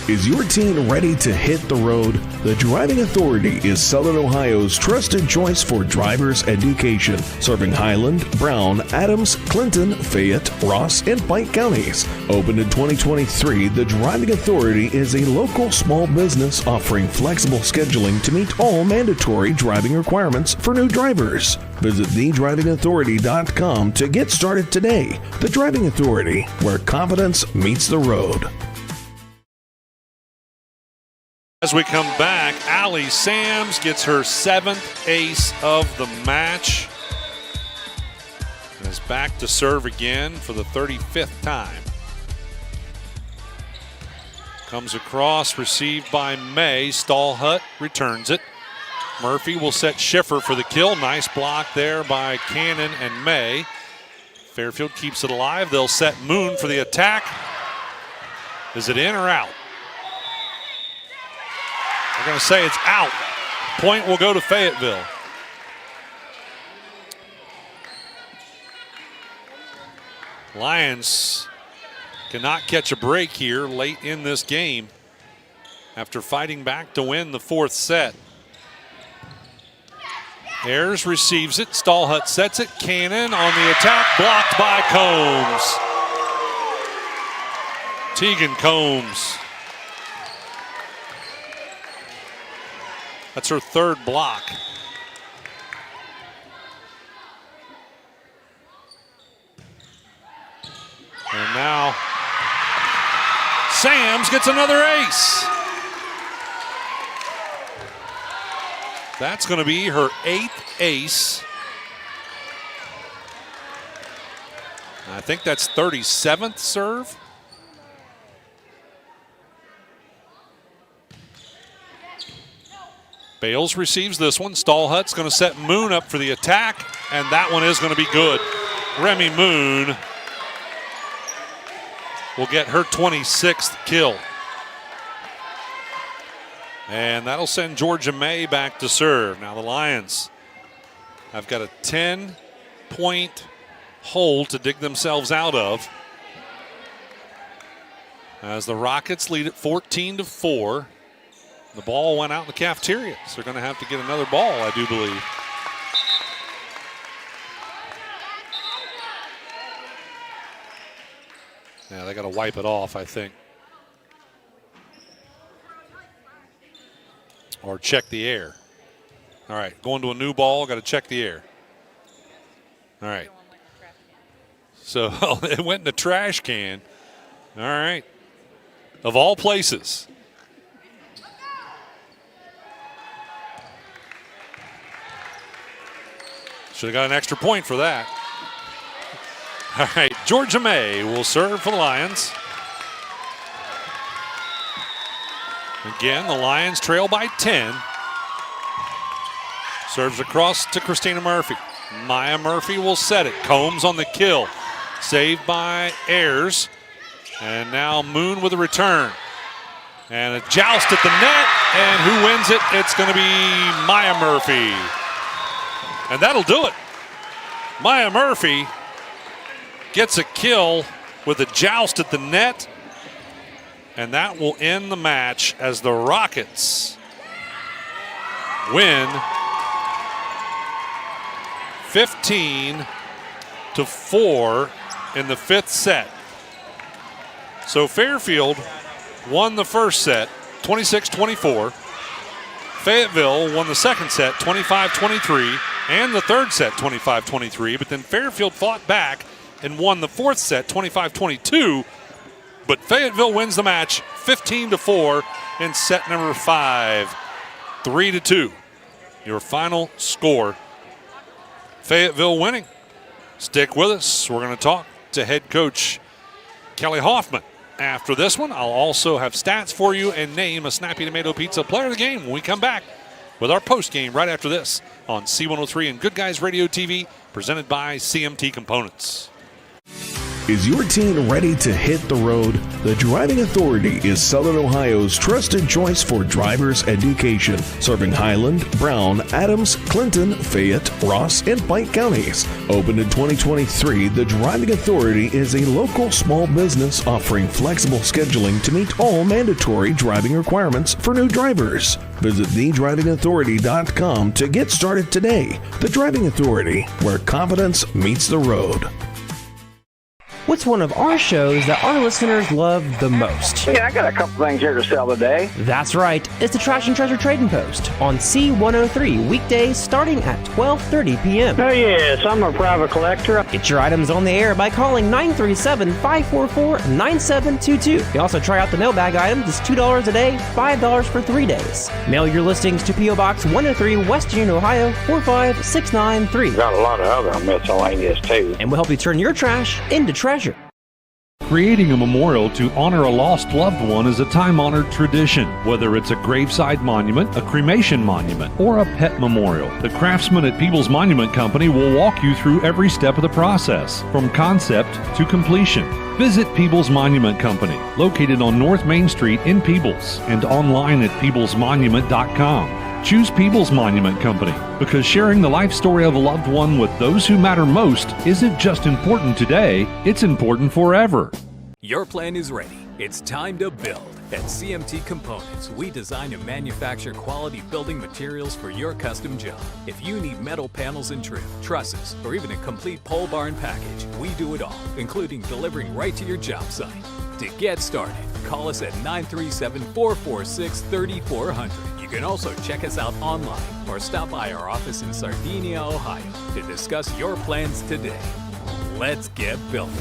Is your teen ready to hit the road? The Driving Authority is Southern Ohio's trusted choice for driver's education, serving Highland, Brown, Adams, Clinton, Fayette, Ross, and Pike counties. Opened in 2023, the Driving Authority is a local small business offering flexible scheduling to meet all mandatory driving requirements for new drivers. Visit thedrivingauthority.com to get started today. The Driving Authority, where confidence meets the road. As we come back, Allie Sams gets her 7th ace of the match and is back to serve again for the 35th time. Comes across, received by May. Stallhut returns it. Murphy will set Schiffer for the kill. Nice block there by Cannon and May. Fairfield keeps it alive. They'll set Moon for the attack. Is it in or out? We're going to say it's out. Point will go to Fayetteville. Lions cannot catch a break here late in this game after fighting back to win the 4th set. Ayers receives it. Stallhut sets it. Cannon on the attack, blocked by Combs. Tegan Combs. That's her third block. And now Sams gets another ace. That's going to be her 8th ace. I think that's 37th serve. Bales receives this one. Stallhut's going to set Moon up for the attack, and that one is going to be good. Remy Moon will get her 26th kill. And that'll send Georgia May back to serve. Now the Lions have got a 10-point hole to dig themselves out of, as the Rockets lead at 14-4. The ball went out in the cafeteria, so they're going to have to get another ball, I do believe. Yeah, they got to wipe it off, I think. Or check the air. All right, going to a new ball, got to check the air. All right. So it went in the trash can. All right. Of all places. Should have got an extra point for that. All right, Georgia May will serve for the Lions. Again, the Lions trail by 10. Serves across to Christina Murphy. Maya Murphy will set it. Combs on the kill. Saved by Ayers. And now Moon with a return. And a joust at the net. And who wins it? It's going to be Maya Murphy. And that'll do it. Maya Murphy gets a kill with a joust at the net. And that will end the match as the Rockets win 15-4 in the 5th set. So Fairfield won the first set, 26-24. Fayetteville won the second set, 25-23, and the third set, 25-23. But then Fairfield fought back and won the 4th set, 25-22. But Fayetteville wins the match 15-4 in set number 5, 3-2. Your final score. Fayetteville winning. Stick with us. We're going to talk to head coach Kelly Hoffman. After this one, I'll also have stats for you and name a Snappy Tomato Pizza player of the game when we come back with our post game right after this on C103 and Good Guys Radio TV, presented by CMT Components. Is your teen ready to hit the road? The Driving Authority is Southern Ohio's trusted choice for driver's education, serving Highland, Brown, Adams, Clinton, Fayette, Ross, and Pike counties. Opened in 2023, the Driving Authority is a local small business offering flexible scheduling to meet all mandatory driving requirements for new drivers. Visit thedrivingauthority.com to get started today. The Driving Authority, where confidence meets the road. What's one of our shows that our listeners love the most? Yeah, I got a couple things here to sell today. That's right. It's the Trash and Treasure Trading Post on C103 weekdays starting at 12:30 p.m. Oh, yes, I'm a private collector. Get your items on the air by calling 937-544-9722. You can also try out the mailbag item. It's $2 a day, $5 for 3 days. Mail your listings to P.O. Box 103, West Union, Ohio, 45693. Got a lot of other miscellaneous, too. And we'll help you turn your trash into treasure. Creating a memorial to honor a lost loved one is a time-honored tradition. Whether it's a graveside monument, a cremation monument, or a pet memorial, the craftsmen at People's Monument Company will walk you through every step of the process, from concept to completion. Visit People's Monument Company, located on North Main Street in Peebles, and online at peoplesmonument.com. Choose People's Monument Company because sharing the life story of a loved one with those who matter most isn't just important today, it's important forever. Your plan is ready. It's time to build. At CMT Components, we design and manufacture quality building materials for your custom job. If you need metal panels and trim, trusses, or even a complete pole barn package, we do it all, including delivering right to your job site. To get started, call us at 937-446-3400. You can also check us out online or stop by our office in Sardinia, Ohio to discuss your plans today. Let's get building.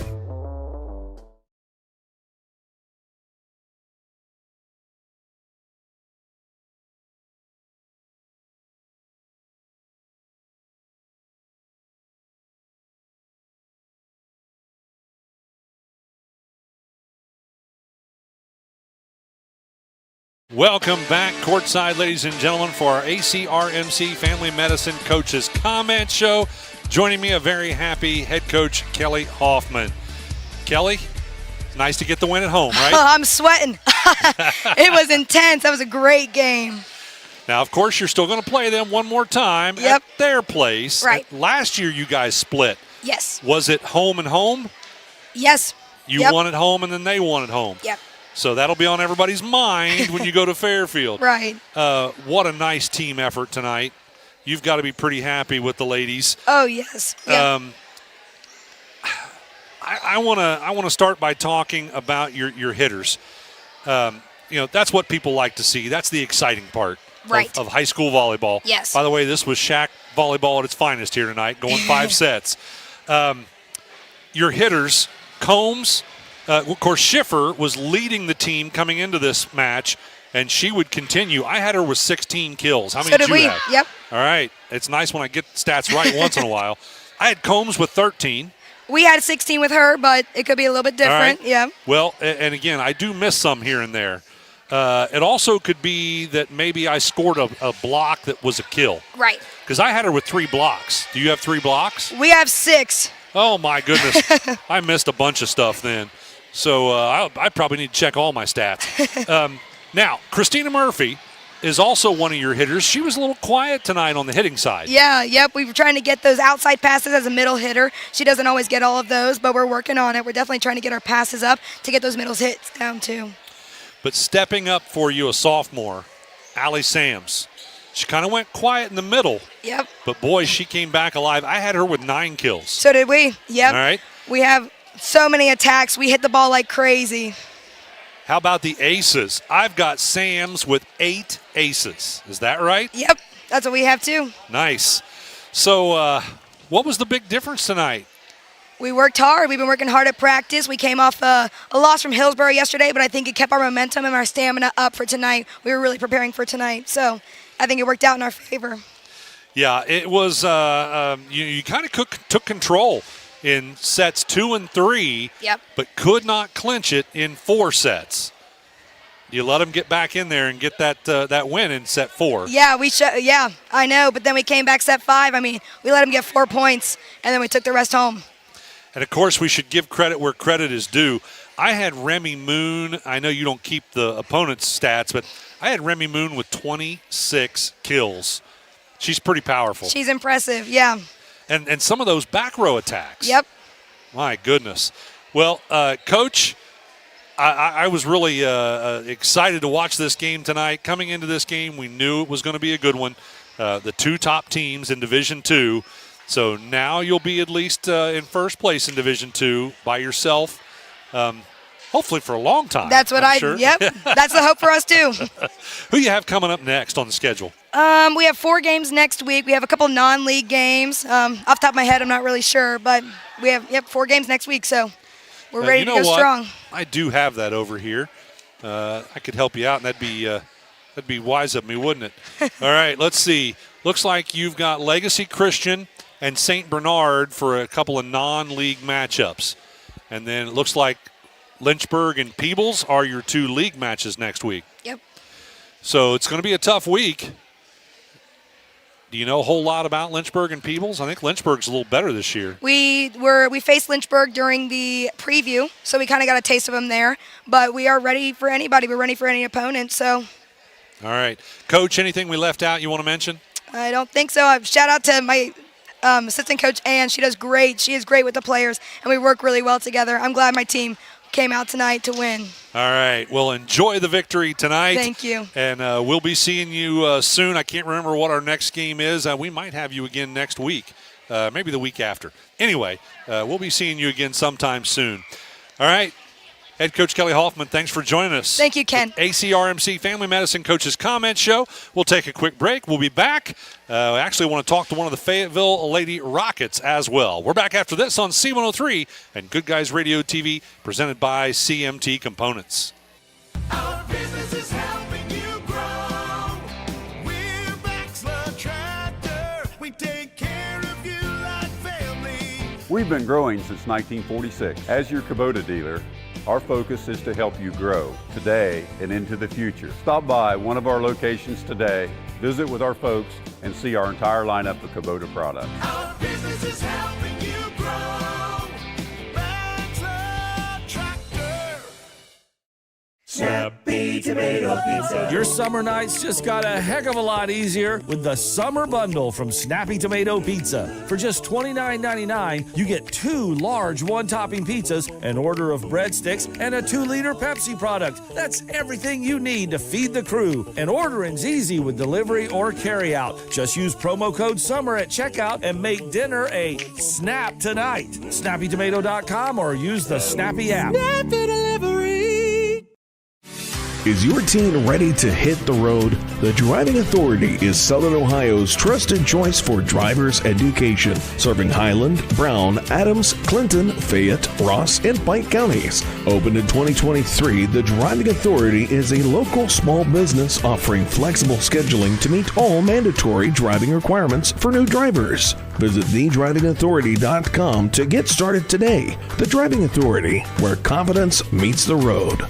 Welcome back courtside, ladies and gentlemen, for our ACRMC Family Medicine Coaches Comment Show. Joining me, a very happy head coach, Kelly Hoffman. Kelly, nice to get the win at home, right? I'm sweating. It was intense. That was a great game. Now, of course, you're still going to play them one more time at their place. Right. Last year, you guys split. Yes. Was it home and home? Yes. You won at home, and then they won at home. Yep. So that'll be on everybody's mind when you go to Fairfield. Right. What a nice team effort tonight. You've got to be pretty happy with the ladies. Oh, yes. Yep. I want to start by talking about your hitters. That's what people like to see. That's the exciting part of high school volleyball. Yes. By the way, this was Shack volleyball at its finest here tonight, going 5 sets. Your hitters, Combs. Of course, Schiffer was leading the team coming into this match, and she would continue. I had her with 16 kills. How many did you have? Yep. All right. It's nice when I get stats right once in a while. I had Combs with 13. We had 16 with her, but it could be a little bit different. Right. Yeah. Well, and again, I do miss some here and there. It also could be that maybe I scored a block that was a kill. Right. Because I had her with 3 blocks. Do you have 3 blocks? We have 6. Oh, my goodness. I missed a bunch of stuff then. So I probably need to check all my stats. Now, Christina Murphy is also one of your hitters. She was a little quiet tonight on the hitting side. Yeah, yep. We were trying to get those outside passes as a middle hitter. She doesn't always get all of those, but we're working on it. We're definitely trying to get our passes up to get those middle hits down too. But stepping up for you, a sophomore, Allie Sams. She kind of went quiet in the middle. Yep. But, boy, she came back alive. I had her with 9 kills. So did we. Yep. All right. We have so many attacks. We hit the ball like crazy. How about the aces? I've got Sams with 8 aces. Is that right? Yep. That's what we have too. Nice. So what was the big difference tonight? We worked hard. We've been working hard at practice. We came off a loss from Hillsborough yesterday, but I think it kept our momentum and our stamina up for tonight. We were really preparing for tonight. So I think it worked out in our favor. Yeah, it was you kind of took control in sets 2 and 3, but could not clinch it in 4 sets. You let them get back in there and get that win in set 4. Yeah, I know, but then we came back set 5. I mean, we let them get 4 points, and then we took the rest home. And, of course, we should give credit where credit is due. I had Remy Moon. I know you don't keep the opponent's stats, but I had Remy Moon with 26 kills. She's pretty powerful. She's impressive, yeah. And some of those back row attacks. Yep. My goodness. Well, Coach, I was really excited to watch this game tonight. Coming into this game, we knew it was going to be a good one. The 2 top teams in Division II. So now you'll be at least in first place in Division II by yourself. Hopefully for a long time. That's what yep. That's the hope for us too. Who you have coming up next on the schedule? We have 4 games next week. We have a couple non-league games. Off the top of my head, I'm not really sure, but we have 4 games next week, so we're ready to go strong. I do have that over here. I could help you out, and that'd be wise of me, wouldn't it? All right, let's see. Looks like you've got Legacy Christian and St. Bernard for a couple of non-league matchups. And then it looks like Lynchburg and Peebles are your 2 league matches next week. Yep. So it's going to be a tough week. Do you know a whole lot about Lynchburg and Peebles? I think Lynchburg's a little better this year. We faced Lynchburg during the preview, so we kind of got a taste of them there. But we are ready for anybody. We're ready for any opponent. So. All right. Coach, anything we left out you want to mention? I don't think so. Shout out to my assistant coach, Ann. She does great. She is great with the players, and we work really well together. I'm glad my team came out tonight to win. All right. Well, enjoy the victory tonight. Thank you. And we'll be seeing you soon. I can't remember what our next game is. We might have you again next week, maybe the week after. Anyway, we'll be seeing you again sometime soon. All right. Head Coach Kelly Hoffman, thanks for joining us. Thank you, Ken. ACRMC Family Medicine Coaches Comment Show. We'll take a quick break. We'll be back. I actually want to talk to one of the Fayetteville Lady Rockets as well. We're back after this on C103 and Good Guys Radio TV, presented by CMT Components. Our business is helping you grow. We're Baxler Tractor. We take care of you like family. We've been growing since 1946. As your Kubota dealer, our focus is to help you grow today and into the future. Stop by one of our locations today, visit with our folks, and see our entire lineup of Kubota products. Our business is helping you grow. Baxler Tractor. Snappy Tomato Pizza. Your summer nights just got a heck of a lot easier with the Summer Bundle from Snappy Tomato Pizza. For just $29.99, you get 2 large one-topping pizzas, an order of breadsticks, and a 2-liter Pepsi product. That's everything you need to feed the crew. And ordering's easy with delivery or carryout. Just use promo code SUMMER at checkout and make dinner a snap tonight. SnappyTomato.com or use the Snappy app. Snappy Delivery. Is your teen ready to hit the road? The Driving Authority is Southern Ohio's trusted choice for driver's education, serving Highland, Brown, Adams, Clinton, Fayette, Ross, and Pike counties. Opened in 2023, the Driving Authority is a local small business offering flexible scheduling to meet all mandatory driving requirements for new drivers. Visit thedrivingauthority.com to get started today. The Driving Authority, where confidence meets the road.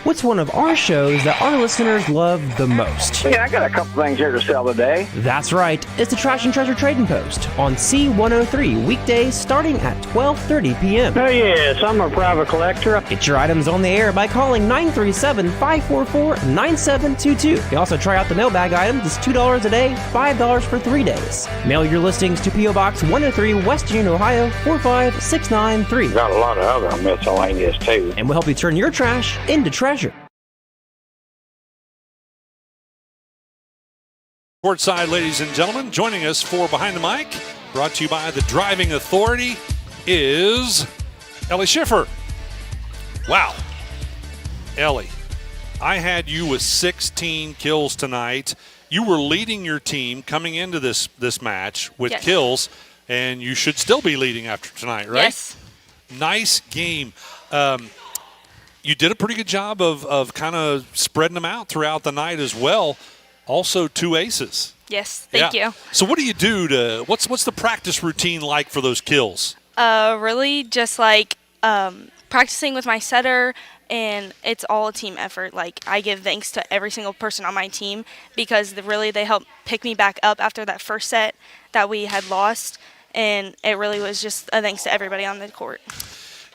What's one of our shows that our listeners love the most? Yeah, I got a couple things here to sell today. That's right. It's the Trash and Treasure Trading Post on C103 weekdays starting at 12:30 p.m. Oh, yes, I'm a private collector. Get your items on the air by calling 937-544-9722. You can also try out the mailbag item. It's $2 a day, $5 for 3 days. Mail your listings to P.O. Box 103, West Union, Ohio, 45693. Got a lot of other miscellaneous, too. And we'll help you turn your trash into treasure. Courtside, ladies and gentlemen, joining us for Behind the Mic, brought to you by the Driving Authority, is Ellie Schiffer. Wow. Ellie, I had you with 16 kills tonight. You were leading your team coming into this match with kills, and you should still be leading after tonight, right? Yes. Nice game. You did a pretty good job of kind of spreading them out throughout the night as well. Also 2 aces. Yes, thank you. So what do you do to what's the practice routine like for those kills? Really just like practicing with my setter, and it's all a team effort. Like, I give thanks to every single person on my team because they helped pick me back up after that first set that we had lost, and it really was just a thanks to everybody on the court.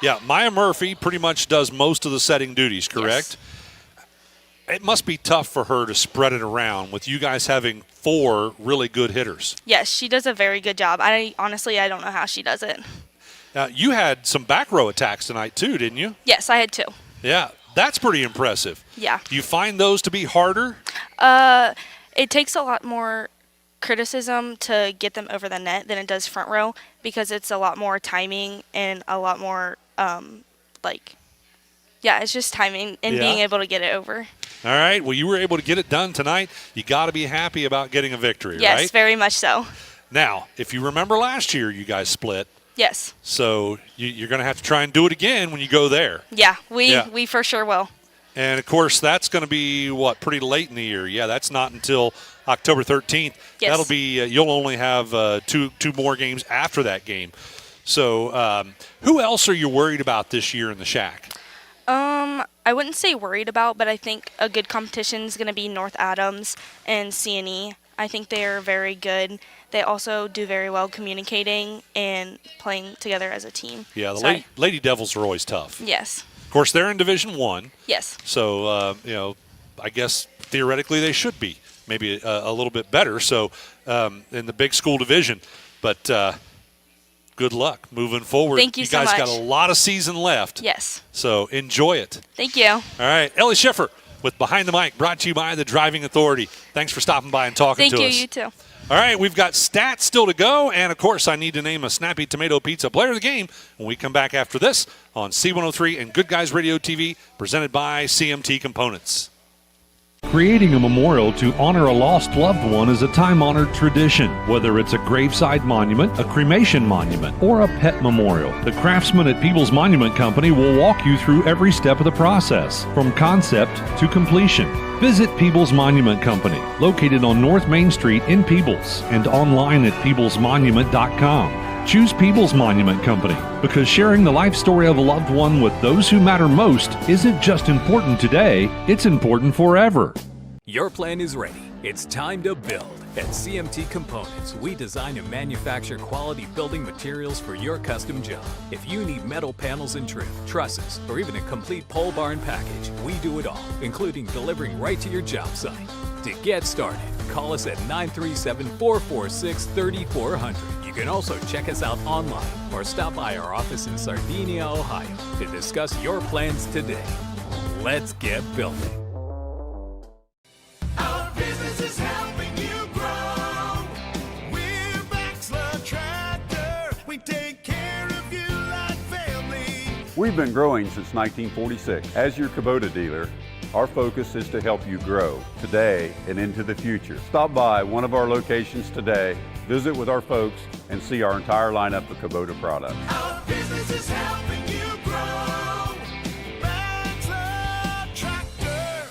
Yeah, Maya Murphy pretty much does most of the setting duties, correct? Yes. It must be tough for her to spread it around with you guys having 4 really good hitters. Yes, she does a very good job. Honestly, I don't know how she does it. You had some back row attacks tonight too, didn't you? Yes, I had 2. Yeah, that's pretty impressive. Yeah. Do you find those to be harder? It takes a lot more criticism to get them over the net than it does front row because it's a lot more timing and a lot more it's just timing and being able to get it over. All right. Well, you were able to get it done tonight. You got to be happy about getting a victory, right? Yes, very much so. Now, if you remember last year, you guys split. Yes. So you're going to have to try and do it again when you go there. Yeah, we for sure will. And, of course, that's going to be, pretty late in the year. Yeah, that's not until October 13th. Yes. That'll be you'll only have two more games after that game. So who else are you worried about this year in the Shack? I wouldn't say worried about, but I think a good competition is going to be North Adams and C&E. I think they are very good. They also do very well communicating and playing together as a team. Yeah, the Lady Devils are always tough. Yes. Of course, they're in Division I. Yes. So, I guess theoretically they should be maybe a little bit better. So, in the big school division. But good luck moving forward. Thank you so guys much. got a lot of season left. Yes. So enjoy it. Thank you. All right. Ellie Schiffer with Behind the Mic, brought to you by the Driving Authority. Thanks for stopping by and talking to us. Thank you. You too. All right, we've got stats still to go, and, of course, I need to name a Snappy Tomato Pizza player of the game when we come back after this on C103 and Good Guys Radio TV, presented by CMT Components. Creating a memorial to honor a lost loved one is a time-honored tradition. Whether it's a graveside monument, a cremation monument, or a pet memorial, the craftsmen at People's Monument Company will walk you through every step of the process, from concept to completion. Visit People's Monument Company, located on North Main Street in Peebles, and online at peoplesmonument.com. Choose People's Monument Company because sharing the life story of a loved one with those who matter most isn't just important today, it's important forever. Your plan is ready. It's time to build. At CMT Components, we design and manufacture quality building materials for your custom job. If you need metal panels and trim, trusses, or even a complete pole barn package, we do it all, including delivering right to your job site. To get started, call us at 937-446-3400. You can also check us out online or stop by our office in Sardinia, Ohio to discuss your plans today. Let's get building. Our business is helping you grow. We're Baxler Tractor. We take care of you like family. We've been growing since 1946. As your Kubota dealer, our focus is to help you grow today and into the future. Stop by one of our locations today, visit with our folks, and see our entire lineup of Kubota products. Our business is helping you grow. Baxler Tractor.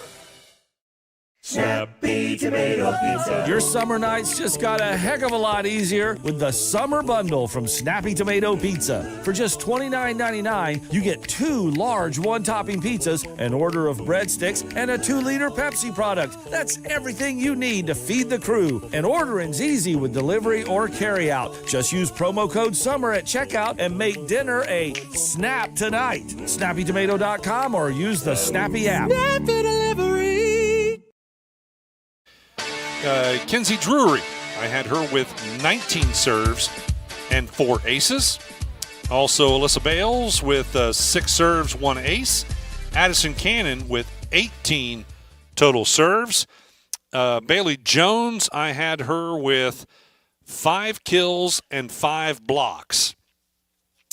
Snappy Tomato Pizza. Your summer nights just got a heck of a lot easier with the Summer Bundle from Snappy Tomato Pizza. For just $29.99, you get 2 large one-topping pizzas, an order of breadsticks, and a 2-liter Pepsi product. That's everything you need to feed the crew. And ordering's easy with delivery or carryout. Just use promo code SUMMER at checkout and make dinner a snap tonight. SnappyTomato.com or use the Snappy app. Snappy Delivery. Kenzie Drury, I had her with 19 serves and 4 aces. Also, Alyssa Bales with 6 serves, 1 ace. Addison Cannon with 18 total serves. Bailey Jones, I had her with 5 kills and 5 blocks.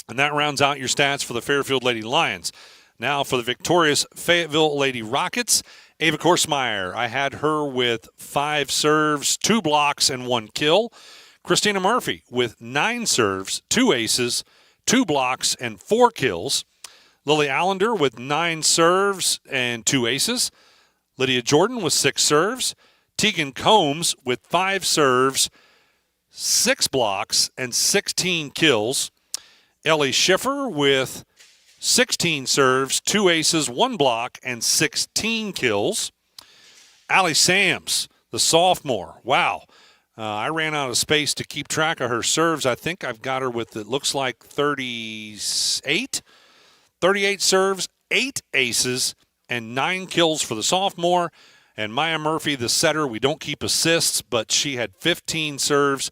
And that rounds out your stats for the Fairfield Lady Lions. Now for the victorious Fayetteville Lady Rockets, Ava Korsmeyer, I had her with 5 serves, 2 blocks, and 1 kill. Christina Murphy with 9 serves, 2 aces, 2 blocks, and 4 kills. Lily Allender with 9 serves and 2 aces. Lydia Jordan with 6 serves. Tegan Combs with 5 serves, 6 blocks, and 16 kills. Ellie Schiffer with 16 serves, 2 aces, 1 block, and 16 kills. Allie Sams, the sophomore. Wow. I ran out of space to keep track of her serves. I think I've got her with, it looks like 38. 38 serves, 8 aces, and 9 kills for the sophomore. And Maya Murphy, the setter, we don't keep assists, but she had 15 serves,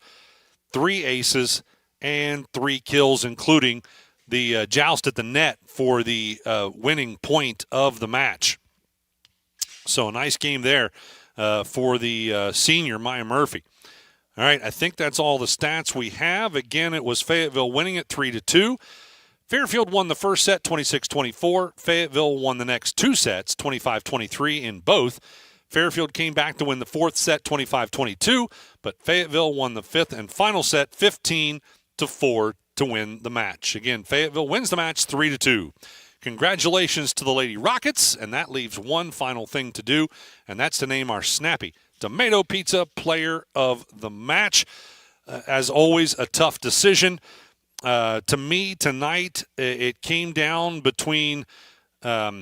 3 aces, and 3 kills, including the joust at the net for the winning point of the match. So a nice game there for the senior, Maya Murphy. All right, I think that's all the stats we have. Again, it was Fayetteville winning it 3-2. Fairfield won the first set 26-24. Fayetteville won the next 2 sets 25-23 in both. Fairfield came back to win the 4th set 25-22, but Fayetteville won the 5th and final set 15-4 to win the match. Again, Fayetteville wins the match 3-2. Congratulations to the Lady Rockets, and that leaves one final thing to do, and that's to name our Snappy Tomato Pizza Player of the Match. As always, a tough decision. To me, tonight, it came down between 4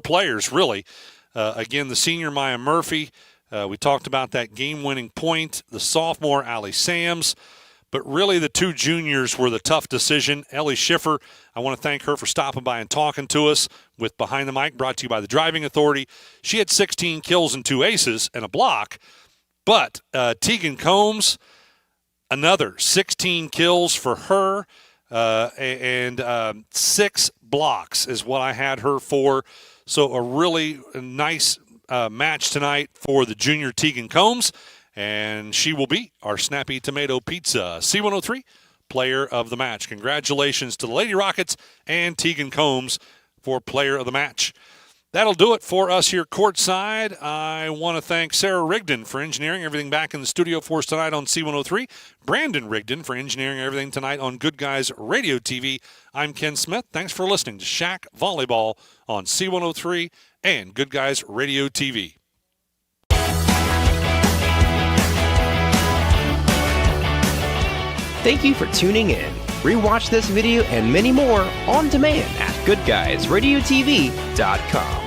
players, really. Again, the senior Maya Murphy. We talked about that game-winning point. The sophomore, Allie Sams. But really, the 2 juniors were the tough decision. Ellie Schiffer, I want to thank her for stopping by and talking to us with Behind the Mic, brought to you by the Driving Authority. She had 16 kills and 2 aces and a block. But Tegan Combs, Another 16 kills for her, and 6 blocks is what I had her for. So a really nice match tonight for the junior Tegan Combs, and she will be our Snappy Tomato Pizza C103 Player of the Match. Congratulations to the Lady Rockets and Tegan Combs for Player of the Match. That'll do it for us here courtside. I want to thank Sarah Rigdon for engineering everything back in the studio for us tonight on C103. Brandon Rigdon for engineering everything tonight on Good Guys Radio TV. I'm Ken Smith. Thanks for listening to Shack Volleyball on C103 and Good Guys Radio TV. Thank you for tuning in. Rewatch this video and many more on demand at goodguysradiotv.com.